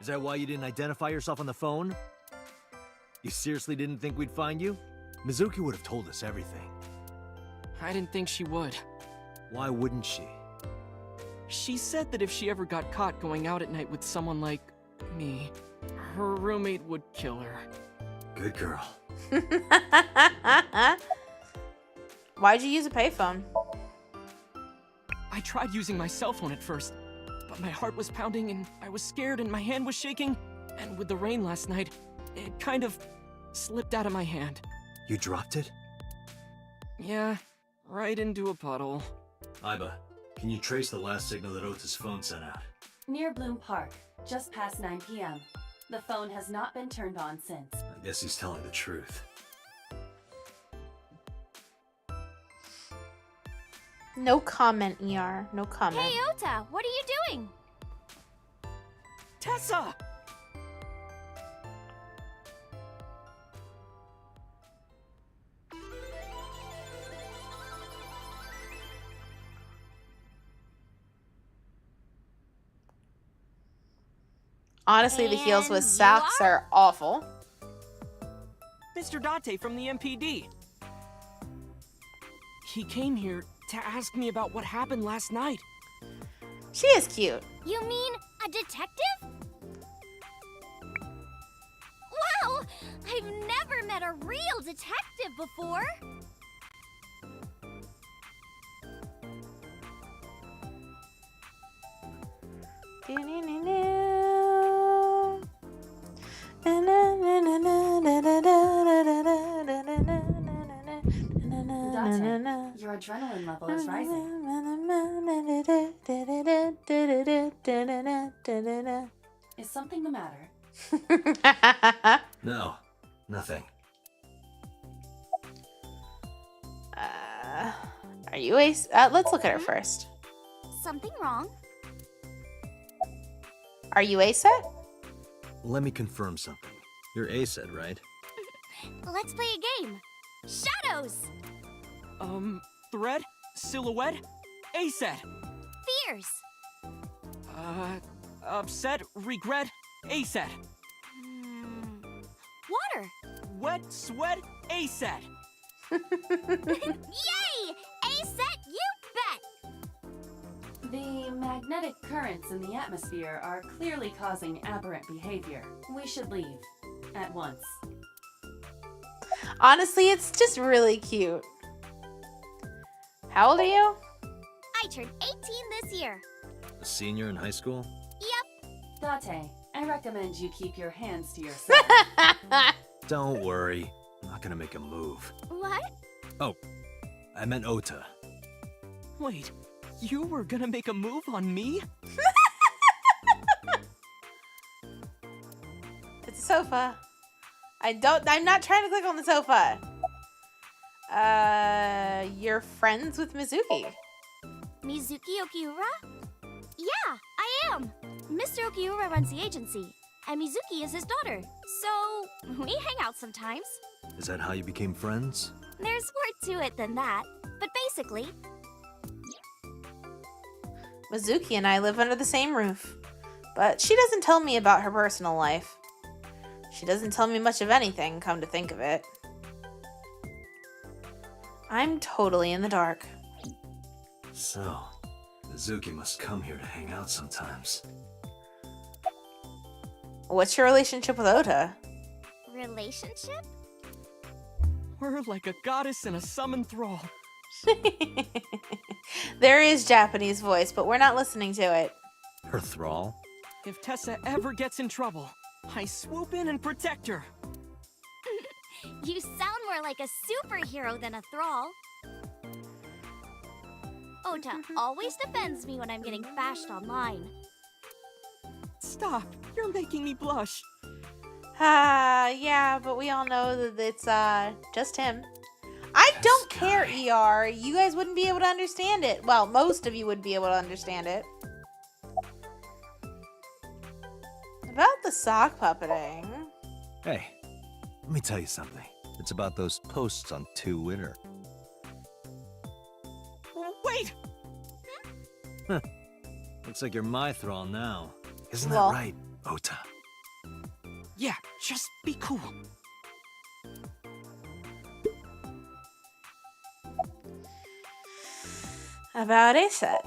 Is that why you didn't identify yourself on the phone? You seriously didn't think we'd find you? Mizuki would have told us everything. I didn't think she would. Why wouldn't she? She said that if she ever got caught going out at night with someone like me, her roommate would kill her. Good girl. Why'd you use a payphone? I tried using my cell phone at first, but my heart was pounding and I was scared and my hand was shaking, and with the rain last night, it kind of slipped out of my hand. You dropped it? Yeah, right into a puddle. Iba, can you trace the last signal that Ota's phone sent out? Near Bloom Park, just past 9 p.m. The phone has not been turned on since. I guess he's telling the truth. No comment, ER. No comment. Hey, Ota, what are you doing? Tessa! Honestly, the heels with And you socks are awful. Mr. Date from the MPD. He came here to ask me about what happened last night. She is cute. You mean a detective? Wow! I've never met a real detective before. Date, your adrenaline level is rising. Is something the matter? No, nothing. Are you Ace? Let's look at her first. Something wrong? Are you ASET? Let me confirm something. You're ASET, right? Let's play a game. Shadows! Thread? Silhouette? ASET! Fears! Upset? Regret? ASET! Water! Wet? Sweat? ASET! Yay! A-set, you bet! The magnetic currents in the atmosphere are clearly causing aberrant behavior. We should leave. At once. Honestly, it's just really cute. How old are you? I turned 18 this year. A senior in high school? Yep. Date, I recommend you keep your hands to yourself. Don't worry. I'm not gonna make a move. What? Oh, I meant Ota. Wait, you were gonna make a move on me? It's a sofa. I'm not trying to click on the sofa. You're friends with Mizuki. Mizuki Okiura? Yeah, I am. Mr. Okiura runs the agency, and Mizuki is his daughter. So, we hang out sometimes. Is that how you became friends? There's more to it than that, but basically, Mizuki and I live under the same roof. But she doesn't tell me about her personal life. She doesn't tell me much of anything, come to think of it. I'm totally in the dark. So, Mizuki must come here to hang out sometimes. What's your relationship with Ota? relationship? We're like a goddess and a summoned thrall. There is Japanese voice, but we're not listening to it. Her thrall? If Tessa ever gets in trouble, I swoop in and protect her. You sound more like a superhero than a thrall. Ota always defends me when I'm getting bashed online. Stop, you're making me blush. Yeah, but we all know that it's just him. I don't care, ER. You guys wouldn't be able to understand it. Well, most of you would be able to understand it. About the sock puppeting. Hey, let me tell you something. It's about those posts on Twitter. Wait! Huh. Looks like you're my thrall now. Isn't Well- that right, Ota? Yeah, just be cool. About a set.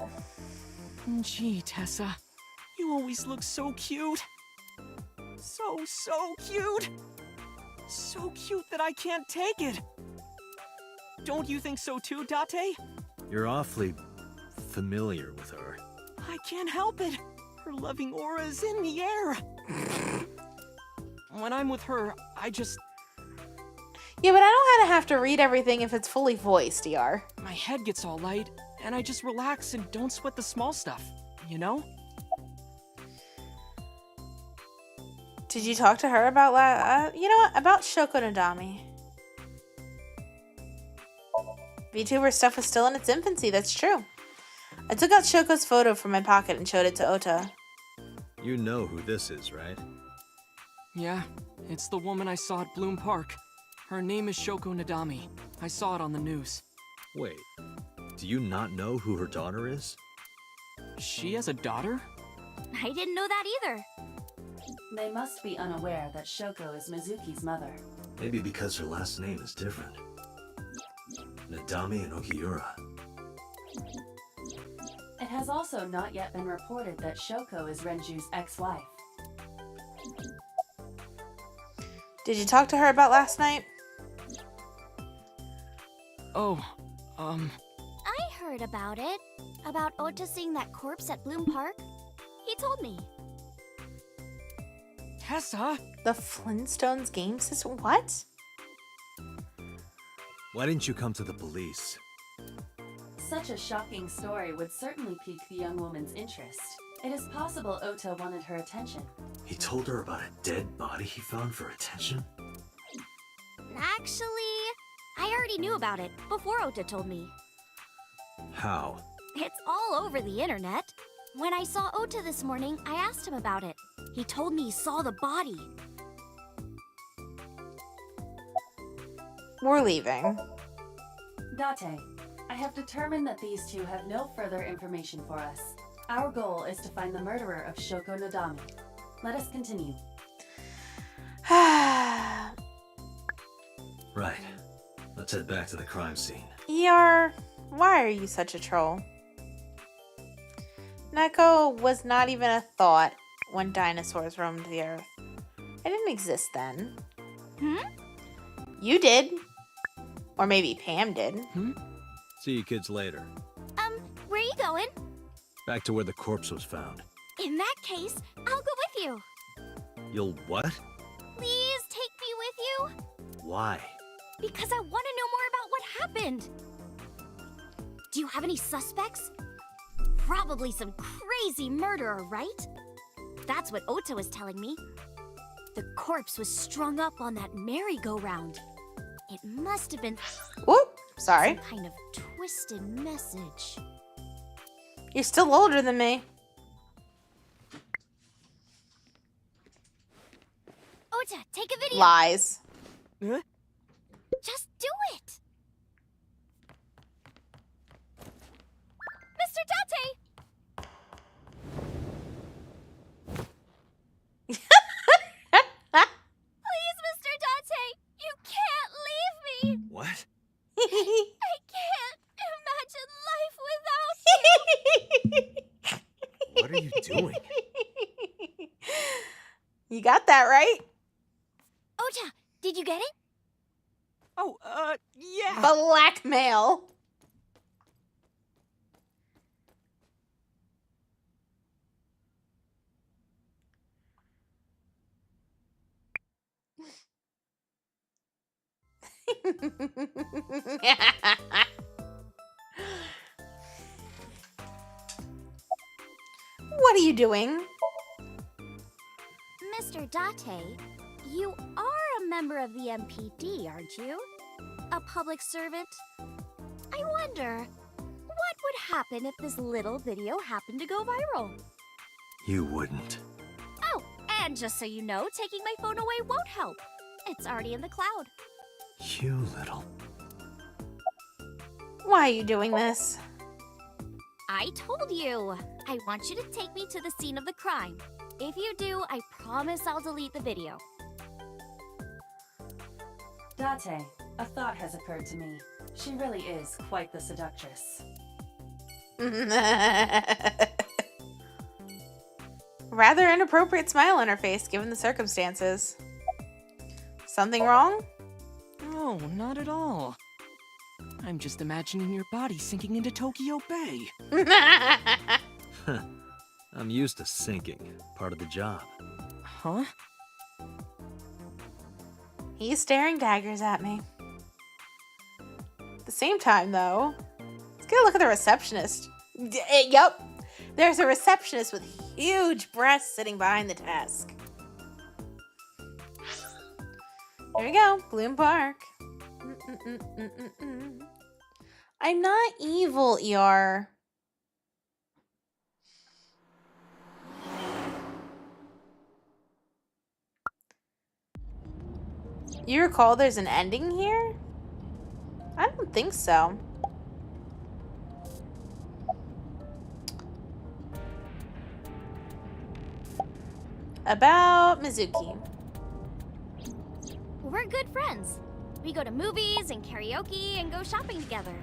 Gee, Tessa, you always look so cute. So cute. So cute that I can't take it. Don't you think so too, Date? You're awfully familiar with her. I can't help it. Her loving aura is in the air. When I'm with her, I just... Yeah, but I don't kind of have to read everything if it's fully voiced, ER. My head gets all light, and I just relax and don't sweat the small stuff, you know? Did you talk to her about, you know what, about Shoko Nadami? VTuber stuff was still in its infancy, that's true. I took out Shoko's photo from my pocket and showed it to Ota. You know who this is, right? Yeah, it's the woman I saw at Bloom Park. Her name is Shoko Nadami. I saw it on the news. Wait, do you not know who her daughter is? She has a daughter? I didn't know that either. They must be unaware that Shoko is Mizuki's mother. Maybe because her last name is different. Nadami and Okiura. It has also not yet been reported that Shoko is Renju's ex-wife. Did you talk to her about last night? Oh, I heard about it. About Ota seeing that corpse at Bloom Park. He told me. Tessa? The Flintstones game system? What? Why didn't you come to the police? Such a shocking story would certainly pique the young woman's interest. It is possible Ota wanted her attention. He told her about a dead body he found for attention? Actually, I already knew about it before Ota told me. How? It's all over the internet. When I saw Ota this morning, I asked him about it. He told me he saw the body. We're leaving. Date, I have determined that these two have no further information for us. Our goal is to find the murderer of Shoko Nadami. Let us continue. Right. Let's head back to the crime scene. Why are you such a troll? Neko was not even a thought when dinosaurs roamed the earth. I didn't exist then. You did. Or maybe Pam did. See you kids later. Where are you going? Back to where the corpse was found. In that case, I'll go with you. You'll what? Please take me with you. Why? Because I want to know more about what happened. Do you have any suspects? Probably some crazy murderer, right? That's what Ota was telling me. The corpse was strung up on that merry-go-round. It must have been Whoop, sorry. some kind of twisted message. You're still older than me. Ota, take a video. Lies. Just do it. Mr. Date! Please, Mr. Date, you can't leave me. What? I can't imagine life without you. What are you doing? You got that right. Ota, did you get it? Oh, yeah. Blackmail. What are you doing? Mr. Date, you are a member of the MPD, aren't you? A public servant? I wonder, what would happen if this little video happened to go viral? You wouldn't. Oh, and just so you know, taking my phone away won't help. It's already in the cloud. You little... Why are you doing this? I told you. I want you to take me to the scene of the crime. If you do, I promise I'll delete the video. Date, a thought has occurred to me. She really is quite the seductress. Rather inappropriate smile on her face, given the circumstances. Something wrong? No, not at all. I'm just imagining your body sinking into Tokyo Bay. I'm used to sinking. Part of the job. Huh? He's staring daggers at me. At the same time, though, let's get a look at the receptionist. Yup, there's a receptionist with huge breasts sitting behind the desk. Here we go. Bloom Park. Mm-mm-mm-mm-mm-mm. I'm not evil, ER. You recall there's an ending here? I don't think so. About Mizuki. We're good friends. We go to movies and karaoke and go shopping together.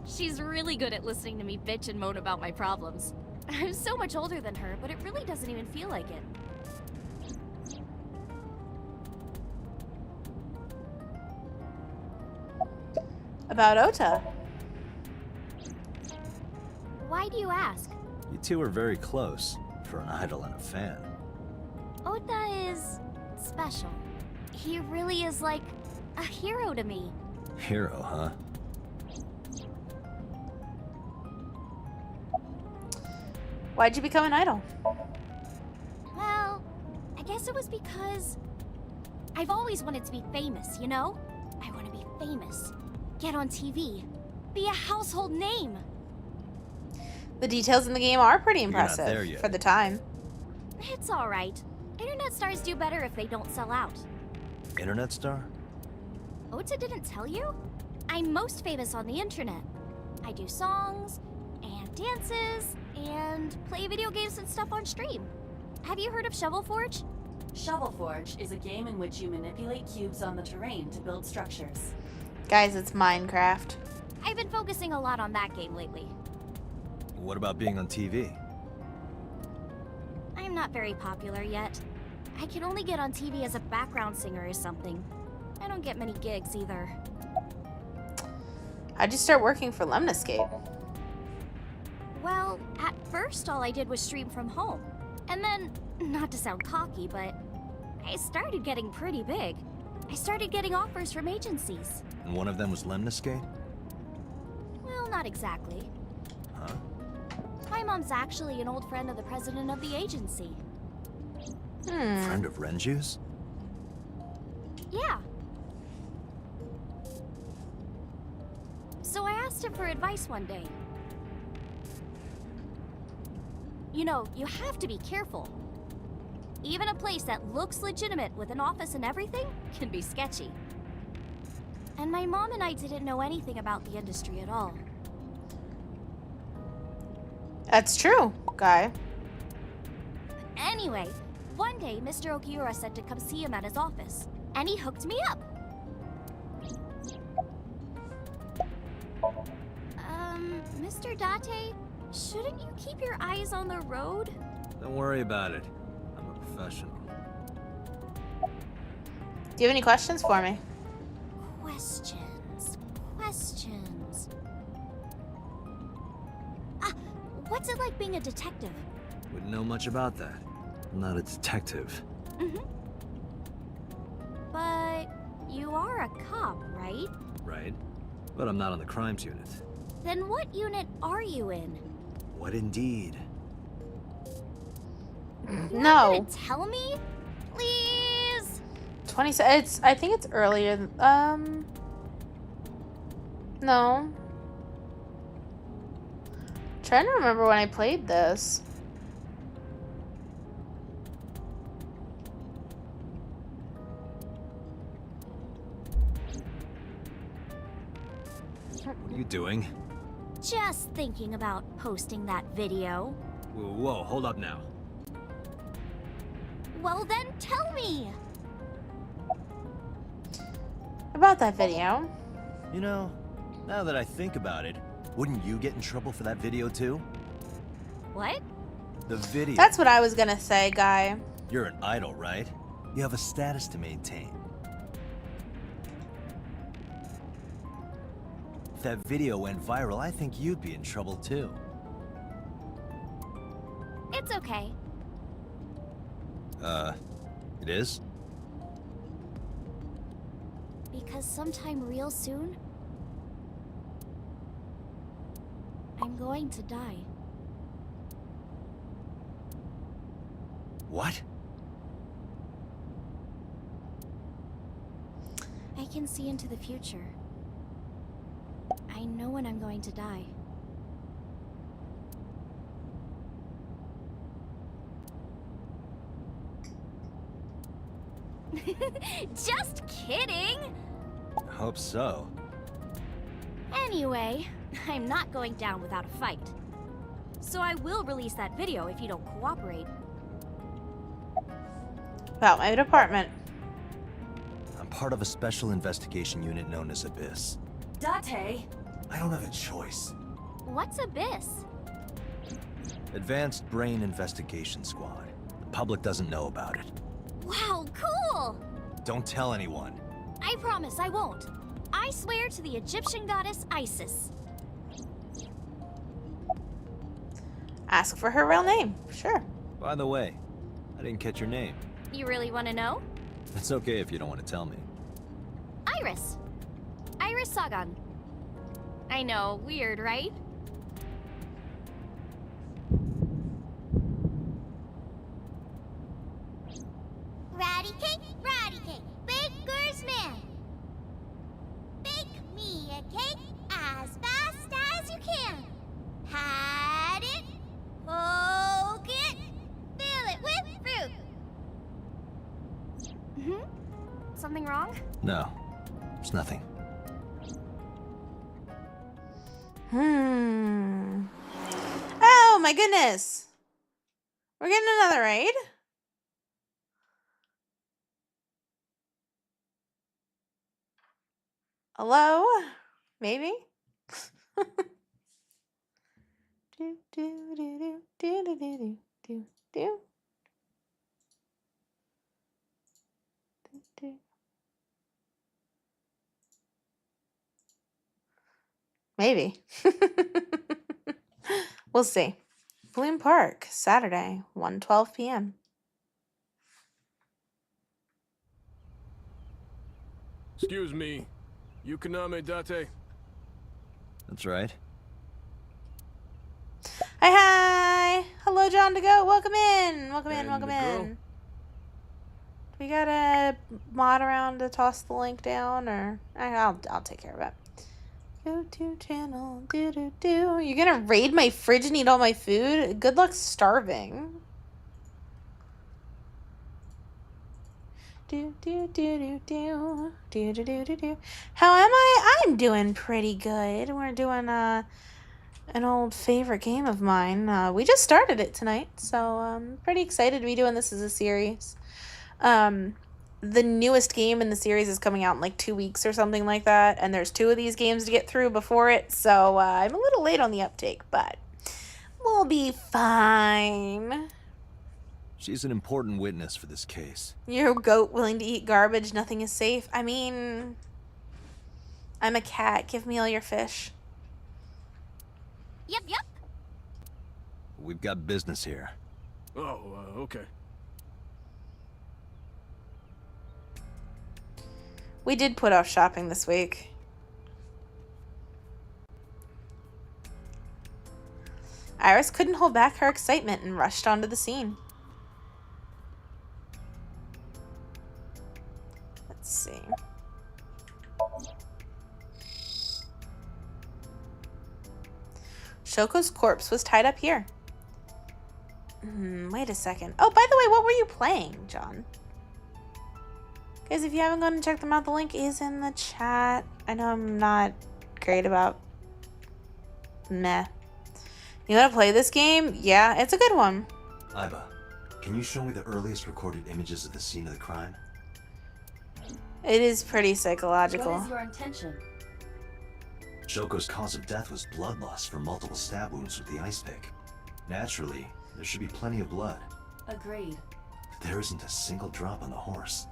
She's really good at listening to me bitch and moan about my problems. I'm so much older than her, but it really doesn't even feel like it. About Ota. Why do you ask? You two are very close for an idol and a fan. Ota is special. He really is like a hero to me. Hero, huh? Why'd you become an idol? Well, I guess it was because I've always wanted to be famous, you know? I want to be famous. Get on TV. Be a household name. The details in the game are pretty You're not impressive there yet. for the time. It's alright. Internet stars do better if they don't sell out. Internet star? Ota didn't tell you? I'm most famous on the internet. I do songs, and dances, and play video games and stuff on stream. Have you heard of Shovel Forge? Shovel Forge is a game in which you manipulate cubes on the terrain to build structures. Guys, it's Minecraft. I've been focusing a lot on that game lately. What about being on TV? I'm not very popular yet. I can only get on TV as a background singer or something. I don't get many gigs either. How'd you start working for Lemniscape? Well, at first all I did was stream from home. And then, not to sound cocky, but I started getting pretty big. I started getting offers from agencies. And one of them was Lemniscape? Well, not exactly. Huh? My mom's actually an old friend of the president of the agency. Friend of Renju's? Yeah. So I asked him for advice one day. You know, you have to be careful. Even a place that looks legitimate with an office and everything can be sketchy. And my mom and I didn't know anything about the industry at all. That's true, Guy. Anyway, one day Mr. Okiura said to come see him at his office, and he hooked me up. Mr. Date, shouldn't you keep your eyes on the road? Don't worry about it. I'm a professional. Do you have any questions for me? Questions. Ah, what's it like being a detective? Wouldn't know much about that. I'm not a detective. But you are a cop, right? Right? But I'm not on the crimes unit. Then what unit are you in? What indeed? No. Gonna tell me? Please? 20. I think it's earlier. No. Trying to remember when I played this. What are you doing? Just thinking about posting that video. Whoa, hold up now. Well then, tell me! About that video. You know, now that I think about it, wouldn't you get in trouble for that video too? What? The video. That's what I was gonna say, Guy. You're an idol, right? You have a status to maintain. If that video went viral, I think you'd be in trouble too. It's okay. It is? Because sometime real soon, I'm going to die. What? can see into the future. I know when I'm going to die. Just kidding! Hope so. Anyway, I'm not going down without a fight. So I will release that video if you don't cooperate. About my department. I'm part of a special investigation unit known as Abyss. Date! I don't have a choice. What's Abyss? Advanced Brain Investigation Squad. The public doesn't know about it. Wow, cool! Don't tell anyone. I promise I won't. I swear to the Egyptian goddess Isis. Ask for her real name. Sure. By the way, I didn't catch your name. You really want to know? It's okay if you don't want to tell me. Iris. Iris Sagan. I know, weird, right? Ratty cake, baker's man. Bake me a cake as fast as you can. Had it, poke it, fill it with fruit. Something wrong? No, it's nothing. Oh my goodness. We're getting another raid? Hello? Maybe? do, do, do, do, do, do, do, do, do, do. Maybe. We'll see. Bloom Park, Saturday, 1:12 p.m. Excuse me. Yukaname Date? That's right. Hi! Hello, John to go. Welcome in. Welcome in. And Welcome the girl? in. We got a mod around to toss the link down, or I'll take care of it. Go to channel. Do do do. You're gonna raid my fridge and eat all my food? Good luck starving. Do do do do do do do do do do. How am I? I'm doing pretty good. We're doing an old favorite game of mine. We just started it tonight, so I'm pretty excited to be doing this as a series. The newest game in the series is coming out in like 2 weeks or something like that, and there's 2 of these games to get through before it, so I'm a little late on the uptake, but we'll be fine. She's an important witness for this case. You're a goat willing to eat garbage, nothing is safe. I mean, I'm a cat. Give me all your fish. Yep. We've got business here. Oh, okay. We did put off shopping this week. Iris couldn't hold back her excitement and rushed onto the scene. Let's see. Shoko's corpse was tied up here. Wait a second. Oh, by the way, what were you playing, John? Guys, if you haven't gone and checked them out, the link is in the chat. I know I'm not great about meh. You gotta play this game? Yeah, it's a good one. Iba, can you show me the earliest recorded images of the scene of the crime? It is pretty psychological. What is your intention? Shoko's cause of death was blood loss from multiple stab wounds with the ice pick. Naturally, there should be plenty of blood. Agreed. But there isn't a single drop on the horse.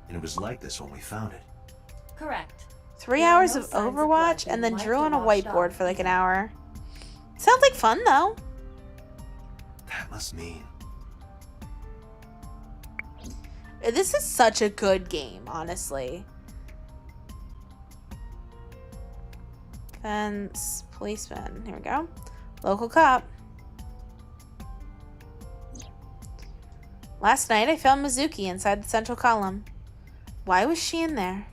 And it was like this when we found it. Correct. 3 There are hours no of signs of Overwatch blood and then being drew on a wiped or washed whiteboard off. for like an hour. Sounds like fun, though. That must mean... This is such a good game, honestly. Fence, policeman. Here we go. Local cop. Last night, I found Mizuki inside the central column. Why was she in there?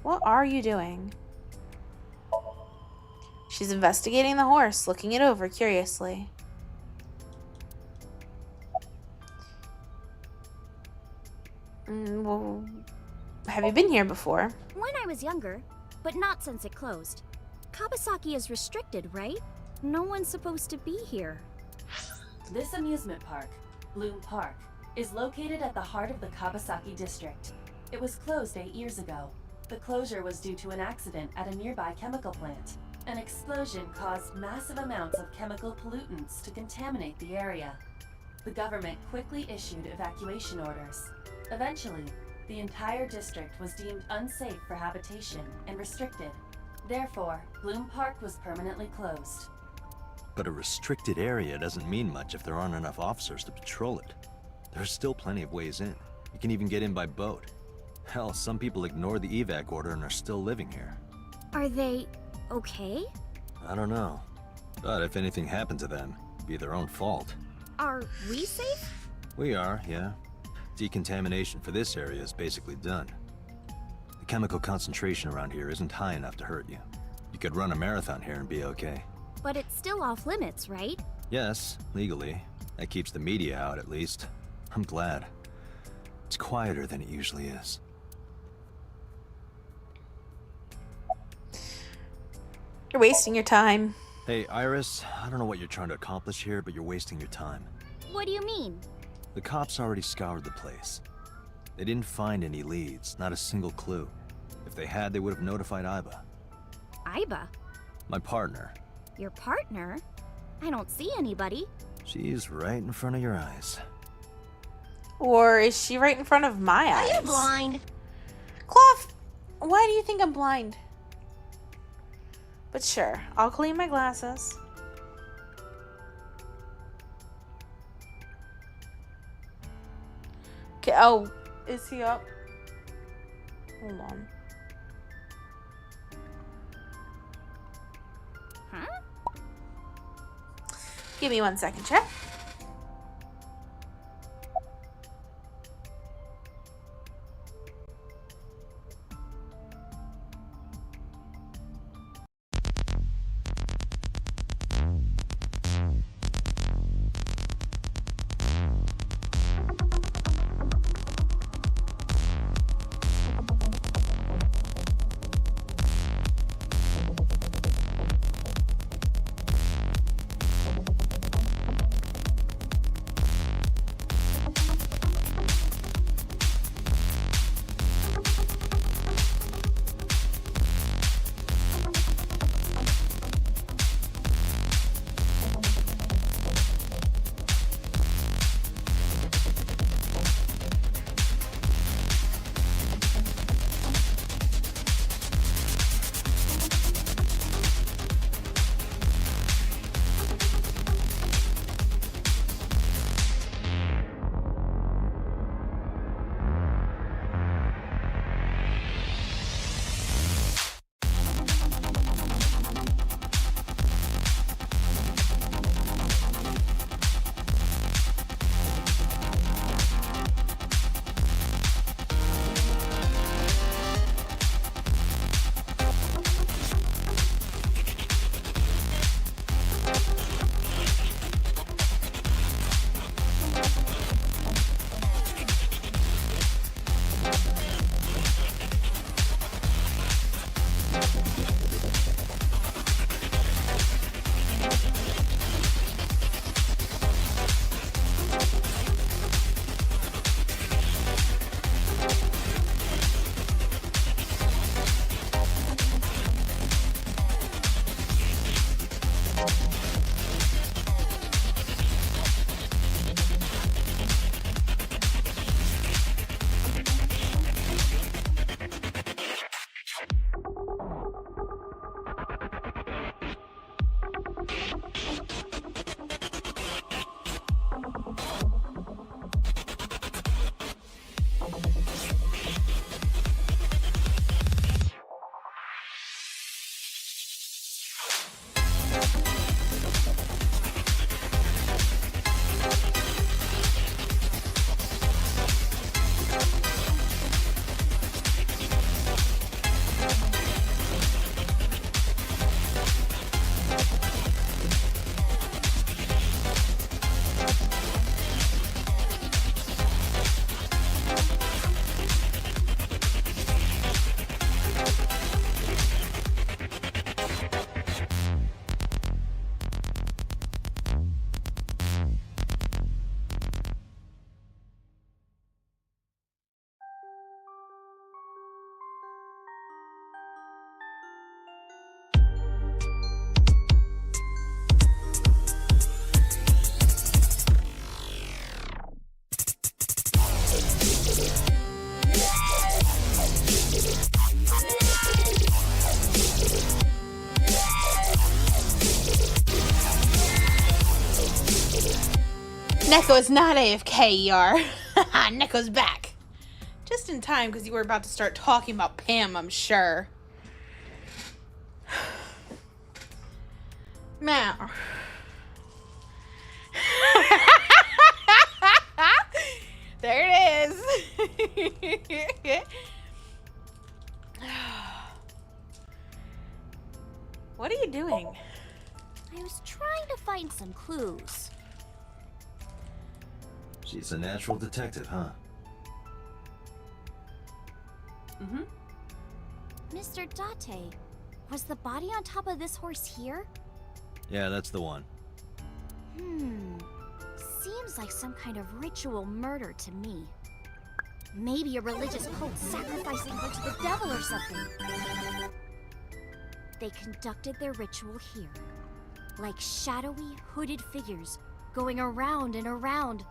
What are you doing? She's investigating the horse, looking it over curiously. Well, have you been here before? When I was younger, but not since it closed. Kawasaki is restricted, right? No one's supposed to be here. This amusement park, Bloom Park, is located at the heart of the Kawasaki district. It was closed 8 years ago. The closure was due to an accident at a nearby chemical plant. An explosion caused massive amounts of chemical pollutants to contaminate the area. The government quickly issued evacuation orders. Eventually, the entire district was deemed unsafe for habitation and restricted. Therefore, Bloom Park was permanently closed. But a restricted area doesn't mean much if there aren't enough officers to patrol it. There's still plenty of ways in. You can even get in by boat. Hell, some people ignore the evac order and are still living here. Are they okay? I don't know. But if anything happened to them, it'd be their own fault. Are we safe? We are, yeah. Decontamination for this area is basically done. The chemical concentration around here isn't high enough to hurt you. You could run a marathon here and be okay. But it's still off limits, right? Yes, legally. That keeps the media out, at least. I'm glad. It's quieter than it usually is. You're wasting your time. Hey, Iris, I don't know what you're trying to accomplish here, but you're wasting your time. What do you mean? The cops already scoured the place. They didn't find any leads, not a single clue. If they had, they would have notified Iba. Iba? My partner. Your partner? I don't see anybody. She's right in front of your eyes. Or is she right in front of my eyes? Are you blind? Cloth, why do you think I'm blind? But sure, I'll clean my glasses. Okay, oh, is he up? Hold on. Huh? Give me 1 second, chat. Neko is not AFK, ER. Neko's back. Just in time, because you were about to start talking about Pam, I'm sure. Meow. There it is. What are you doing? I was trying to find some clues. She's a natural detective, huh? Mm-hmm. Mr. Date, was the body on top of this horse here? Yeah, that's the one. Seems like some kind of ritual murder to me. Maybe a religious cult sacrificing her to the devil or something. They conducted their ritual here, like shadowy, hooded figures going around and around,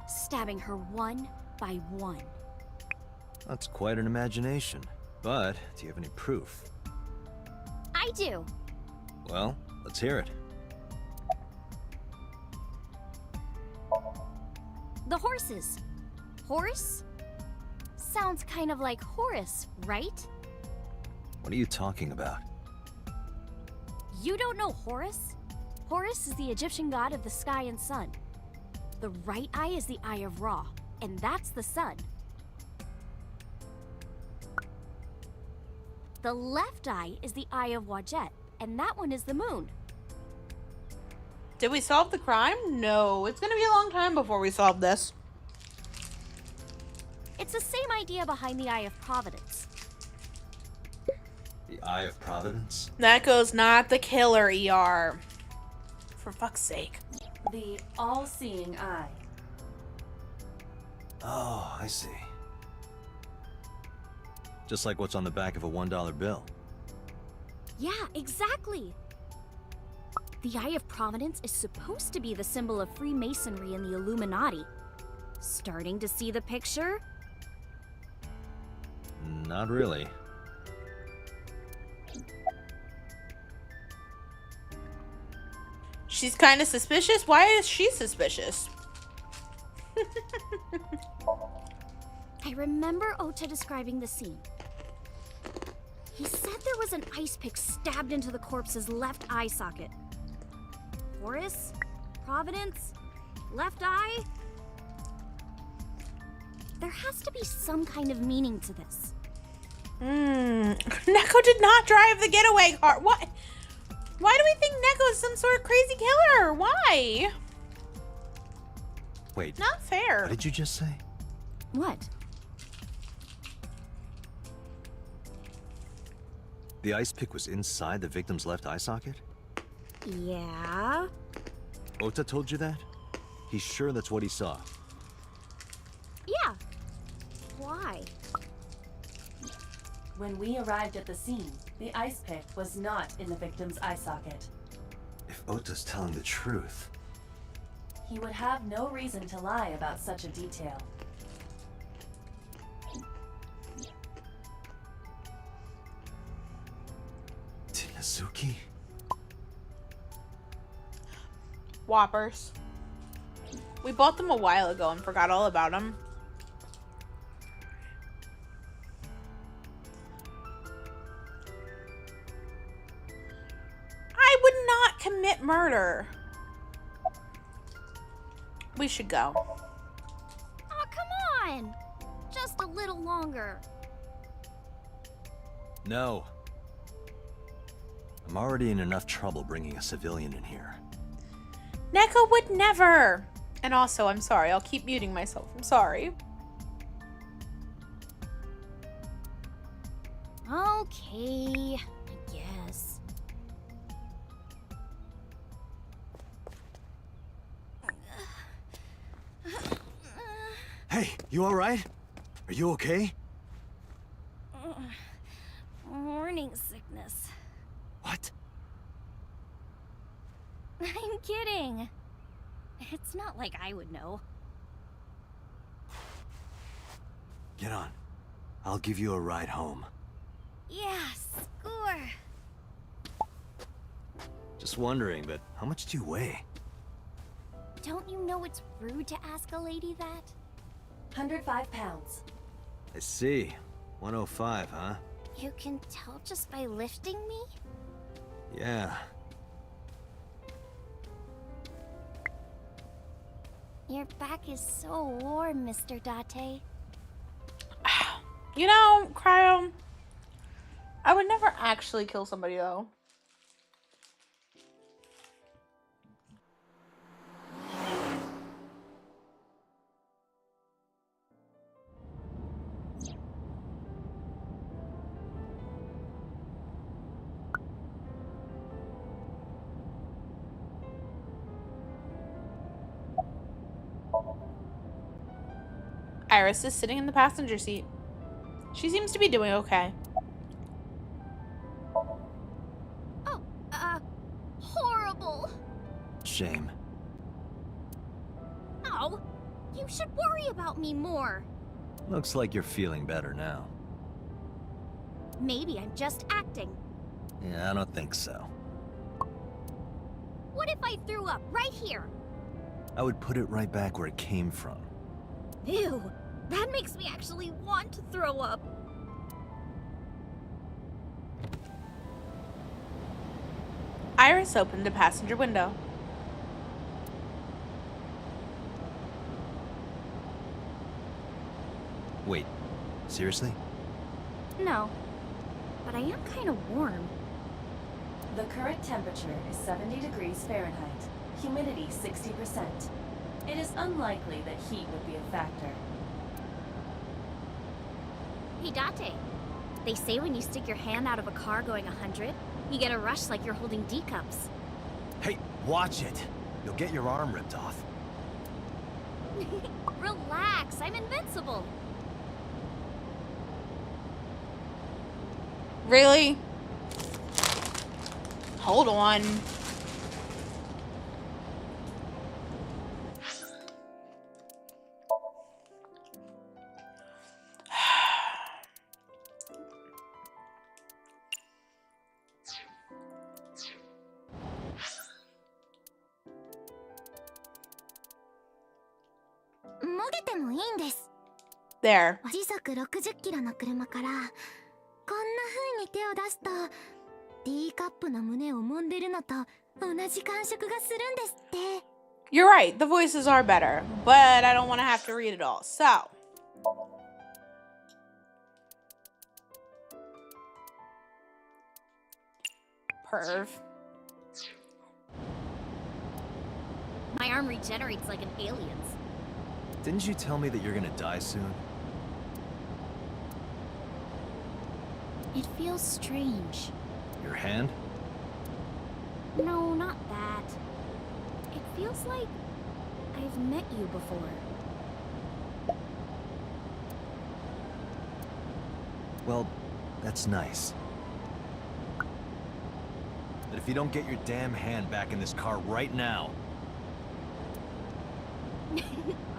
stabbing her one by one. That's quite an imagination. But, do you have any proof? I do. Well, let's hear it. The horses. Horse? Sounds kind of like Horus, right? What are you talking about? You don't know Horus? Horus is the Egyptian god of the sky and sun. The right eye is the eye of Ra, and that's the sun. The left eye is the eye of Wadjet, and that one is the moon. Did we solve the crime? No. It's gonna be a long time before we solve this. It's the same idea behind the Eye of Providence. The Eye of Providence? Neko's not the killer, ER. For fuck's sake. The all-seeing eye. Oh, I see. Just like what's on the back of a $1 bill. Yeah, exactly. The Eye of Providence is supposed to be the symbol of Freemasonry and the Illuminati. Starting to see the picture? Not really. She's kind of suspicious? Why is she suspicious? I remember Ota describing the scene. He said there was an ice pick stabbed into the corpse's left eye socket. Horus? Providence? Left eye? There has to be some kind of meaning to this. Neko did not drive the getaway car. What? Why do we think Neko is some sort of crazy killer? Why? Wait. Not fair. What did you just say? What? The ice pick was inside the victim's left eye socket? Yeah? Ota told you that? He's sure that's what he saw. Yeah. Why? When we arrived at the scene, the ice pick was not in the victim's eye socket. If Ota's telling the truth... He would have no reason to lie about such a detail. Tinazuki? Whoppers. We bought them a while ago and forgot all about them. I would not commit murder. We should go. Oh, come on! Just a little longer. No. I'm already in enough trouble bringing a civilian in here. Neko would never. And also, I'm sorry. I'll keep muting myself. I'm sorry. Okay, I guess. Hey, you alright? Are you okay? Morning sickness. What? I'm kidding. It's not like I would know. Get on. I'll give you a ride home. Yeah, score. Just wondering, but how much do you weigh? Don't you know it's rude to ask a lady that? 105 pounds. I see. 105, huh? You can tell just by lifting me? Yeah. Your back is so warm, Mr. Date. You know, Cryo, I would never actually kill somebody, though. Iris is sitting in the passenger seat. She seems to be doing okay. Oh, horrible. Shame. Oh, you should worry about me more. Looks like you're feeling better now. Maybe I'm just acting. Yeah, I don't think so. What if I threw up right here? I would put it right back where it came from. Ew, that makes me actually want to throw up. Iris opened a passenger window. Wait, seriously? No, but I am kind of warm. The current temperature is 70 degrees Fahrenheit. Humidity 60%. It is unlikely that heat would be a factor. Hey, Date. They say when you stick your hand out of a car going 100, you get a rush like you're holding D cups. Hey, watch it! You'll get your arm ripped off. Relax, I'm invincible. Really? Hold on. There. 時速60キロの車からこんな風に手を出すと D カップの胸を揉んでるのと同じ感触がするんですって。 You're right, the voices are better, but I don't want to have to read it all, so. Perv. My arm regenerates like an alien's. Didn't you tell me that you're gonna die soon? It feels strange. Your hand? No, not that. It feels like I've met you before. Well, that's nice. But if you don't get your damn hand back in this car right now...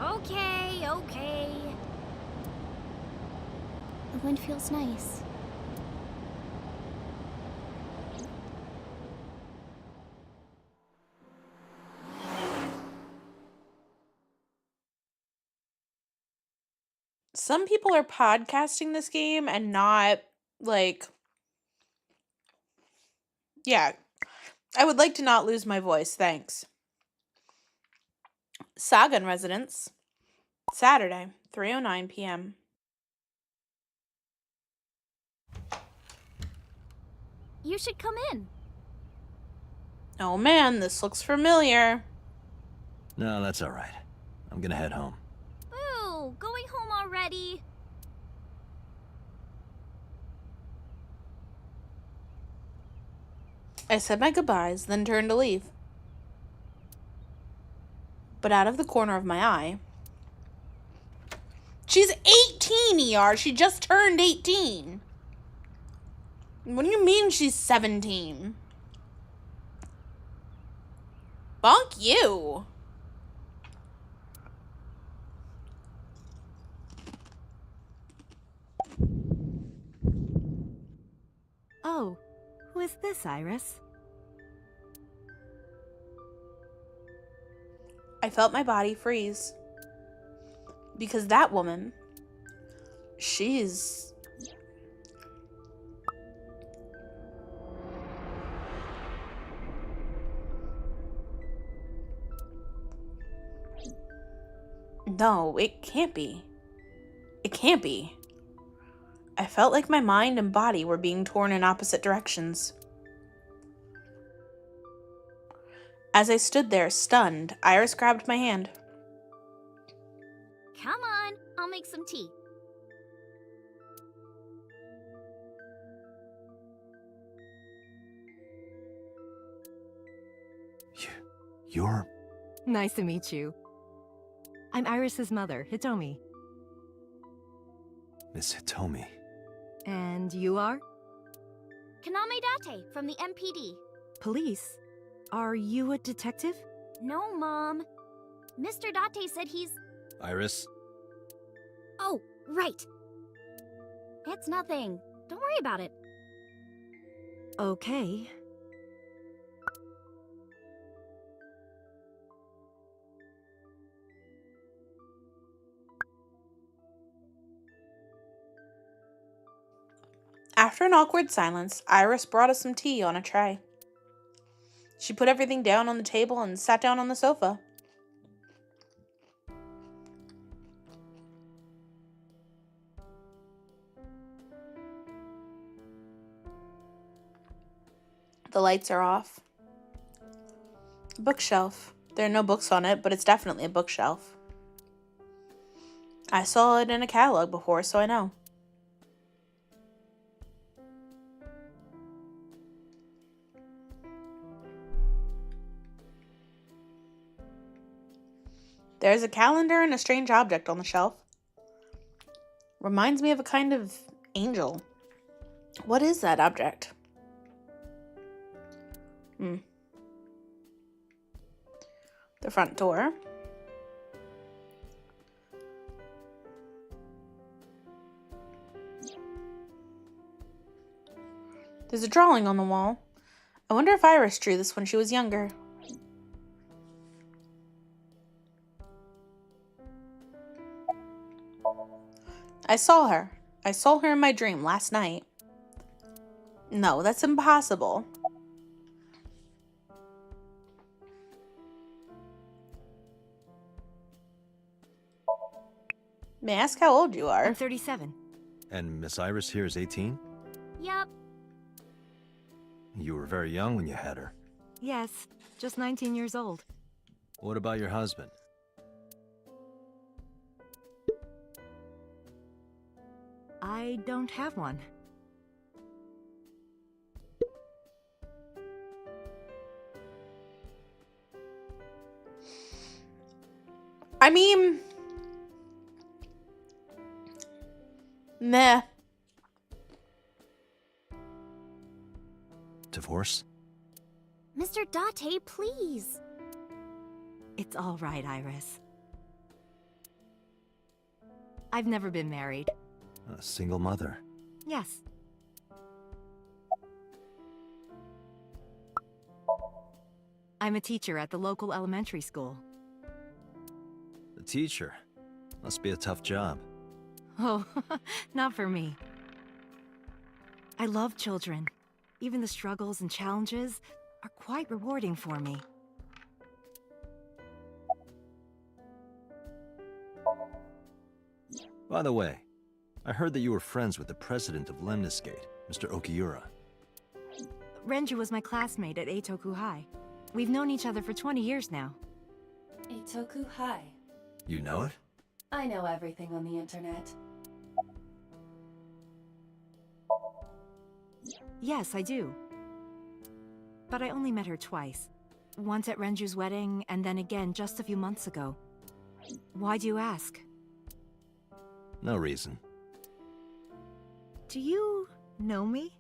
Okay, okay. The wind feels nice. Some people are podcasting this game and not, like... Yeah. I would like to not lose my voice, thanks. Saga in Residence. Saturday, 3:09 p.m. You should come in. Oh man, this looks familiar. No, that's alright. I'm gonna head home. Ooh, going home already? I said my goodbyes, then turned to leave. But out of the corner of my eye... She's 18, ER! She just turned 18! What do you mean she's 17? Bonk you! Oh, who is this, Iris? I felt my body freeze. Because that woman, she's... No, it can't be. It can't be. I felt like my mind and body were being torn in opposite directions. As I stood there, stunned, Iris grabbed my hand. Come on, I'll make some tea. You're... Nice to meet you. I'm Iris's mother, Hitomi. Miss Hitomi. And you are? Kaname Date from the MPD. Police? Are you a detective? No, Mom. Mr. Date said he's... Iris? Oh, right. It's nothing. Don't worry about it. Okay. After an awkward silence, Iris brought us some tea on a tray. She put everything down on the table and sat down on the sofa. The lights are off. Bookshelf. There are no books on it, but it's definitely a bookshelf. I saw it in a catalog before, so I know. There's a calendar and a strange object on the shelf. Reminds me of a kind of angel. What is that object? The front door. There's a drawing on the wall. I wonder if Iris drew this when she was younger. I saw her. I saw her in my dream last night. No, that's impossible. May I ask how old you are? I'm 37. And Miss Iris here is 18? Yup. You were very young when you had her. Yes, just 19 years old. What about your husband? I don't have one. I mean... Meh. Divorce? Mr. Date, please. It's all right, Iris. I've never been married. A single mother? Yes. I'm a teacher at the local elementary school. A teacher? Must be a tough job. Oh, not for me. I love children. Even the struggles and challenges are quite rewarding for me. By the way, I heard that you were friends with the president of Lemniscate, Mr. Okiura. Renju was my classmate at Eitoku High. We've known each other for 20 years now. Eitoku High. You know it? I know everything on the internet. Yes, I do. But I only met her twice. Once at Renju's wedding, and then again just a few months ago. Why do you ask? No reason. Do you know me?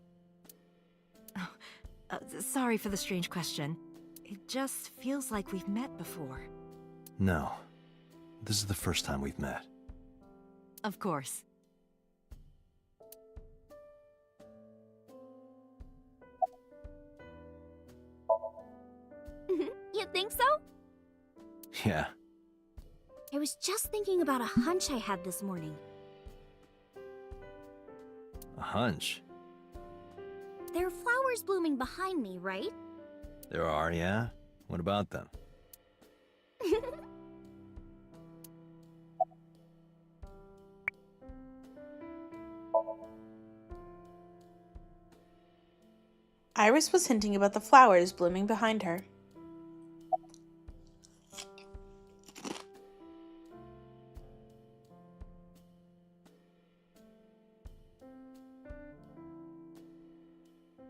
Oh, sorry for the strange question. It just feels like we've met before. No. This is the first time we've met. Of course. You think so? Yeah. I was just thinking about a hunch I had this morning. A hunch? There are flowers blooming behind me, right? There are, yeah? What about them? Iris was hinting about the flowers blooming behind her.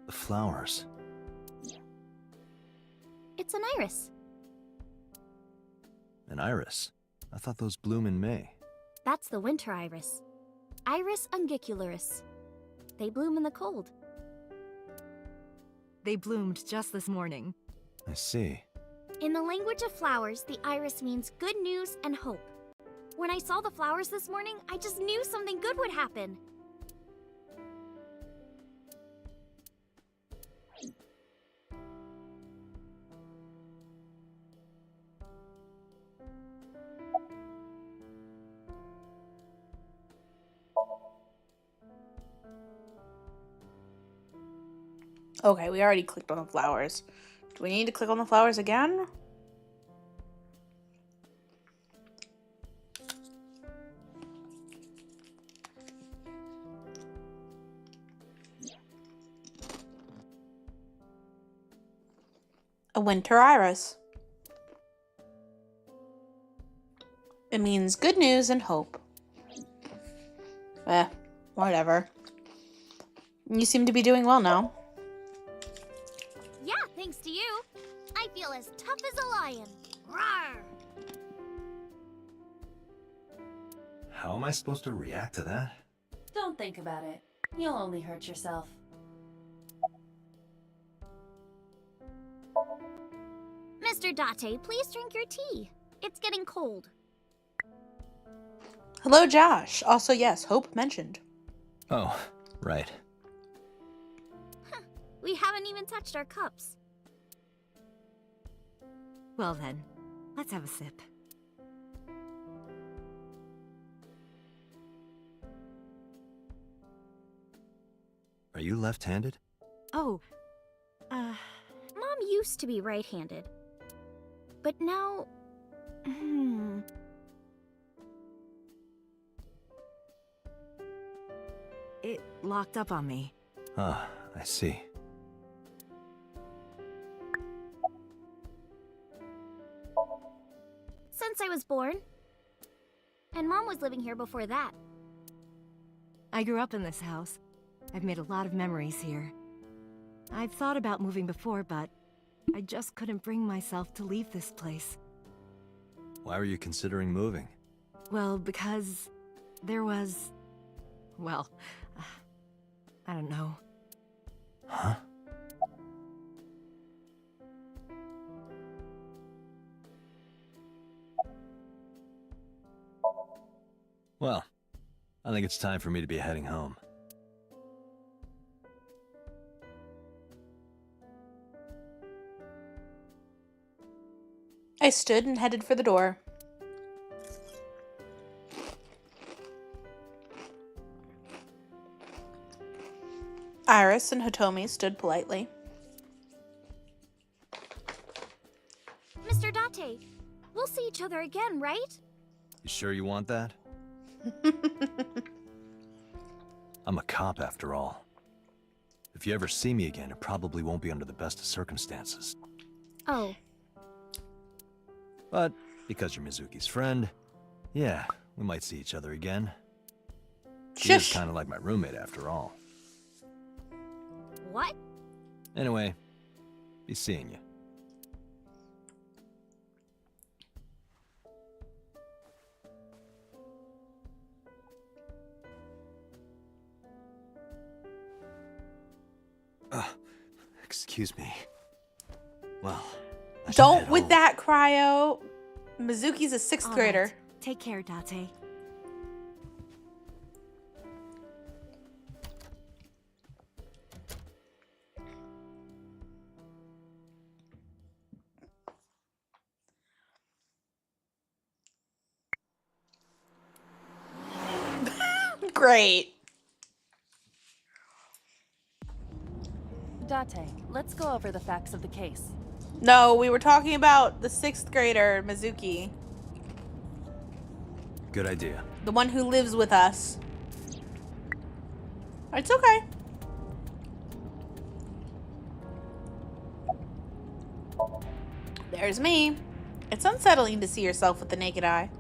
The flowers. It's an iris. An iris? I thought those bloom in May. That's the winter iris. Iris ungicularis. They bloom in the cold. They bloomed just this morning. I see. In the language of flowers, the iris means good news and hope. When I saw the flowers this morning, I just knew something good would happen. Okay, we already clicked on the flowers. Do we need to click on the flowers again? A winter iris. It means good news and hope. Whatever. You seem to be doing well now. Yeah, thanks to you. I feel as tough as a lion. Rawr! How am I supposed to react to that? Don't think about it. You'll only hurt yourself. Mr. Date, please drink your tea. It's getting cold. Hello, Josh. Also, yes, Hope mentioned. Oh, right. We haven't even touched our cups. Well then, let's have a sip. Are you left-handed? Oh, Mom used to be right-handed. But now... It locked up on me. Ah, I see. Since I was born. And Mom was living here before that. I grew up in this house. I've made a lot of memories here. I've thought about moving before, but I just couldn't bring myself to leave this place. Why were you considering moving? Well, because there was... well, I don't know. Huh? Well, I think it's time for me to be heading home. I stood and headed for the door. Iris and Hitomi stood politely. Mr. Date, we'll see each other again, right? You sure you want that? I'm a cop after all. If you ever see me again, it probably won't be under the best of circumstances. Oh. But because you're Mizuki's friend, yeah, we might see each other again. She is kind of like my roommate after all. What? Anyway, be seeing you. Excuse me. Well, don't with that, Cryo. Mizuki's a 6th grader. Right. Take care, Date. Great. Date, let's go over the facts of the case. No, we were talking about the 6th grader, Mizuki. Good idea. The one who lives with us. It's okay. There's me. It's unsettling to see yourself with the naked eye.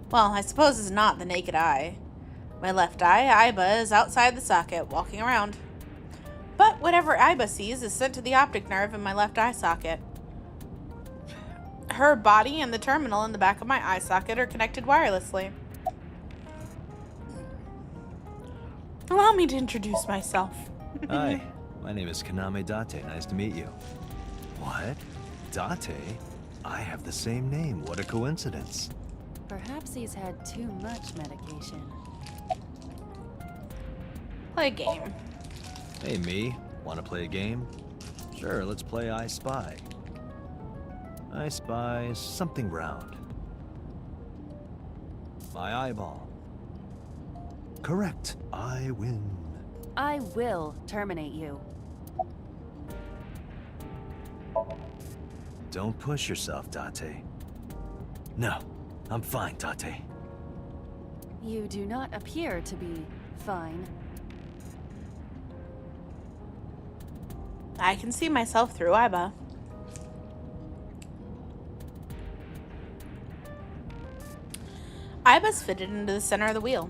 Well, I suppose it's not the naked eye. My left eye, Aiba, is outside the socket, walking around. But whatever Aiba sees is sent to the optic nerve in my left eye socket. Her body and the terminal in the back of my eye socket are connected wirelessly. Allow me to introduce myself. Hi, my name is Kaname Date. Nice to meet you. What? Date? I have the same name. What a coincidence. Perhaps he's had too much medication. Play a game. Hey, me. Want to play a game? Sure, let's play I Spy. I spy something round. My eyeball. Correct. I win. I will terminate you. Don't push yourself, Date. No, I'm fine, Date. You do not appear to be fine. I can see myself through Aiba. Aiba's fitted into the center of the wheel.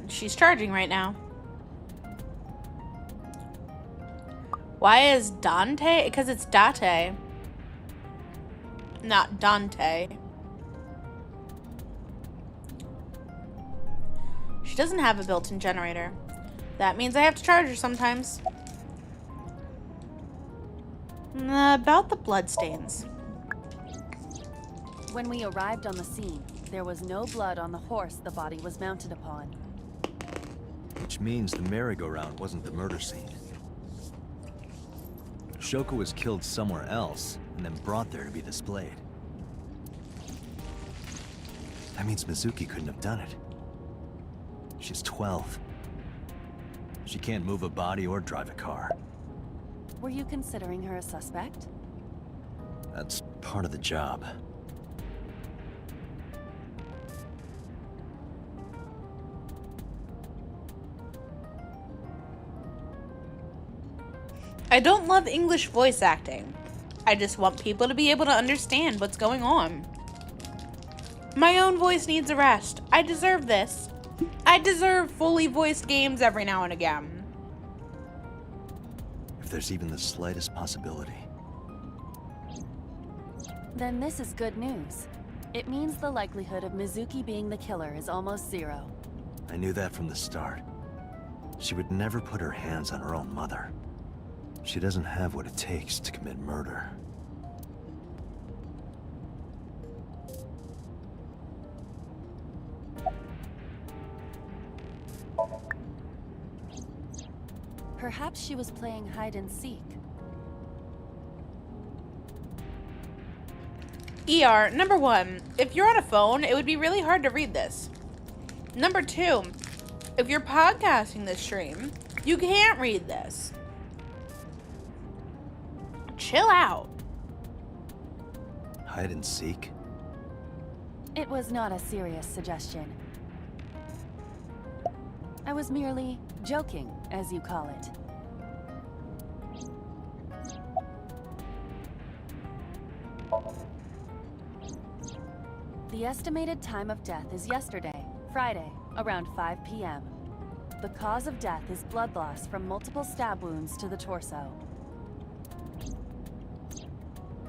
She's charging right now. Why is Dante? Because it's Date. Not Dante. She doesn't have a built-in generator. That means I have to charge her sometimes. About the bloodstains. When we arrived on the scene, there was no blood on the horse the body was mounted upon. Which means the merry-go-round wasn't the murder scene. Shoko was killed somewhere else, and then brought there to be displayed. That means Mizuki couldn't have done it. She's 12. She can't move a body or drive a car. Were you considering her a suspect? That's part of the job. I don't love English voice acting. I just want people to be able to understand what's going on. My own voice needs a rest. I deserve this. I deserve fully voiced games every now and again. If there's even the slightest possibility. Then this is good news. It means the likelihood of Mizuki being the killer is almost zero. I knew that from the start. She would never put her hands on her own mother. She doesn't have what it takes to commit murder. Perhaps she was playing hide and seek. ER, number 1, if you're on a phone, it would be really hard to read this. Number 2, if you're podcasting this stream, you can't read this. Chill out. Hide and seek? It was not a serious suggestion. I was merely joking, as you call it. The estimated time of death is yesterday, Friday, around 5 p.m. The cause of death is blood loss from multiple stab wounds to the torso.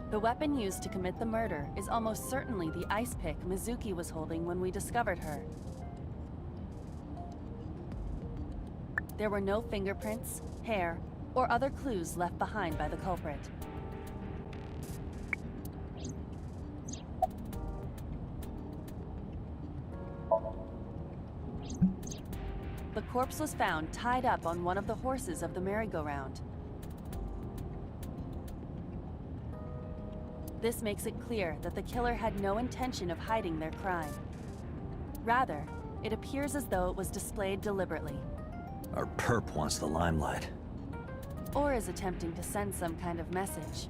The weapon used to commit the murder is almost certainly the ice pick Mizuki was holding when we discovered her. There were no fingerprints, hair, or other clues left behind by the culprit. The corpse was found tied up on one of the horses of the merry-go-round. This makes it clear that the killer had no intention of hiding their crime. Rather, it appears as though it was displayed deliberately. Our perp wants the limelight. Or is attempting to send some kind of message.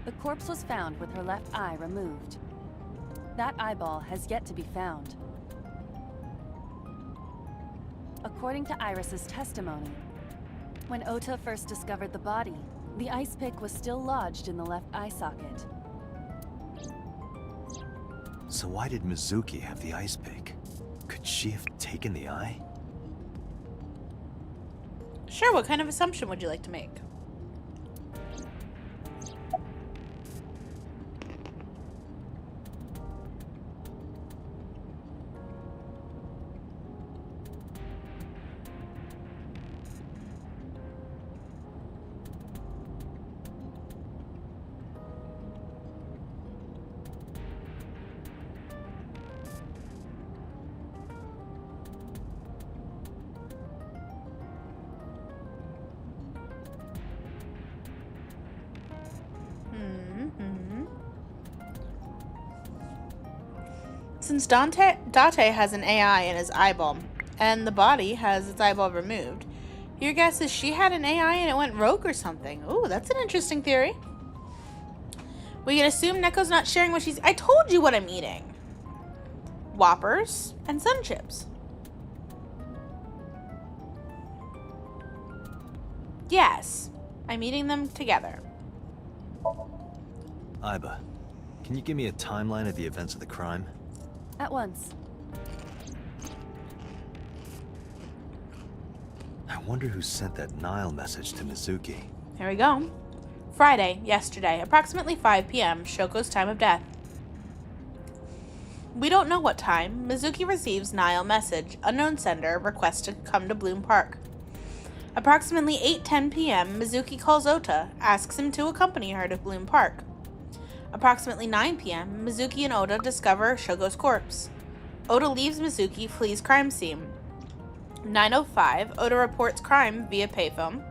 The corpse was found with her left eye removed. That eyeball has yet to be found. According to Iris's testimony, when Ota first discovered the body, the ice pick was still lodged in the left eye socket. So why did Mizuki have the ice pick? Could she have taken the eye? Sure, what kind of assumption would you like to make? Since Date has an AI in his eyeball, and the body has its eyeball removed, your guess is she had an AI and it went rogue or something. Ooh, that's an interesting theory. We can assume Neko's not sharing what she's... I told you what I'm eating. Whoppers and Sun Chips. Yes, I'm eating them together. Aiba, can you give me a timeline of the events of the crime? At once. I wonder who sent that Nile message to Mizuki. Here we go. Friday, yesterday, approximately 5 p.m., Shoko's time of death. We don't know what time. Mizuki receives Nile message, unknown sender, request to come to Bloom Park. Approximately 8:10 p.m., Mizuki calls Ota, asks him to accompany her to Bloom Park. Approximately 9 p.m., Mizuki and Ota discover Shogo's corpse. Ota leaves Mizuki, flees crime scene. 9:05, Ota reports crime via payphone.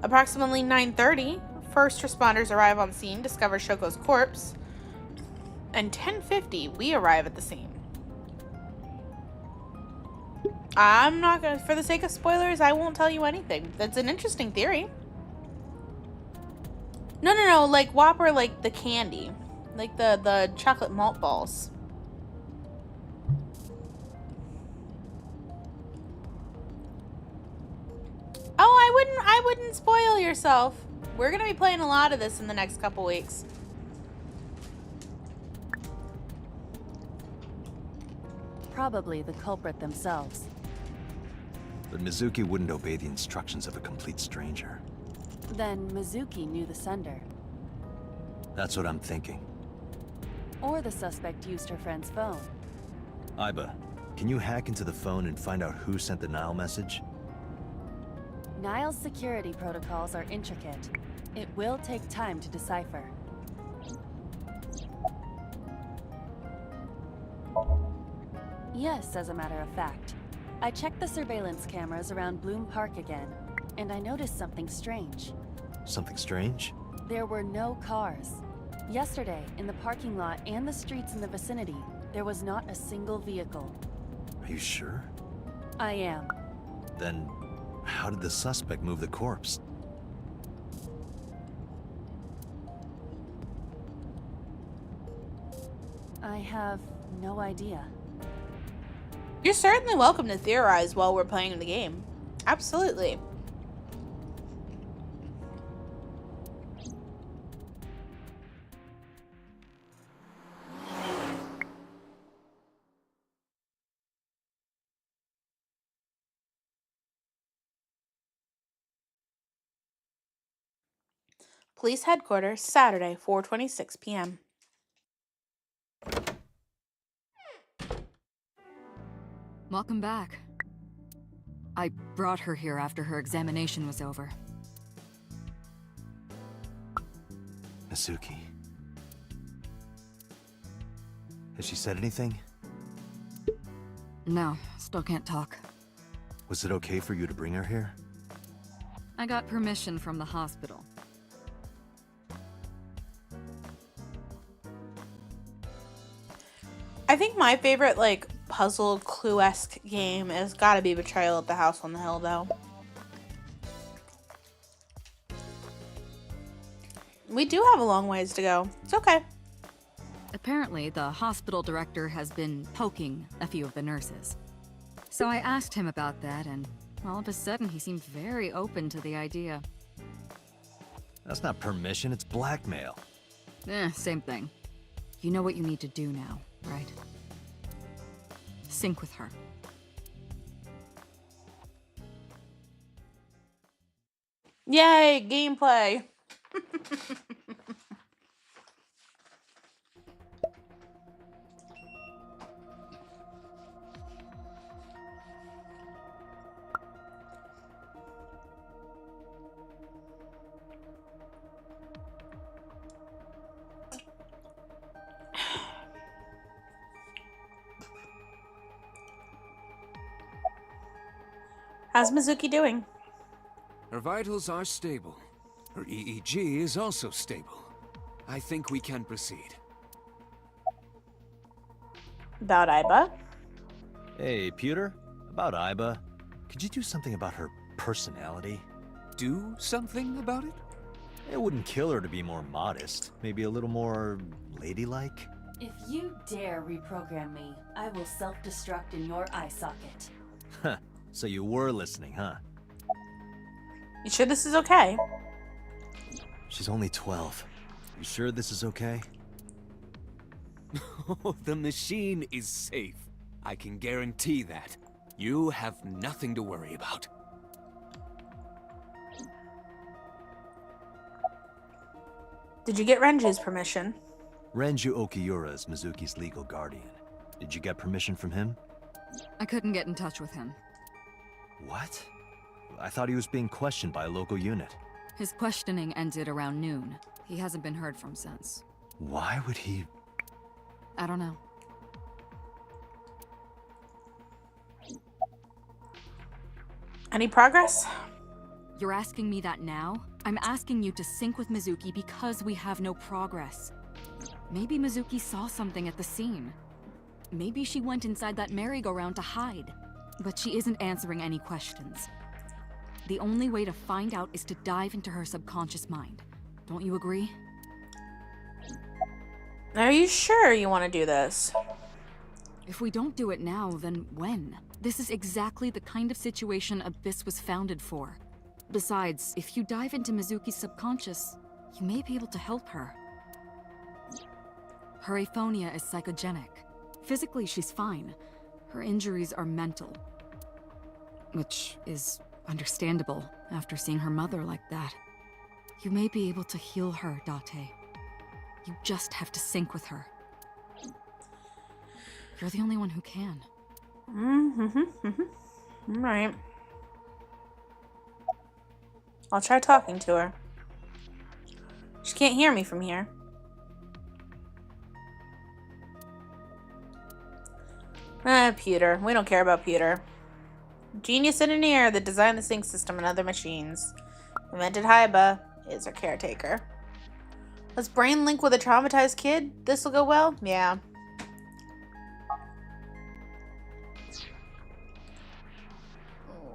Approximately 9:30, first responders arrive on scene, discover Shogo's corpse. And 10:50, we arrive at the scene. I'm not gonna, for the sake of spoilers, I won't tell you anything. That's an interesting theory. No, like Whopper, like the candy. Like the chocolate malt balls. Oh, I wouldn't spoil yourself. We're gonna be playing a lot of this in the next couple weeks. Probably the culprit themselves. But Mizuki wouldn't obey the instructions of a complete stranger. Then Mizuki knew the sender. That's what I'm thinking. Or the suspect used her friend's phone. Aiba, can you hack into the phone and find out who sent the Nile message? Nile's security protocols are intricate. It will take time to decipher. Yes, as a matter of fact. I checked the surveillance cameras around Bloom Park again, and I noticed something strange. Something strange? There were no cars. Yesterday, in the parking lot and the streets in the vicinity, there was not a single vehicle. Are you sure? I am. Then, how did the suspect move the corpse? I have no idea. You're certainly welcome to theorize while we're playing the game. Absolutely. Police headquarters, Saturday, 4:26 p.m. Welcome back. I brought her here after her examination was over. Mizuki. Has she said anything? No, still can't talk. Was it okay for you to bring her here? I got permission from the hospital. I think my favorite, like, puzzle clue-esque game has gotta be Betrayal at the House on the Hill, though. We do have a long ways to go. It's okay. Apparently, the hospital director has been poking a few of the nurses. So I asked him about that, and all of a sudden he seemed very open to the idea. That's not permission, it's blackmail. Same thing. You know what you need to do now, right? Sync with her. Yay, gameplay. How's Mizuki doing? Her vitals are stable. Her EEG is also stable. I think we can proceed. About Aiba? Hey, Pewter, about Aiba, could you do something about her personality? Do something about it? It wouldn't kill her to be more modest. Maybe a little more ladylike? If you dare reprogram me, I will self-destruct in your eye socket. Huh. So you were listening, huh? You sure this is okay? She's only 12. You sure this is okay? The machine is safe. I can guarantee that. You have nothing to worry about. Did you get Renju's permission? Renju Okiura is Mizuki's legal guardian. Did you get permission from him? I couldn't get in touch with him. What? I thought he was being questioned by a local unit. His questioning ended around noon. He hasn't been heard from since. Why would he... I don't know. Any progress? You're asking me that now? I'm asking you to sync with Mizuki because we have no progress. Maybe Mizuki saw something at the scene. Maybe she went inside that merry-go-round to hide. But she isn't answering any questions. The only way to find out is to dive into her subconscious mind. Don't you agree? Are you sure you want to do this? If we don't do it now, then when? This is exactly the kind of situation Abyss was founded for. Besides, if you dive into Mizuki's subconscious, you may be able to help her. Her aphonia is psychogenic. Physically, she's fine. Her injuries are mental. Which is understandable after seeing her mother like that. You may be able to heal her, Date. You just have to sync with her. You're the only one who can. Alright. I'll try talking to her. She can't hear me from here. Pewter. We don't care about Pewter. Genius engineer that designed the sync system and other machines. Invented Haiba. Is our caretaker. Let's brain link with a traumatized kid? This'll go well? Yeah.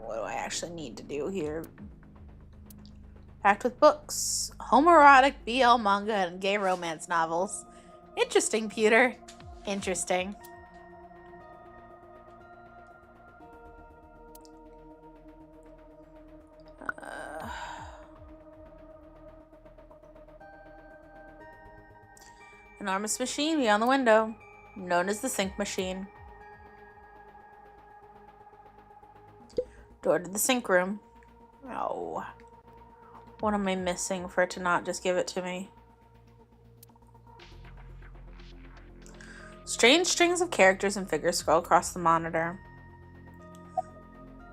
What do I actually need to do here? Packed with books. Homoerotic BL manga and gay romance novels. Interesting, Pewter. Interesting. Enormous machine beyond the window, known as the sync machine. Door to the sync room. Oh. What am I missing for it to not just give it to me? Strange strings of characters and figures scroll across the monitor.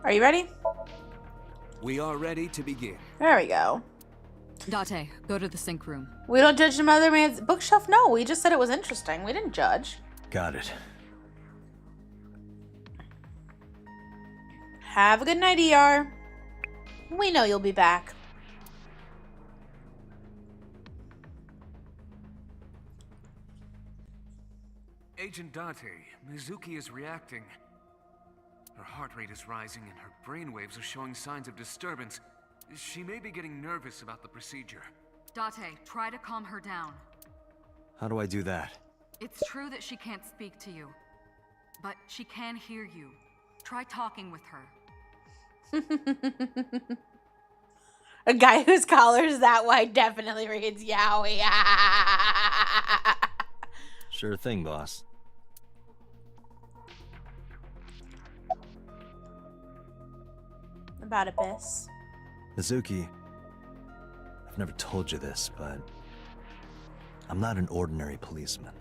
Are you ready? We are ready to begin. There we go. Date, go to the sync room. We don't judge another man's bookshelf? No, we just said it was interesting. We didn't judge. Got it. Have a good night, ER. We know you'll be back. Agent Date, Mizuki is reacting. Her heart rate is rising and her brainwaves are showing signs of disturbance. She may be getting nervous about the procedure. Date, try to calm her down. How do I do that? It's true that she can't speak to you, but she can hear you. Try talking with her. A guy whose collar's that wide definitely reads Yowie. Sure thing, boss. About Abyss. Mizuki, I've never told you this, but I'm not an ordinary policeman.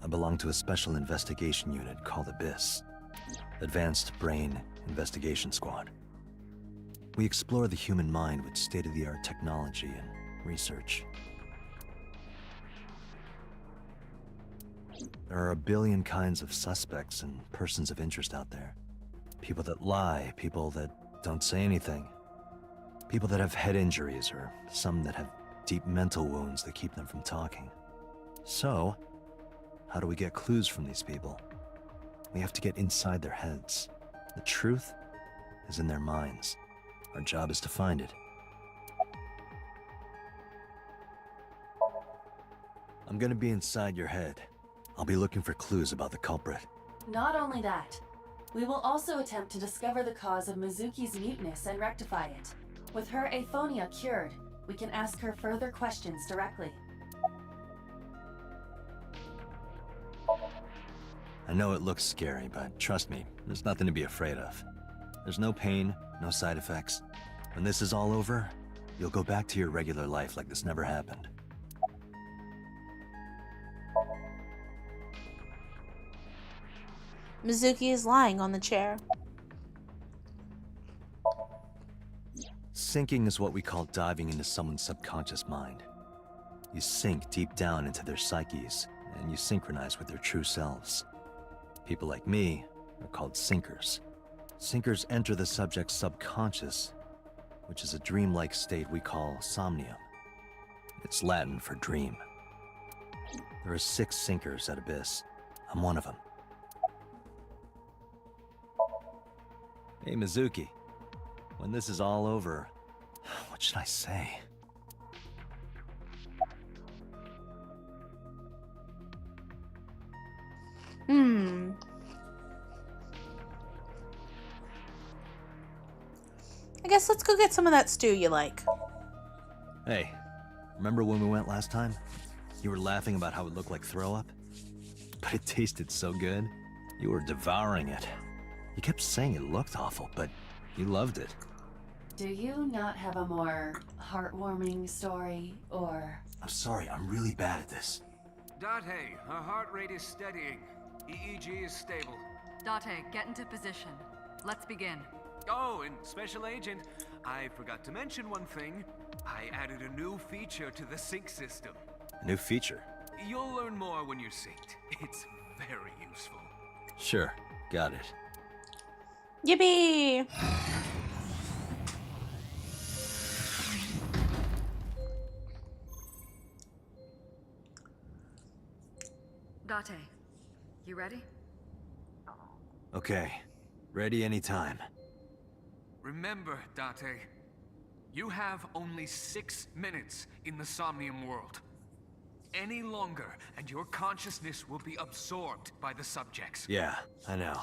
I belong to a special investigation unit called Abyss, Advanced Brain Investigation Squad. We explore the human mind with state-of-the-art technology and research. There are a billion kinds of suspects and persons of interest out there. People that lie, people that don't say anything. People that have head injuries, or some that have deep mental wounds that keep them from talking. So, how do we get clues from these people? We have to get inside their heads. The truth is in their minds. Our job is to find it. I'm gonna be inside your head. I'll be looking for clues about the culprit. Not only that, we will also attempt to discover the cause of Mizuki's muteness and rectify it. With her aphonia cured, we can ask her further questions directly. I know it looks scary, but trust me, there's nothing to be afraid of. There's no pain, no side effects. When this is all over, you'll go back to your regular life like this never happened. Mizuki is lying on the chair. Sinking is what we call diving into someone's subconscious mind. You sink deep down into their psyches, and you synchronize with their true selves. People like me are called sinkers. Sinkers enter the subject's subconscious, which is a dreamlike state we call somnium. It's Latin for dream. There are 6 sinkers at Abyss. I'm one of them. Hey, Mizuki. When this is all over, what should I say? I guess let's go get some of that stew you like. Hey, remember when we went last time? You were laughing about how it looked like throw up? But it tasted so good. You were devouring it. You kept saying it looked awful, but you loved it. Do you not have a more heartwarming story, or... I'm sorry, I'm really bad at this. Date, her heart rate is steadying. EEG is stable. Date, get into position. Let's begin. Oh, and Special Agent, I forgot to mention one thing. I added a new feature to the sync system. A new feature? You'll learn more when you're synced. It's very useful. Sure, got it. Yippee! Date, you ready? Okay, ready anytime. Remember, Date, you have only 6 minutes in the Somnium world. Any longer, and your consciousness will be absorbed by the subjects. Yeah, I know.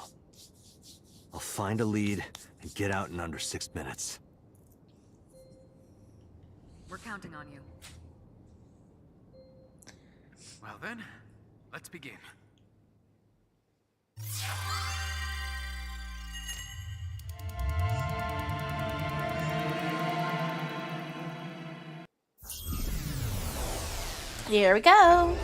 I'll find a lead and get out in under 6 minutes. We're counting on you. Well then, let's begin. Here we go.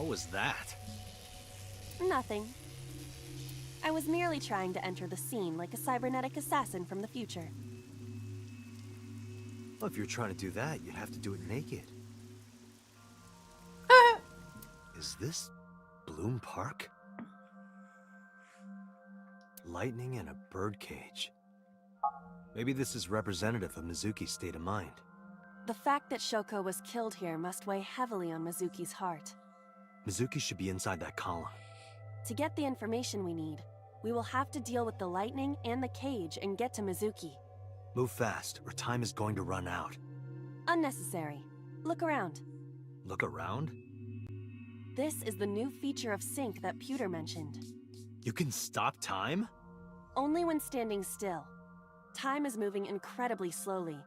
What was that? Nothing. I was merely trying to enter the scene like a cybernetic assassin from the future. Well, if you're trying to do that, you'd have to do it naked. Is this Bloom Park? Lightning and a birdcage. Maybe this is representative of Mizuki's state of mind. The fact that Shoko was killed here must weigh heavily on Mizuki's heart. Mizuki should be inside that column. To get the information we need, we will have to deal with the lightning and the cage and get to Mizuki. Move fast, or time is going to run out. Unnecessary. Look around. Look around? This is the new feature of Sync that Pewter mentioned. You can stop time? Only when standing still. Time is moving incredibly slowly.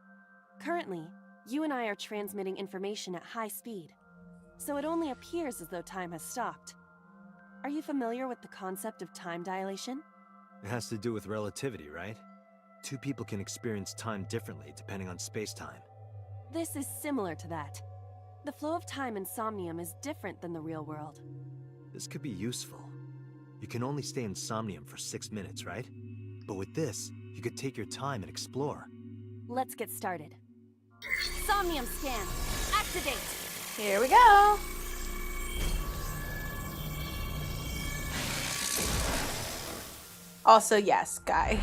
Currently, you and I are transmitting information at high speed, so it only appears as though time has stopped. Are you familiar with the concept of time dilation? It has to do with relativity, right? Two people can experience time differently depending on space-time. This is similar to that. The flow of time in Somnium is different than the real world. This could be useful. You can only stay in Somnium for 6 minutes, right? But with this, you could take your time and explore. Let's get started. Somnium scan, activate! Here we go. Also, yes, Guy.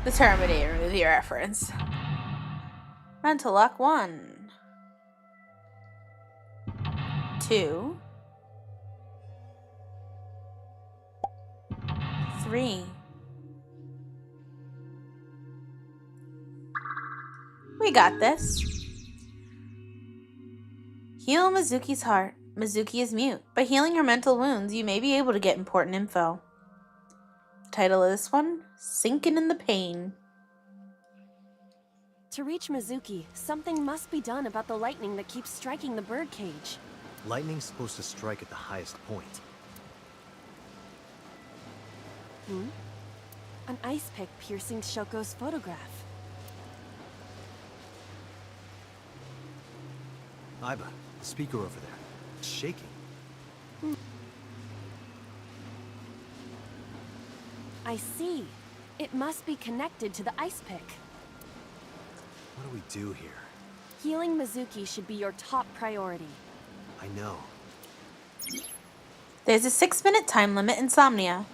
The Terminator movie reference. Mental lock 1. 2. 3. We got this. Heal Mizuki's heart. Mizuki is mute. By healing her mental wounds, you may be able to get important info. Title of this one, Sinking in the Pain. To reach Mizuki, something must be done about the lightning that keeps striking the birdcage. Lightning's supposed to strike at the highest point. An ice pick piercing Shoko's photograph. Aiba, the speaker over there. It's shaking. I see. It must be connected to the ice pick. What do we do here? Healing Mizuki should be your top priority. I know. There's a 6-minute time limit in Somnia.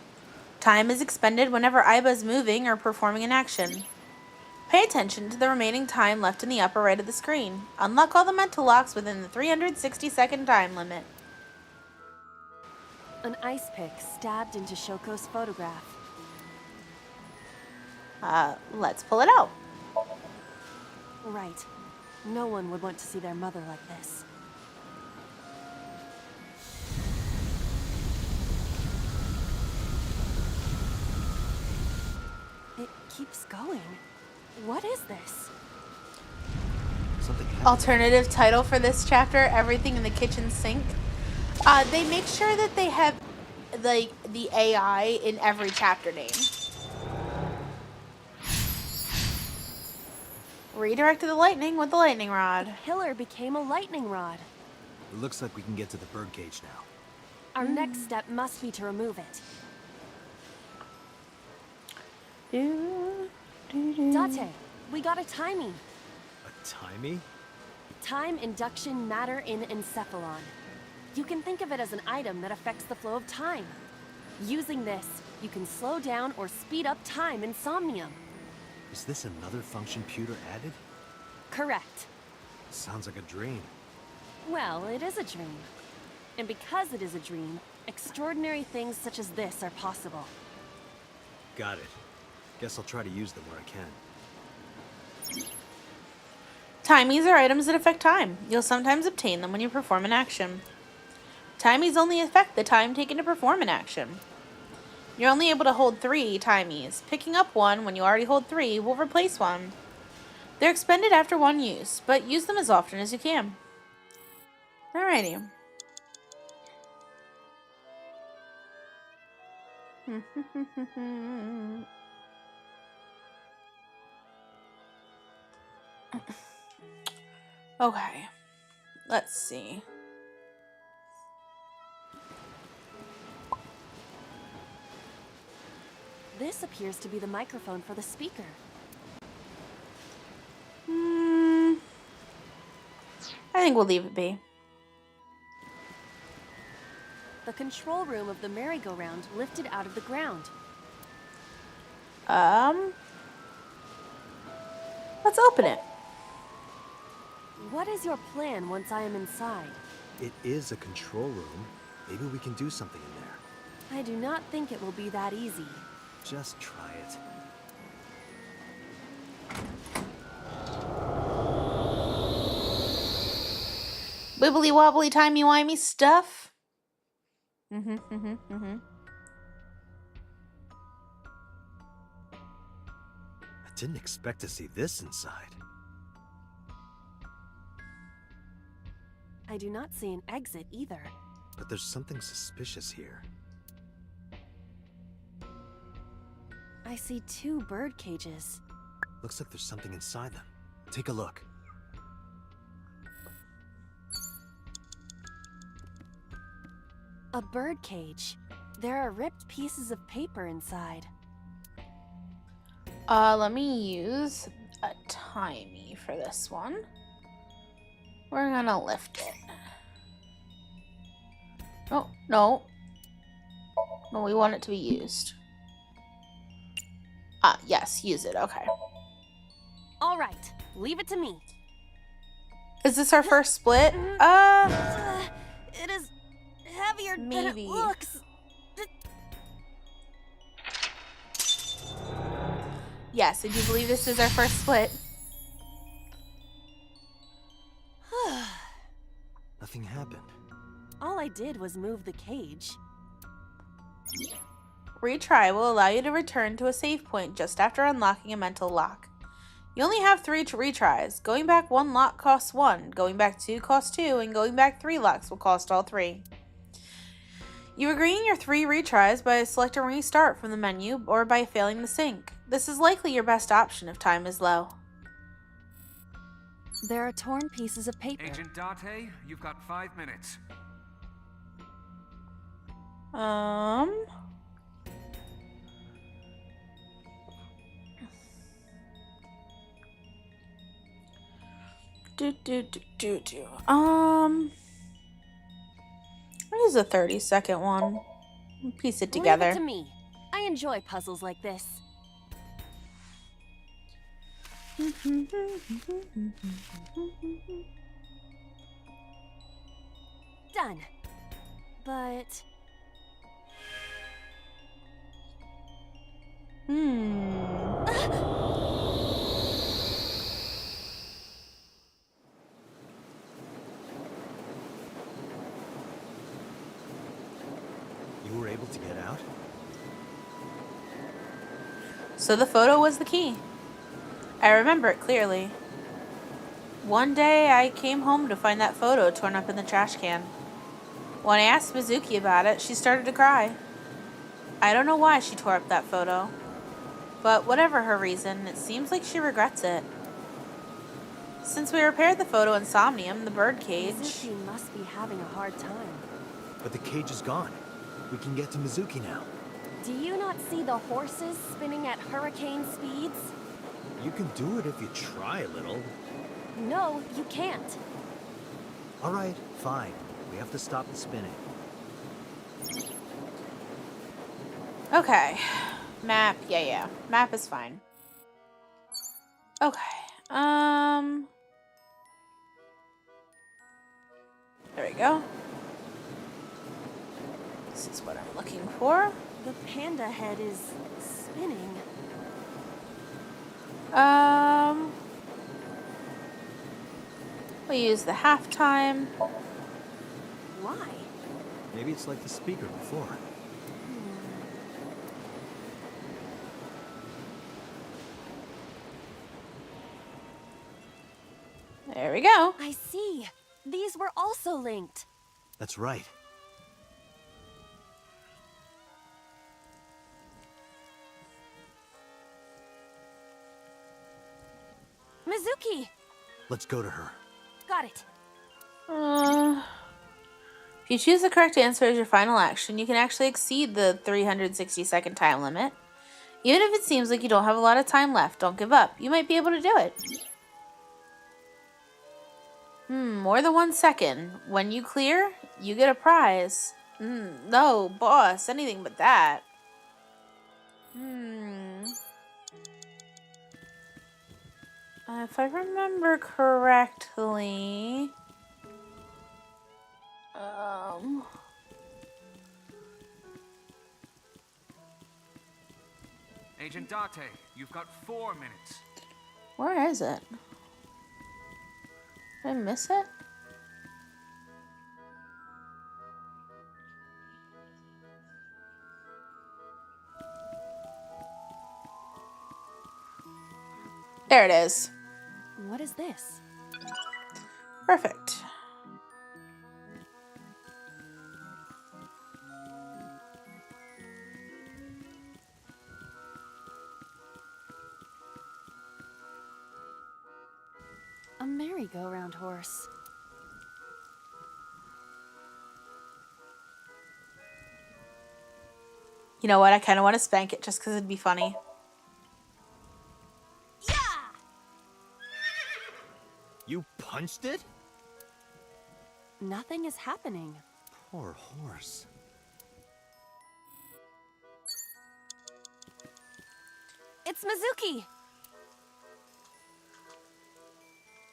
Time is expended whenever Aiba is moving or performing an action. Pay attention to the remaining time left in the upper right of the screen. Unlock all the mental locks within the 360-second time limit. An ice pick stabbed into Shoko's photograph. Let's pull it out. Right. No one would want to see their mother like this. It keeps going. What is this? Something happened. Alternative title for this chapter, Everything in the Kitchen Sink. They make sure that they have like the AI in every chapter name. Redirect to the lightning with the lightning rod. Pillar became a lightning rod. It looks like we can get to the birdcage now. Our next step must be to remove it. Date, we got a timing. A timey? Time induction matter in encephalon. You can think of it as an item that affects the flow of time. Using this, you can slow down or speed up time in Somnium. Is this another function Pewter added? Correct. Sounds like a dream. Well, it is a dream. And because it is a dream, extraordinary things such as this are possible. Got it. Guess I'll try to use them where I can. Timies are items that affect time. You'll sometimes obtain them when you perform an action. Timies only affect the time taken to perform an action. You're only able to hold 3 timies. Picking up one when you already hold 3 will replace one. They're expended after one use, but use them as often as you can. Alrighty. Okay. Let's see. This appears to be the microphone for the speaker. I think we'll leave it be. The control room of the merry-go-round lifted out of the ground. Let's open it. What is your plan once I am inside? It is a control room. Maybe we can do something in there. I do not think it will be that easy. Just try it. Wibbly wobbly timey wimey stuff. I didn't expect to see this inside. I do not see an exit either. But there's something suspicious here. I see 2 bird cages. Looks like there's something inside them. Take a look. A bird cage. There are ripped pieces of paper inside. Let me use a timey for this one. We're gonna lift it. Oh, no. No, we want it to be used. Ah, yes, use it. Okay. All right, leave it to me. Is this our first split? It is heavier than it Maybe. looks. Yes, I do believe this is our first split. Nothing happened. All I did was move the cage. Retry will allow you to return to a save point just after unlocking a mental lock. You only have 3 retries. Going back 1 lock costs 1, going back 2 costs 2, and going back 3 locks will cost all 3. You regain your 3 retries by selecting restart from the menu or by failing the sync. This is likely your best option if time is low. There are torn pieces of paper. Agent Date, you've got 5 minutes. I'll use a 30-second one. Piece it Leave together. it to me. I enjoy puzzles like this. Done. But... You were able to get out? So the photo was the key. I remember it clearly. One day I came home to find that photo torn up in the trash can. When I asked Mizuki about it, she started to cry. I don't know why she tore up that photo. But whatever her reason, it seems like she regrets it. Since we repaired the photo in Somnium, the bird cage... Mizuki must be having a hard time. But the cage is gone. We can get to Mizuki now. Do you not see the horses spinning at hurricane speeds? You can do it if you try a little. No, you can't. All right, fine. We have to stop the spinning. Okay. Map. Yeah. Map is fine. Okay. There we go. This is what I'm looking for. The panda head is spinning. We'll use the halftime. Why? Maybe it's like the speaker before. There we go. I see. These were also linked. That's right. Mizuki! Let's go to her. Got it. If you choose the correct answer as your final action, you can actually exceed the 360-second time limit. Even if it seems like you don't have a lot of time left, don't give up. You might be able to do it. More than 1 second. When you clear, you get a prize. No, boss, anything but that. If I remember correctly... Agent Date, you've got 4 minutes. Where is it? Did I miss it? There it is. What is this? Perfect. A merry-go-round horse. You know what? I kind of want to spank it just because it'd be funny. You punched it? Nothing is happening. Poor horse. It's Mizuki!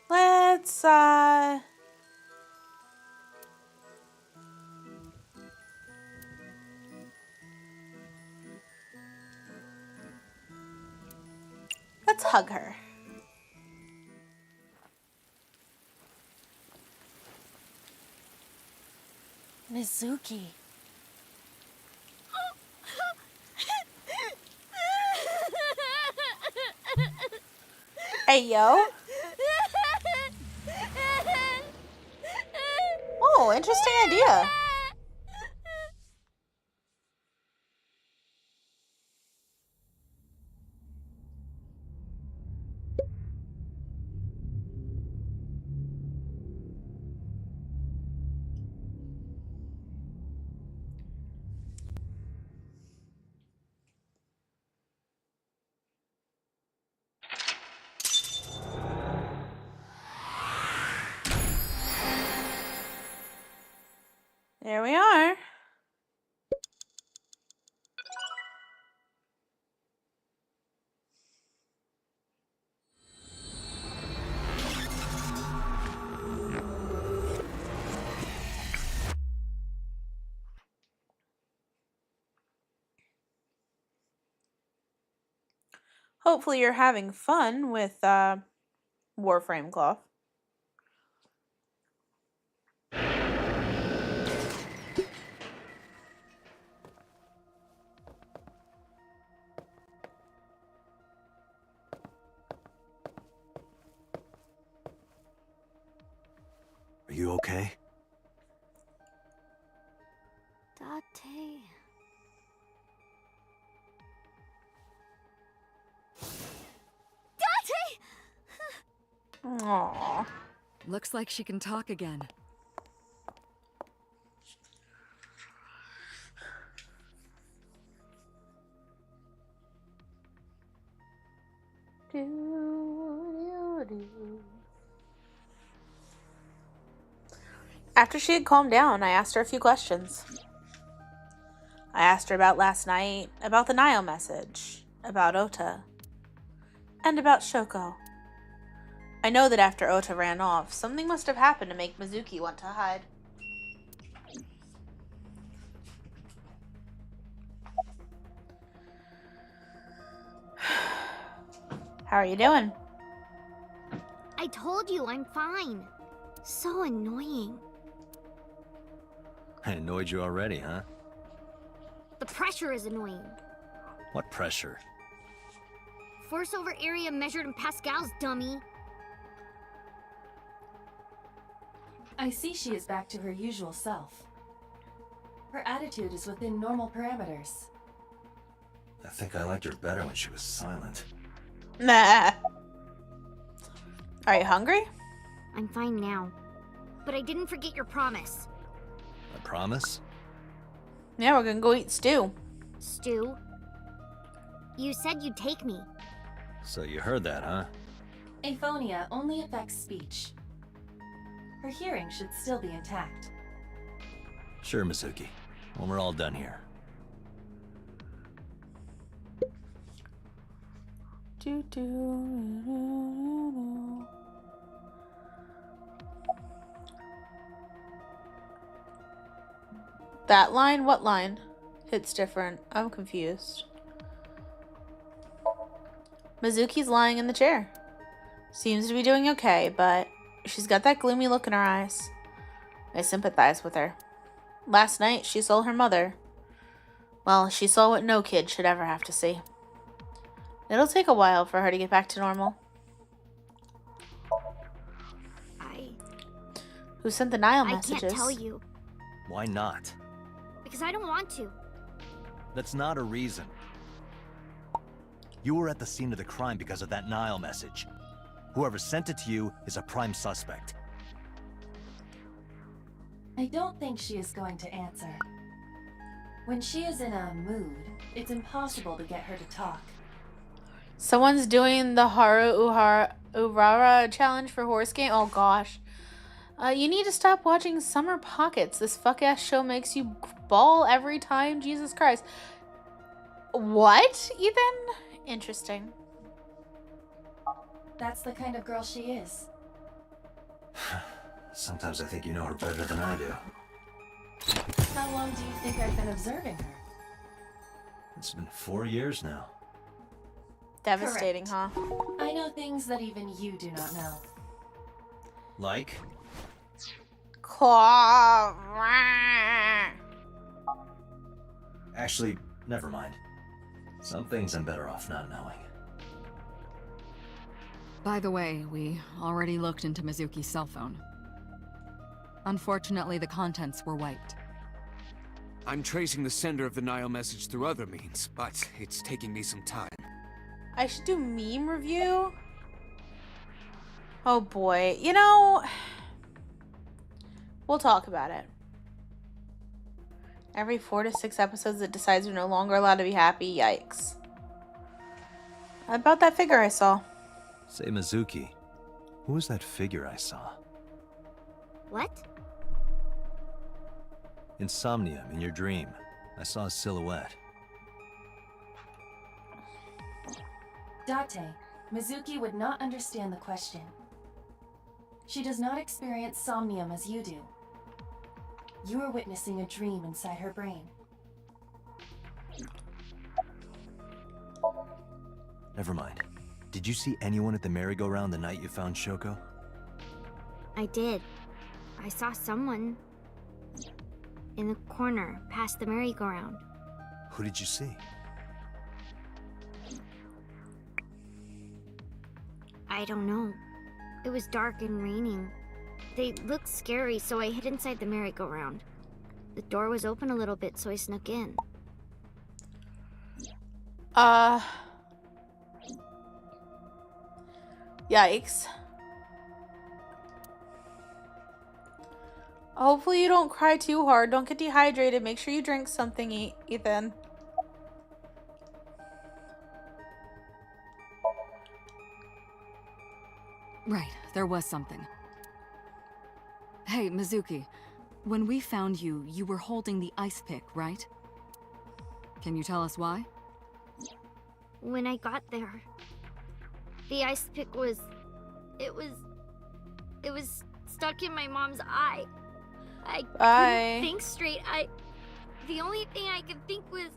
Let's, let's hug her. Mizuki. Hey, yo. Oh, interesting idea. There we are. Hopefully you're having fun with Warframe Cloth. Are you okay? Date. Aww. Looks like she can talk again. After she had calmed down, I asked her a few questions. I asked her about last night, about the Nile message, about Ota, and about Shoko. I know that after Ota ran off, something must have happened to make Mizuki want to hide. How are you doing? I told you I'm fine. So annoying. I annoyed you already, huh? The pressure is annoying. What pressure? Force over area measured in pascals, dummy. I see she is back to her usual self. Her attitude is within normal parameters. I think I liked her better when she was silent. Nah. Are you hungry? I'm fine now. But I didn't forget your promise. A promise? Yeah, we're gonna go eat stew. Stew? You said you'd take me. So you heard that, huh? Aphonia only affects speech. Her hearing should still be intact. Sure, Mizuki. When we're all done here. That line? What line? It's different. I'm confused. Mizuki's lying in the chair. Seems to be doing okay, but she's got that gloomy look in her eyes. I sympathize with her. Last night, she saw her mother. Well, she saw what no kid should ever have to see. It'll take a while for her to get back to normal. Who sent the Nile messages? I can't tell you. Why not? Because I don't want to. That's not a reason. You were at the scene of the crime because of that Nile message. Whoever sent it to you is a prime suspect. I don't think she is going to answer. When she is in a mood, it's impossible to get her to talk. Someone's doing the Urara challenge for horse game? Oh gosh. You need to stop watching Summer Pockets. This fuck-ass show makes you bawl every time. Jesus Christ. What, Ethan? Interesting. That's the kind of girl she is. Sometimes I think you know her better than I do. How long do you think I've been observing her? It's been 4 years now. Devastating, Correct. huh? I know things that even you do not know. Like? Actually, never mind. Some things I'm better off not knowing. By the way, we already looked into Mizuki's cell phone. Unfortunately, the contents were wiped. I'm tracing the sender of the Nile message through other means, but it's taking me some time. I should do meme review. Oh boy. You know, we'll talk about it. Every 4 to 6 episodes it decides we're no longer allowed to be happy. Yikes. About that figure I saw. Say, Mizuki, who was that figure I saw? What? In Somnium, in your dream, I saw a silhouette. Date, Mizuki would not understand the question. She does not experience somnium as you do. You are witnessing a dream inside her brain. Never mind. Did you see anyone at the merry-go-round the night you found Shoko? I did. I saw someone in the corner past the merry-go-round. Who did you see? I don't know. It was dark and raining. They looked scary, so I hid inside the merry-go-round. The door was open a little bit, so I snuck in. Yikes. Hopefully you don't cry too hard. Don't get dehydrated. Make sure you drink something, Ethan. Right, there was something. Hey, Mizuki. When we found you, you were holding the ice pick, right? Can you tell us why? When I got there, the ice pick was... It was stuck in my mom's eye. I couldn't think straight. The only thing I could think was...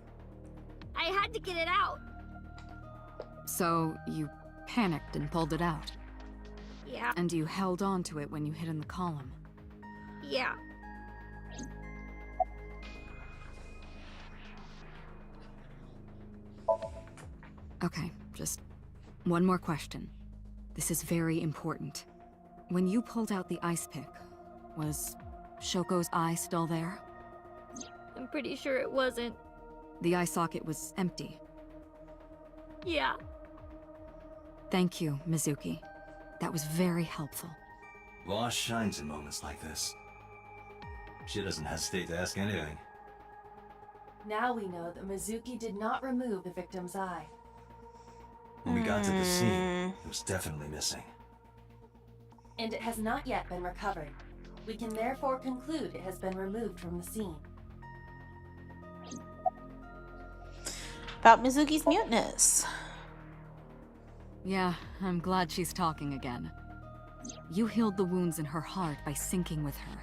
I had to get it out. So, you panicked and pulled it out? Yeah. And you held on to it when you hid in the column? Yeah. Okay, just one more question. This is very important. When you pulled out the ice pick, was Shoko's eye still there? I'm pretty sure it wasn't. The eye socket was empty. Yeah. Thank you, Mizuki. That was very helpful. Lost shines in moments like this. She doesn't hesitate to ask anything. Now we know that Mizuki did not remove the victim's eye. When we got to the scene, it was definitely missing. And it has not yet been recovered. We can therefore conclude it has been removed from the scene. About Mizuki's muteness. Yeah, I'm glad she's talking again. You healed the wounds in her heart by syncing with her.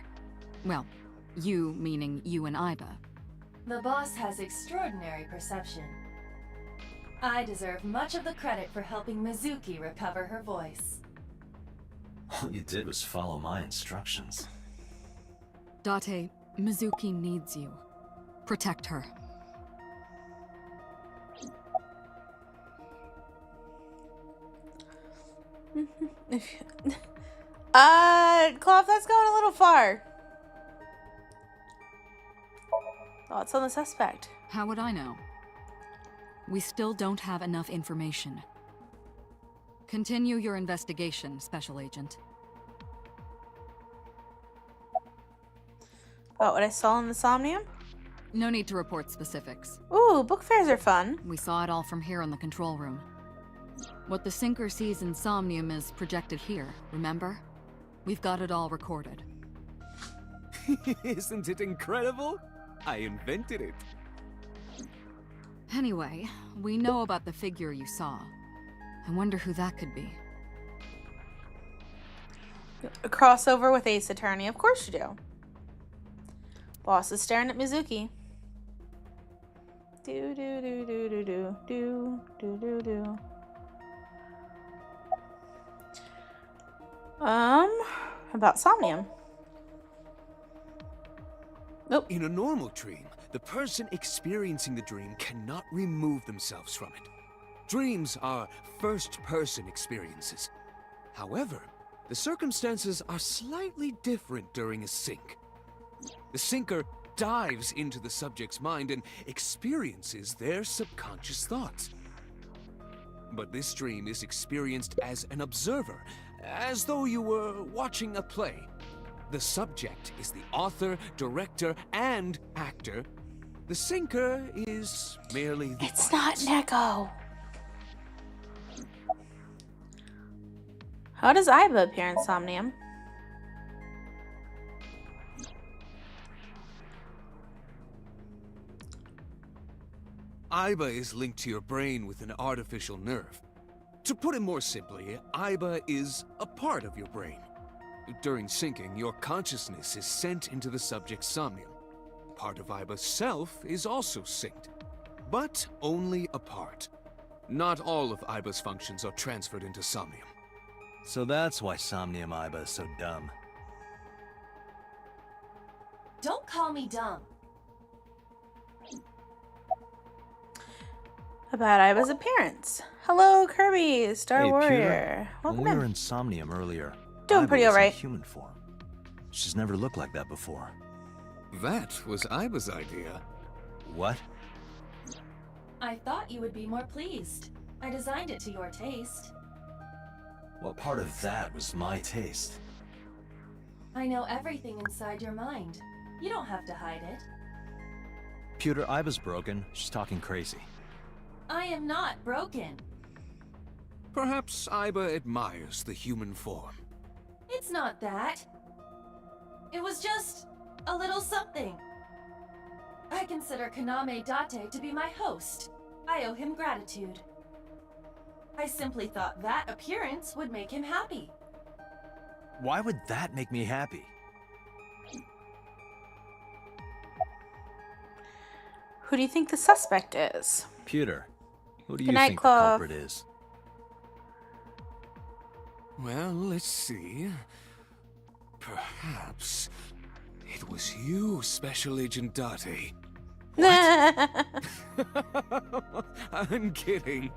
Well, you meaning you and Aiba. The boss has extraordinary perception. I deserve much of the credit for helping Mizuki recover her voice. All you did was follow my instructions. Date, Mizuki needs you. Protect her. Cloth, that's going a little far. Thoughts on the suspect? How would I know? We still don't have enough information. Continue your investigation, Special Agent. About what I saw in the Somnium? No need to report specifics. Ooh, book fairs are fun. We saw it all from here in the control room. What the Sinker sees in Somnium is projected here, remember? We've got it all recorded. Isn't it incredible? I invented it. Anyway, we know about the figure you saw. I wonder who that could be. A crossover with Ace Attorney, of course you do. Boss is staring at Mizuki. Do do do do do do do do do do. About Somnium. Nope. In a normal dream, the person experiencing the dream cannot remove themselves from it. Dreams are first-person experiences. However, the circumstances are slightly different during a sync. The sinker dives into the subject's mind and experiences their subconscious thoughts. But this dream is experienced as an observer, as though you were watching a play. The subject is the author, director, and actor. The sinker is merely the It's audience. not Neko. How does Aiba appear in Somnium? Aiba is linked to your brain with an artificial nerve. To put it more simply, Aiba is a part of your brain. During syncing, your consciousness is sent into the subject's somnium. Part of Aiba's self is also synced, but only a part. Not all of Aiba's functions are transferred into Somnium. So that's why Somnium Aiba is so dumb. Don't call me dumb. About Aiba's appearance. Hello, Kirby, Star Hey, Warrior. Pewter, Welcome when we were in. in Somnium earlier, Doing Aiba pretty was in alright. human form. She's never looked like that before. That was Aiba's idea. What? I thought you would be more pleased. I designed it to your taste. What part of that was my taste? I know everything inside your mind. You don't have to hide it. Pewter, Aiba's broken. She's talking crazy. I am not broken. Perhaps Aiba admires the human form. It's not that. It was just a little something. I consider Kaname Date to be my host. I owe him gratitude. I simply thought that appearance would make him happy. Why would that make me happy? Who do you think the suspect is? Pewter, who do you Good night, think the Clove. culprit is? Well, let's see. Perhaps it was you, Special Agent Date. I'm kidding.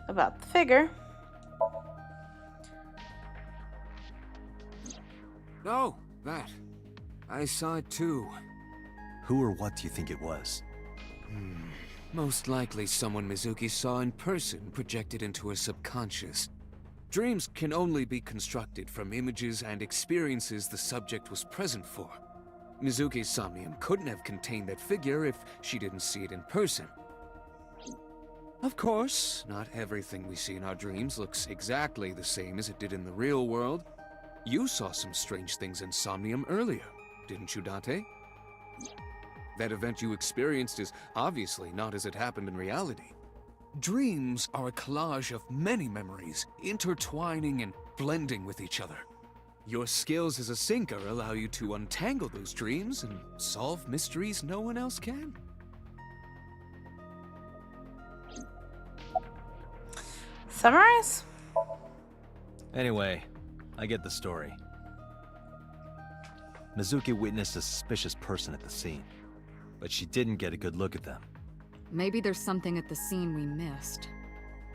About the figure. Oh, that. I saw it too. Who or what do you think it was? Most likely someone Mizuki saw in person projected into her subconscious. Dreams can only be constructed from images and experiences the subject was present for. Mizuki's Somnium couldn't have contained that figure if she didn't see it in person. Of course, not everything we see in our dreams looks exactly the same as it did in the real world. You saw some strange things in Somnium earlier, didn't you, Dante? That event you experienced is obviously not as it happened in reality. Dreams are a collage of many memories, intertwining and blending with each other. Your skills as a sinker allow you to untangle those dreams and solve mysteries no one else can. Summarize? Anyway, I get the story. Mizuki witnessed a suspicious person at the scene, but she didn't get a good look at them. Maybe there's something at the scene we missed.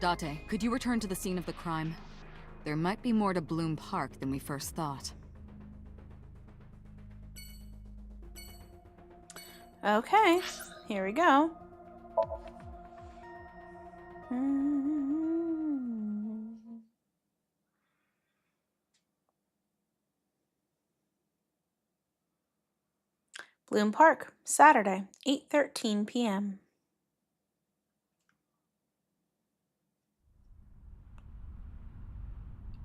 Date, could you return to the scene of the crime? There might be more to Bloom Park than we first thought. Okay, here we go. Bloom Park, Saturday, 8:13 p.m.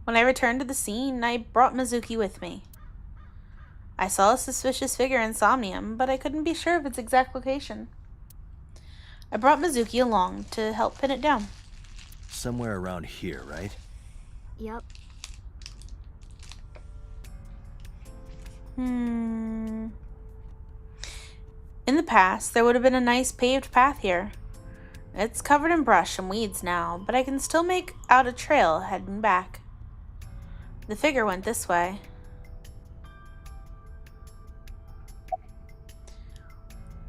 When I returned to the scene, I brought Mizuki with me. I saw a suspicious figure in Somnium, but I couldn't be sure of its exact location. I brought Mizuki along to help pin it down. Somewhere around here, right? Yep. In the past, there would have been a nice paved path here. It's covered in brush and weeds now, but I can still make out a trail heading back. The figure went this way.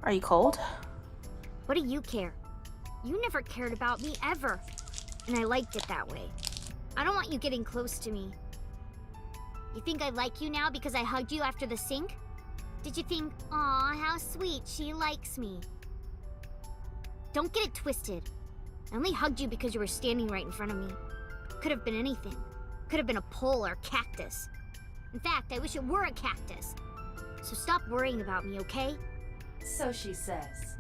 Are you cold? What do you care? You never cared about me ever. And I liked it that way. I don't want you getting close to me. You think I like you now because I hugged you after the sink? Did you think, aw, how sweet, she likes me? Don't get it twisted. I only hugged you because you were standing right in front of me. Could have been anything. Could have been a pole or a cactus. In fact, I wish it were a cactus. So stop worrying about me, okay? So she says.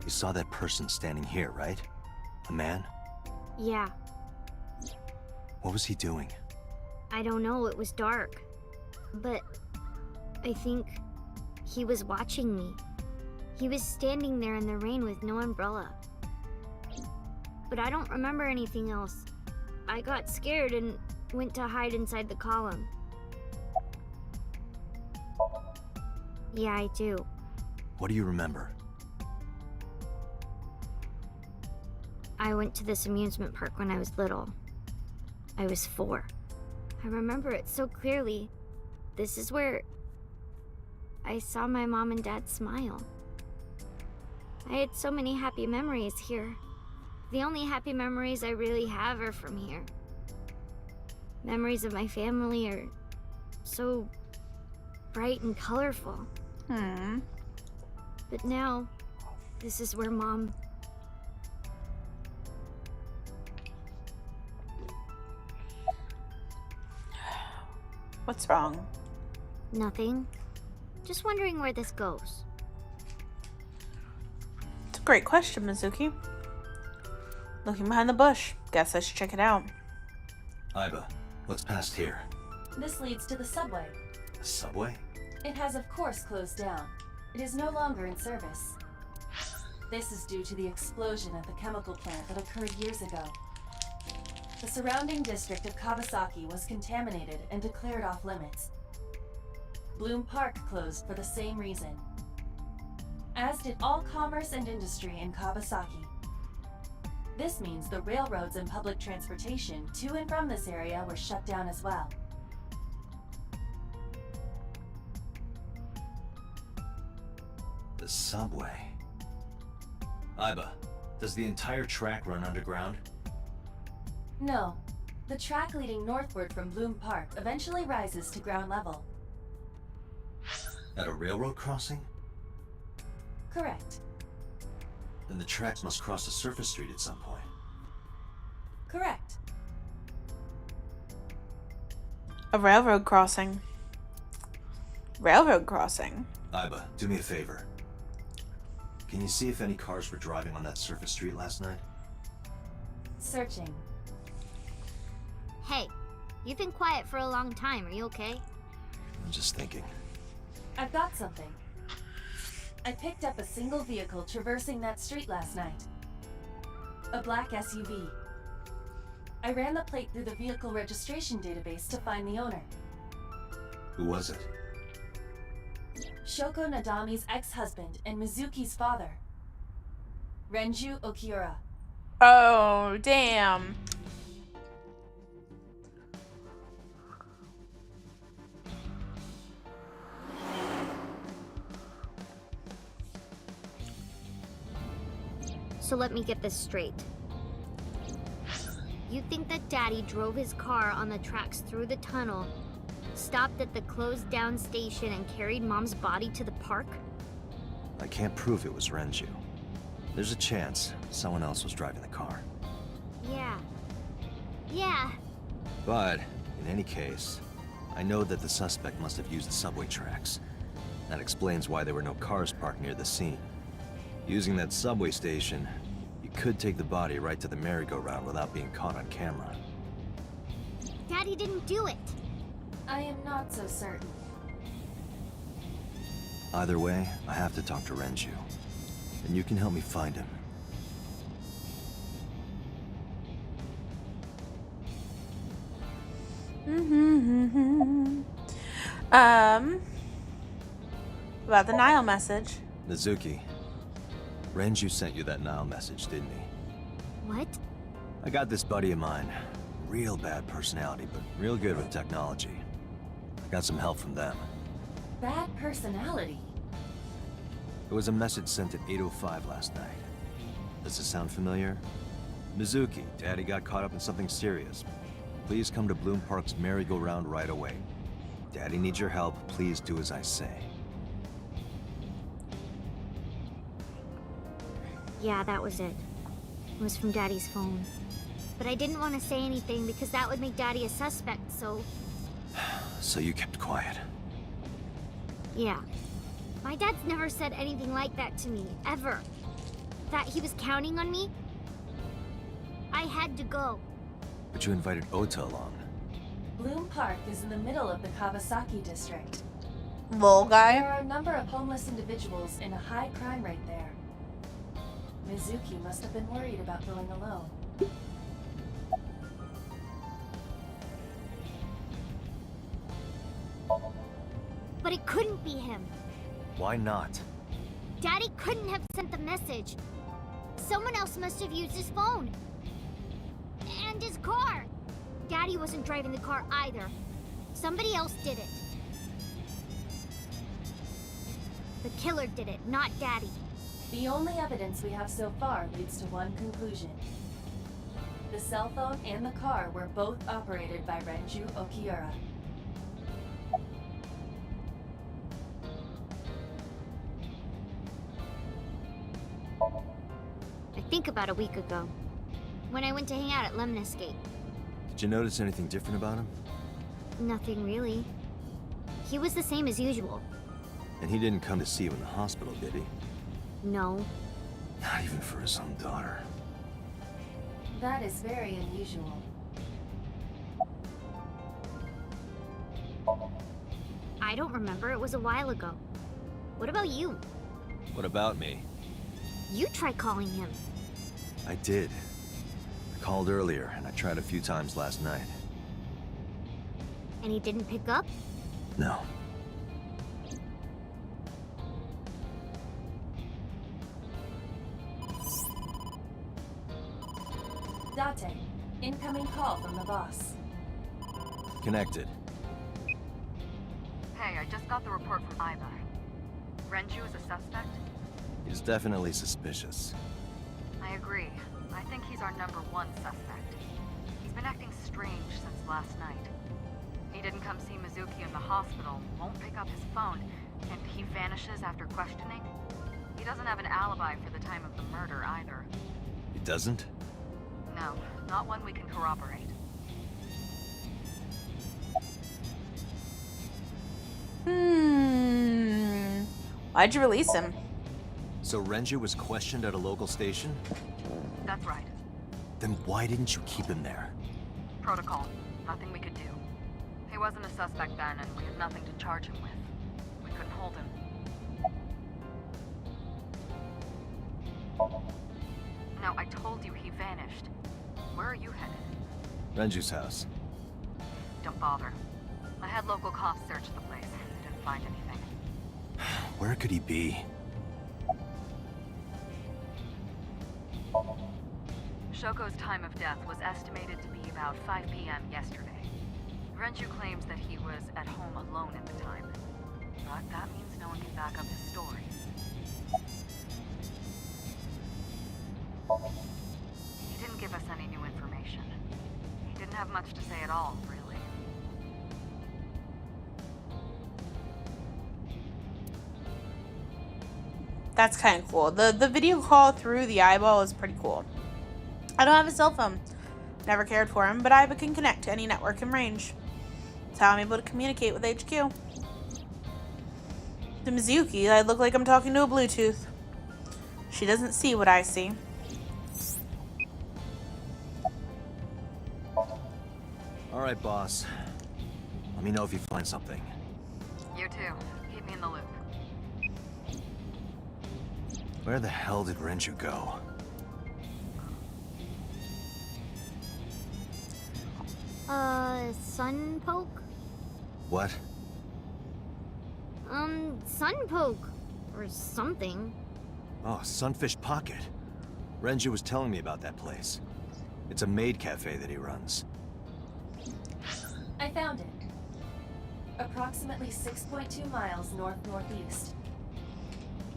You saw that person standing here, right? A man? Yeah, What was he doing? I don't know, it was dark. But I think he was watching me. He was standing there in the rain with no umbrella. But I don't remember anything else. I got scared and went to hide inside the column. Yeah, I do. What do you remember? I went to this amusement park when I was little. I was 4. I remember it so clearly. This is where I saw my mom and dad smile. I had so many happy memories here. The only happy memories I really have are from here. Memories of my family are so bright and colorful. But now, this is where Mom... What's wrong? Nothing. Just wondering where this goes. It's a great question, Mizuki. Looking behind the bush. Guess I should check it out. Iba, what's past here? This leads to the subway. The subway? It has of course closed down. It is no longer in service. This is due to the explosion at the chemical plant that occurred years ago. The surrounding district of Kawasaki was contaminated and declared off limits. Bloom Park closed for the same reason, as did all commerce and industry in Kawasaki. This means the railroads and public transportation to and from this area were shut down as well. The subway. Iba, does the entire track run underground? No. The track leading northward from Bloom Park eventually rises to ground level. At a railroad crossing? Correct. Then the tracks must cross a surface street at some point. Correct. A railroad crossing. Railroad crossing. Iba, do me a favor. Can you see if any cars were driving on that surface street last night? Searching. Hey, you've been quiet for a long time. Are you okay? I'm just thinking. I've got something. I picked up a single vehicle traversing that street last night. A black SUV. I ran the plate through the vehicle registration database to find the owner. Who was it? Shoko Nadami's ex-husband and Mizuki's father. Renju Okiura. Oh, damn. So let me get this straight. You think that Daddy drove his car on the tracks through the tunnel, stopped at the closed down station, and carried Mom's body to the park? I can't prove it was Renju. There's a chance someone else was driving the car. Yeah. But, in any case, I know that the suspect must have used the subway tracks. That explains why there were no cars parked near the scene. Using that subway station, you could take the body right to the merry-go-round without being caught on camera. Daddy didn't do it. I am not so certain. Either way, I have to talk to Renju. And you can help me find him. About the Nile message. Mizuki, Renju sent you that Nile message, didn't he? What? I got this buddy of mine. Real bad personality, but real good with technology. I got some help from them. Bad personality? It was a message sent at 8:05 last night. Does it sound familiar? Mizuki, Daddy got caught up in something serious. Please come to Bloom Park's merry-go-round right away. Daddy needs your help. Please do as I say. Yeah, that was it. It was from Daddy's phone. But I didn't want to say anything because that would make Daddy a suspect, so... So you kept quiet. Yeah. My dad's never said anything like that to me, ever. That he was counting on me. I had to go. But you invited Ota along. Bloom Park is in the middle of the Kawasaki district. Lol guy. There are a number of homeless individuals in a high crime rate there. Mizuki must have been worried about going alone. But it couldn't be him. Why not? Daddy couldn't have sent the message. Someone else must have used his phone. And his car. Daddy wasn't driving the car either. Somebody else did it. The killer did it, not Daddy. The only evidence we have so far leads to one conclusion. The cell phone and the car were both operated by Renju Okiura. I think about a week ago, when I went to hang out at Lemniscape. Did you notice anything different about him? Nothing really. He was the same as usual. And he didn't come to see you in the hospital, did he? No. Not even for his own daughter. That is very unusual. I don't remember. It was a while ago. What about you? What about me? You tried calling him. I did. I called earlier, and I tried a few times last night. And he didn't pick up? No. Date, incoming call from the boss. Connected. Hey, I just got the report from Iba. Renju is a suspect? He's definitely suspicious. I agree. I think he's our #1 suspect. He's been acting strange since last night. He didn't come see Mizuki in the hospital, won't pick up his phone, and he vanishes after questioning. He doesn't have an alibi for the time of the murder either. He doesn't? No, not one we can corroborate. Why'd you release him? So Renju was questioned at a local station? That's right. Then why didn't you keep him there? Protocol. Nothing we could do. He wasn't a suspect then, and we had nothing to charge him with. We couldn't hold him. No, I told you he vanished. Where are you headed? Renju's house. Don't bother. I had local cops search the place. They didn't find anything. Where could he be? Shoko's time of death was estimated to be about 5 p.m. yesterday. Renju claims that he was at home alone at the time. But that means no one can back up his story. He didn't give us any new information. He didn't have much to say at all, really. That's kind of cool. The video call through the eyeball is pretty cool. I don't have a cell phone. Never cared for him, but I can connect to any network in range. That's how I'm able to communicate with HQ. To Mizuki, I look like I'm talking to a Bluetooth. She doesn't see what I see. Alright, boss. Let me know if you find something. You too. Keep me in the loop. Where the hell did Renju go? Sun poke? What? Sun poke. Or something. Oh, Sunfish Pocket. Renju was telling me about that place. It's a maid cafe that he runs. I found it. Approximately 6.2 miles north-northeast.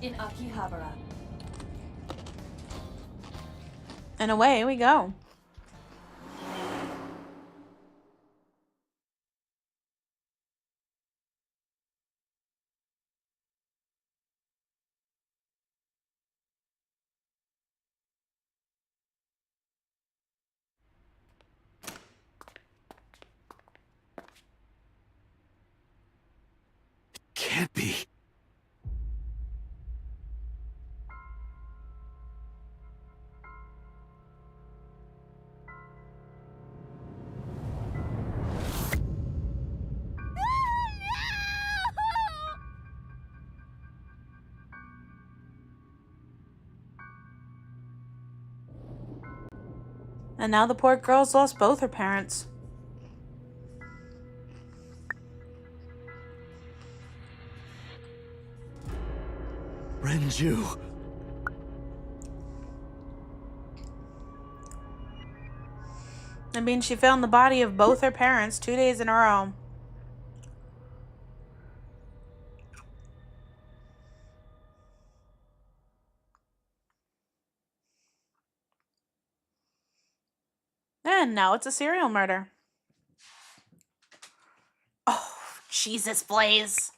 In Akihabara. And away we go. Can't be. And now the poor girl's lost both her parents. Renju. I mean, she found the body of both her parents 2 days in a row. And now it's a serial murder. Oh, Jesus, Blaze.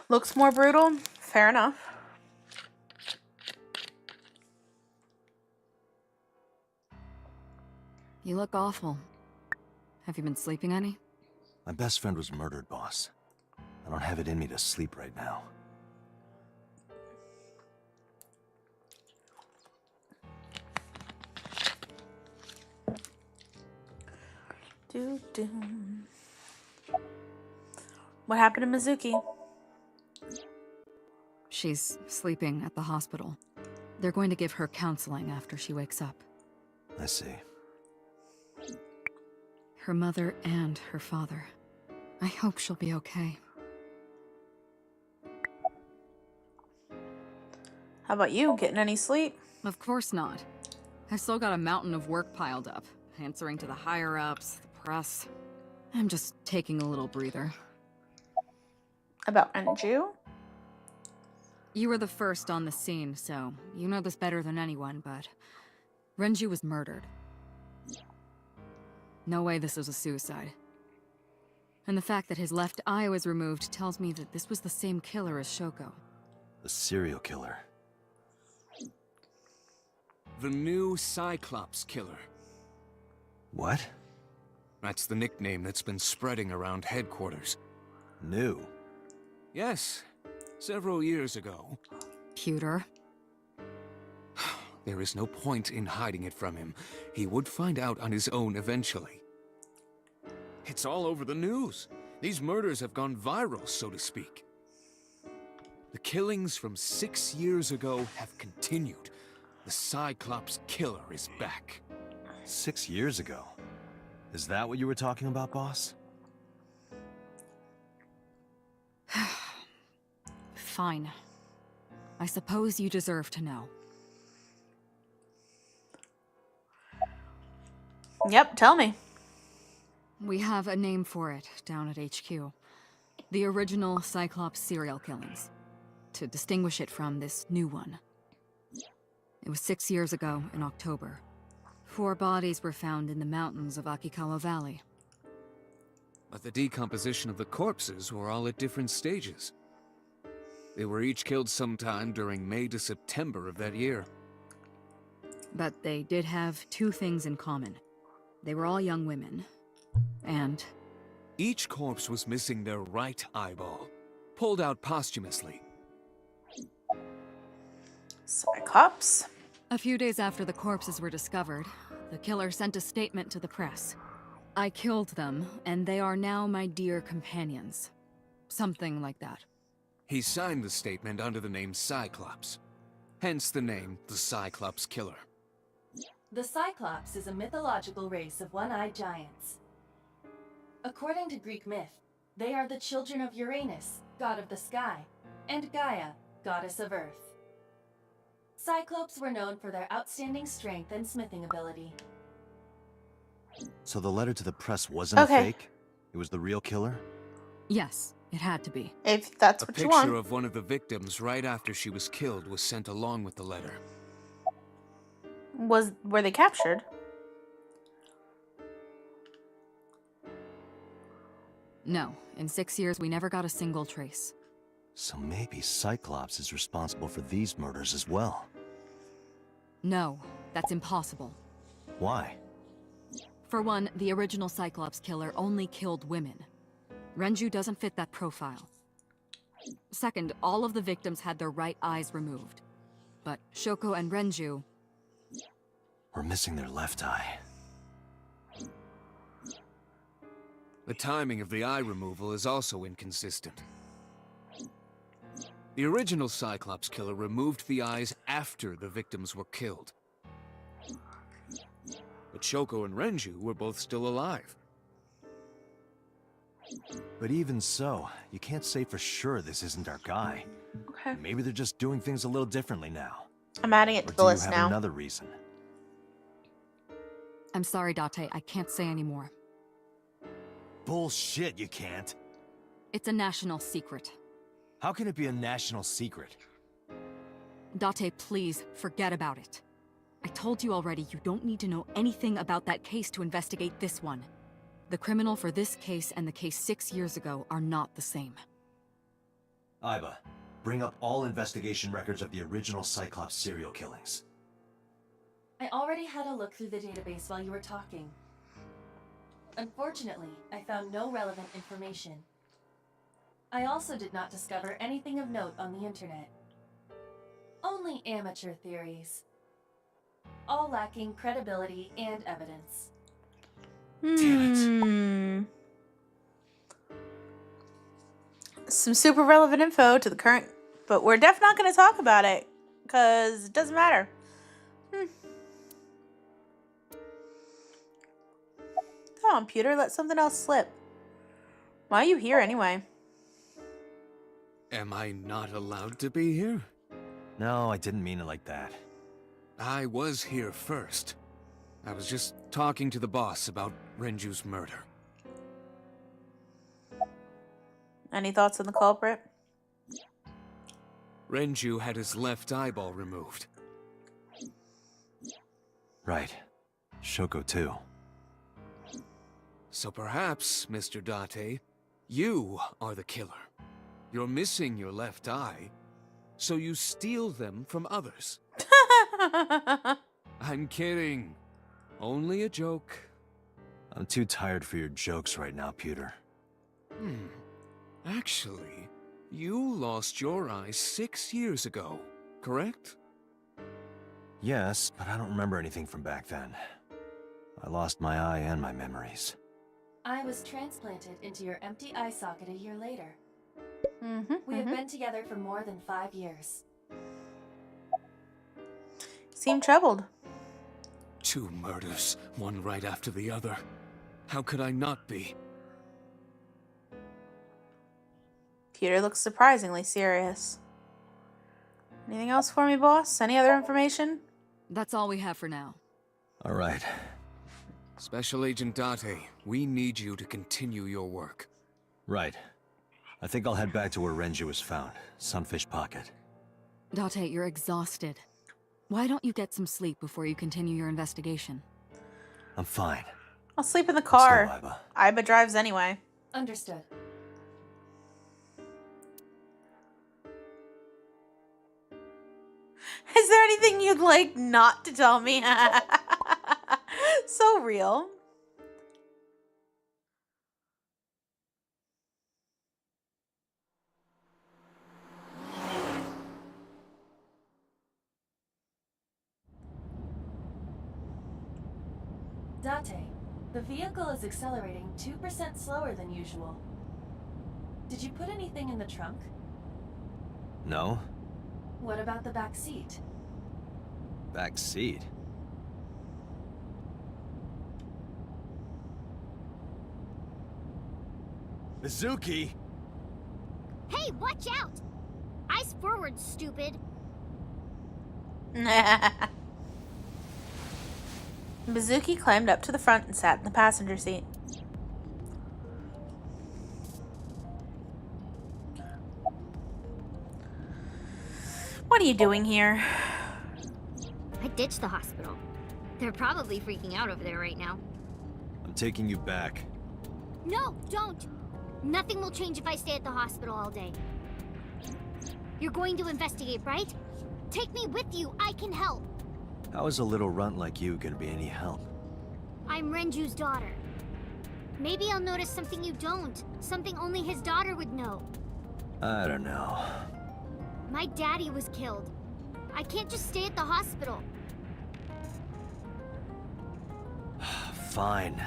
Looks more brutal. Fair enough. You look awful. Have you been sleeping any? My best friend was murdered, boss. I don't have it in me to sleep right now. Doo-doo. What happened to Mizuki? She's sleeping at the hospital. They're going to give her counseling after she wakes up. I see. Her mother and her father. I hope she'll be okay. How about you? Getting any sleep? Of course not. I've still got a mountain of work piled up, answering to the higher-ups, the press. I'm just taking a little breather. About Renju? You were the first on the scene, so you know this better than anyone, but Renju was murdered. No way this was a suicide. And the fact that his left eye was removed tells me that this was the same killer as Shoko. The serial killer. The new Cyclops killer. What? That's the nickname that's been spreading around headquarters. New? Yes, several years ago. Pewter. There is no point in hiding it from him. He would find out on his own eventually. It's all over the news. These murders have gone viral, so to speak. The killings from 6 years ago have continued. The Cyclops killer is back. 6 years ago? Is that what you were talking about, boss? Fine. I suppose you deserve to know. Yep, tell me. We have a name for it down at HQ. The original Cyclops serial killings. To distinguish it from this new one. It was 6 years ago in October. 4 bodies were found in the mountains of Akikawa Valley. But the decomposition of the corpses were all at different stages. They were each killed sometime during May to September of that year. But they did have 2 things in common. They were all young women. And each corpse was missing their right eyeball, pulled out posthumously. Cyclops. a few days after the corpses were discovered, the killer sent a statement to the press. I killed them, and they are now my dear companions. Something like that. He signed the statement under the name Cyclops. Hence the name, the Cyclops Killer. The Cyclops is a mythological race of one-eyed giants. According to Greek myth, they are the children of Uranus, god of the sky, and Gaia, goddess of earth. Cyclopes were known for their outstanding strength and smithing ability. So the letter to the press wasn't a fake? It was the real killer? Yes, it had to be. If that's a what you want. picture of one of the victims right after she was killed was sent along with the letter. Were they captured? No, in 6 years we never got a single trace. So maybe Cyclops is responsible for these murders as well. No, that's impossible. Why? For one, the original Cyclops killer only killed women. Renju doesn't fit that profile. Second, all of the victims had their right eyes removed. But Shoko and Renju... We're missing their left eye. The timing of the eye removal is also inconsistent. The original Cyclops killer removed the eyes after the victims were killed. But Shoko and Renju were both still alive. But even so, you can't say for sure this isn't our guy. Okay. Maybe they're just doing things a little differently now. I'm adding it to the Or do list you now. have another reason? I'm sorry, Date, I can't say anymore. Bullshit, you can't. It's a national secret. How can it be a national secret? Date, please, forget about it. I told you already, you don't need to know anything about that case to investigate this one. The criminal for this case and the case 6 years ago are not the same. Iba, bring up all investigation records of the original Cyclops serial killings. I already had a look through the database while you were talking. Unfortunately, I found no relevant information. I also did not discover anything of note on the internet. Only amateur theories. All lacking credibility and evidence. Some super relevant info to the current, but we're definitely not going to talk about it because it doesn't matter. Come on, Pewter, let something else slip. Why are you here anyway? Am I not allowed to be here? No, I didn't mean it like that. I was here first. I was just talking to the boss about Renju's murder. Any thoughts on the culprit? Renju had his left eyeball removed. Right. Shoko too. So perhaps, Mr. Date, You are the killer. You're missing your left eye, so you steal them from others. I'm kidding. Only a joke. I'm too tired for your jokes right now, Pewter. Actually, you lost your eye 6 years ago, correct? Yes, but I don't remember anything from back then. I lost my eye and my memories. I was transplanted into your empty eye socket a year later. We have been together for more than 5 years. Seem troubled. 2 murders, one right after the other. How could I not be? Peter looks surprisingly serious. Anything else for me, boss? Any other information? That's all we have for now. All right. Special Agent Date, we need you to continue your work. Right. I think I'll head back to where Renju was found. Sunfish Pocket. Date, you're exhausted. Why don't you get some sleep before you continue your investigation? I'm fine. I'll sleep in the car. Let's go, Iba. Iba drives anyway. Understood. Is there anything you'd like not to tell me? So real. Date, the vehicle is accelerating 2% slower than usual. Did you put anything in the trunk? No? What about the back seat? Back seat? Mizuki! Hey, watch out! Eyes forward, stupid. Mizuki climbed up to the front and sat in the passenger seat. What are you doing here? I ditched the hospital. They're probably freaking out over there right now. I'm taking you back. No, don't! Nothing will change if I stay at the hospital all day. You're going to investigate, right? Take me with you, I can help. How is a little runt like you gonna be any help? I'm Renju's daughter. Maybe I'll notice something you don't. Something only his daughter would know. I don't know. My daddy was killed. I can't just stay at the hospital. Fine.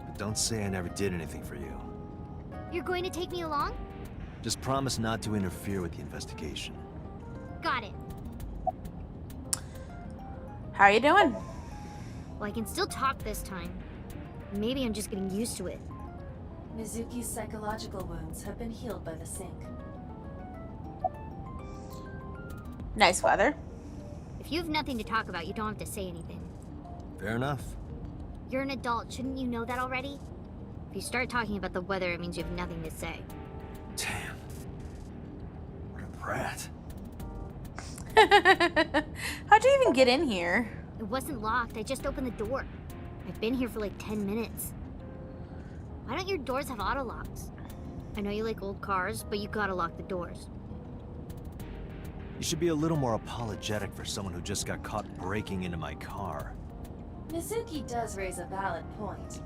But don't say I never did anything for you. You're going to take me along? Just promise not to interfere with the investigation. Got it. How are you doing? Well, I can still talk this time. Maybe I'm just getting used to it. Mizuki's psychological wounds have been healed by the sink. Nice weather. If you have nothing to talk about, you don't have to say anything. Fair enough. You're an adult, shouldn't you know that already? If you start talking about the weather, it means you have nothing to say. Damn. What a brat. How'd you even get in here? It wasn't locked, I just opened the door. I've been here for like 10 minutes. Why don't your doors have auto locks? I know you like old cars, but you gotta lock the doors. You should be a little more apologetic for someone who just got caught breaking into my car. Mizuki does raise a valid point.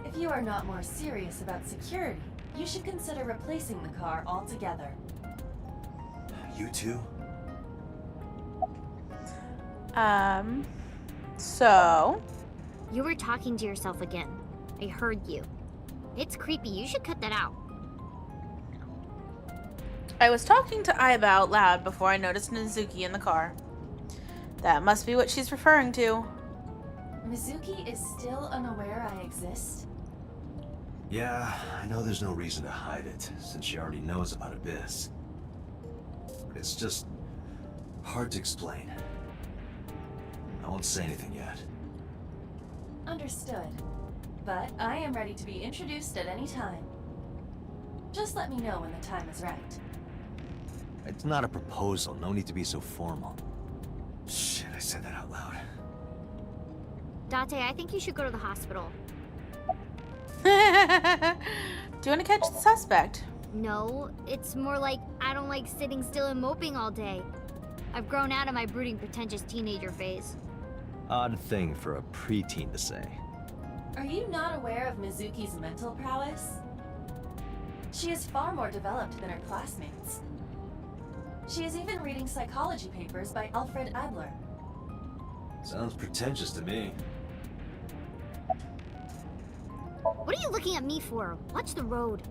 If you are not more serious about security, you should consider replacing the car altogether. You too? So... You were talking to yourself again. I heard you. It's creepy, you should cut that out. I was talking to Iba out loud before I noticed Mizuki in the car. That must be what she's referring to. Mizuki is still unaware I exist? Yeah, I know there's no reason to hide it, since she already knows about Abyss. But it's just hard to explain. I won't say anything yet. Understood. But I am ready to be introduced at any time. Just let me know when the time is right. It's not a proposal. No need to be so formal. Shit, I said that out loud. Date, I think you should go to the hospital. Do you want to catch the suspect? No, it's more like I don't like sitting still and moping all day. I've grown out of my brooding, pretentious teenager phase. Odd thing for a preteen to say. Are you not aware of Mizuki's mental prowess? She is far more developed than her classmates. She is even reading psychology papers by Alfred Adler. Sounds pretentious to me. What are you looking at me for? Watch the road.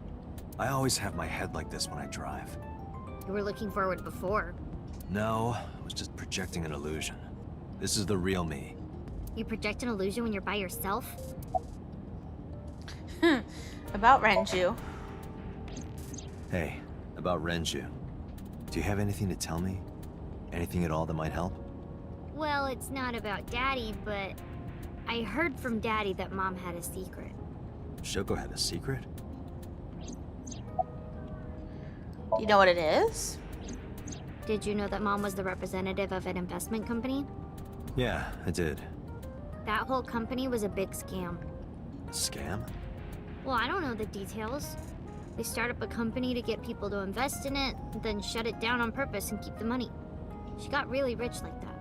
I always have my head like this when I drive. You were looking forward before. No, I was just projecting an illusion. This is the real me. You project an illusion when you're by yourself? About Renju. Hey, about Renju. Do you have anything to tell me? Anything at all that might help? Well, it's not about Daddy, but I heard from Daddy that Mom had a secret. Shoko had a secret? Do you know what it is? Did you know that Mom was the representative of an investment company? Yeah, I did. That whole company was a big scam. A scam? Well, I don't know the details. They start up a company to get people to invest in it, then shut it down on purpose and keep the money. She got really rich like that.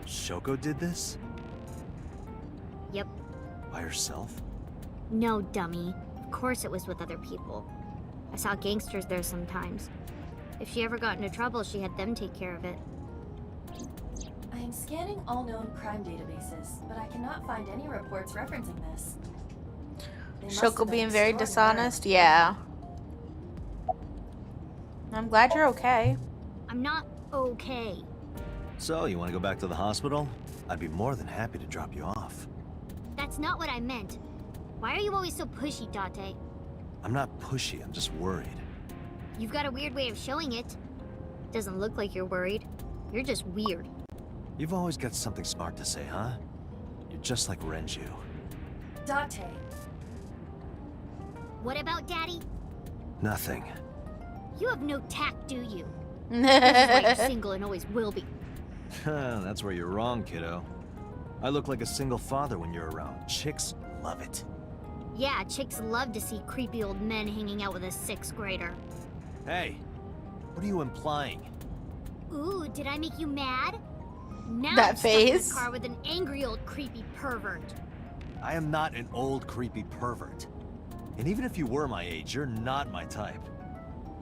Shoko did this? Yep. By herself? No, dummy. Of course it was with other people. I saw gangsters there sometimes. If she ever got into trouble, she had them take care of it. I am scanning all known crime databases, but I cannot find any reports referencing this. They must have Shoko been being very extraordinary. dishonest? Yeah. I'm glad you're okay. I'm not okay. So, you want to go back to the hospital? I'd be more than happy to drop you off. That's not what I meant. Why are you always so pushy, Date? I'm not pushy, I'm just worried. You've got a weird way of showing it. Doesn't look like you're worried. You're just weird. You've always got something smart to say, huh? You're just like Renju. Date. What about Daddy? Nothing. You have no tact, do you? This is why you're single and always will be. That's where you're wrong, kiddo. I look like a single father when you're around. Chicks love it. Yeah, chicks love to see creepy old men hanging out with a 6th grader. Hey, what are you implying? Ooh, did I make you mad? Now That I'm stuck in face. the car with an angry old creepy pervert. I am not an old creepy pervert. And even if you were my age, you're not my type.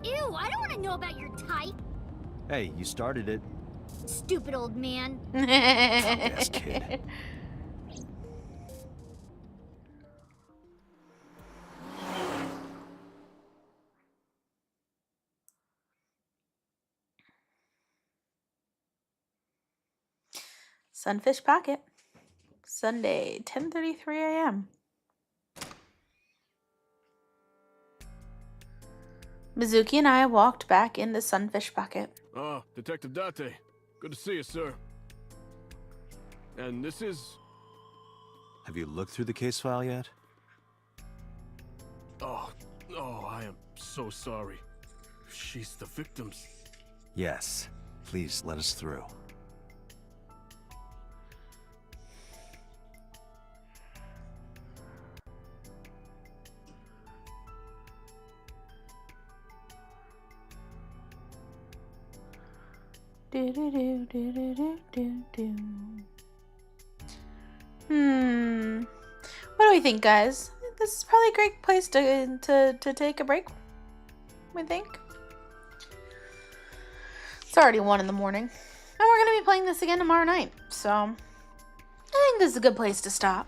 Ew, I don't want to know about your type. Hey, you started it. Stupid old man. Yes, kid. Sunfish Pocket. Sunday, 10:33 a.m. Mizuki and I walked back into Sunfish Pocket. Ah, Detective Date. Good to see you, sir. And this is... Have you looked through the case file yet? Oh, I am so sorry. She's the victim's... Yes. Please let us through. Do, do, do, do, do, do, do, do. What do we think, guys? This is probably a great place to take a break. We think. It's already 1 in the morning. And we're going to be playing this again tomorrow night. So, I think this is a good place to stop.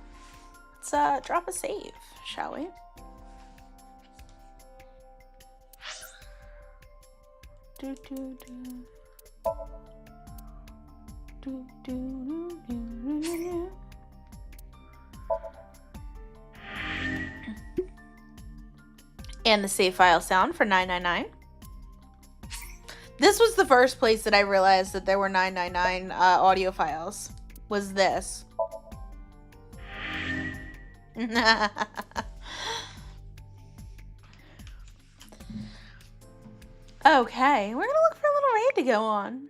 Let's drop a save, shall we? Do, do, do. Do, do, do, do, do, do. And the save file sound for 999. This was the first place that I realized that there were 999 audio files. Was this. Okay, we're gonna look for a little raid to go on.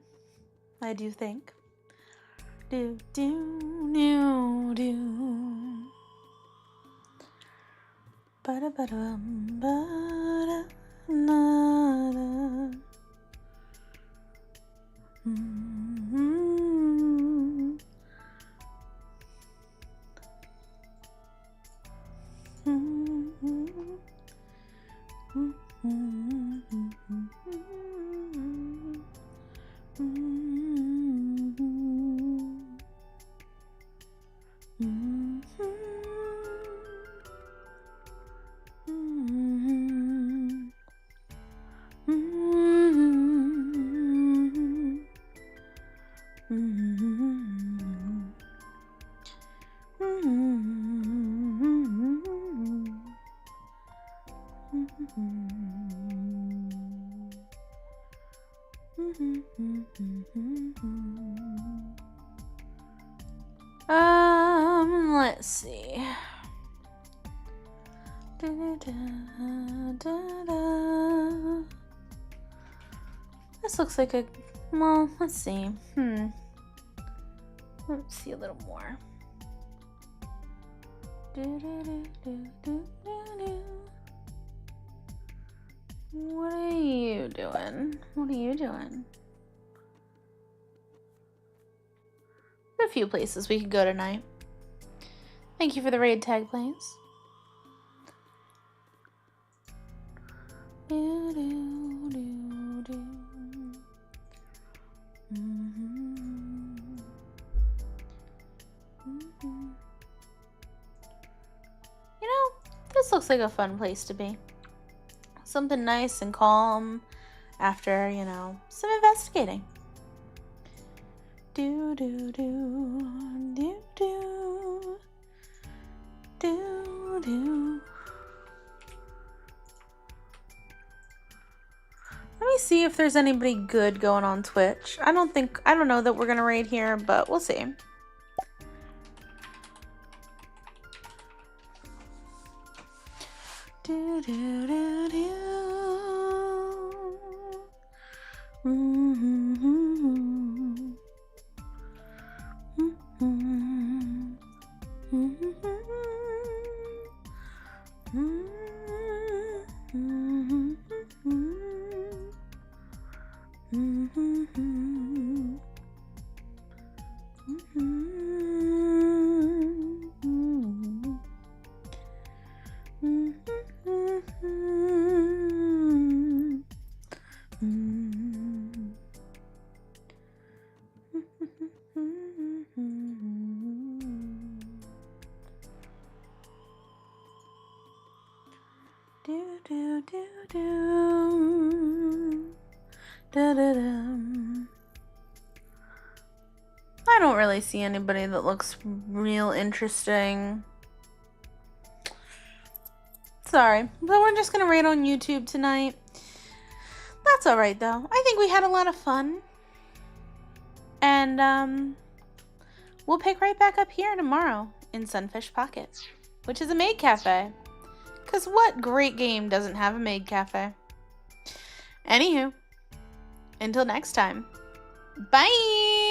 I do think. Do do do do. Let's see. This looks like a, well, let's see. Let's see a little more. What are you doing? What are you doing? There are a few places we could go tonight. Thank you for the raid tag, please. You know, this looks like a fun place to be. Something nice and calm after, you know, some investigating. Do do do do do do do. Let me see if there's anybody good going on Twitch. I don't know that we're gonna raid here, but we'll see. Do do do do. I don't really see anybody that looks real interesting. Sorry, but we're just gonna raid on YouTube tonight. That's alright though. I think we had a lot of fun. And we'll pick right back up here tomorrow in Sunfish Pocket, which is a maid cafe. Cause what great game doesn't have a maid cafe? Anywho, until next time, bye!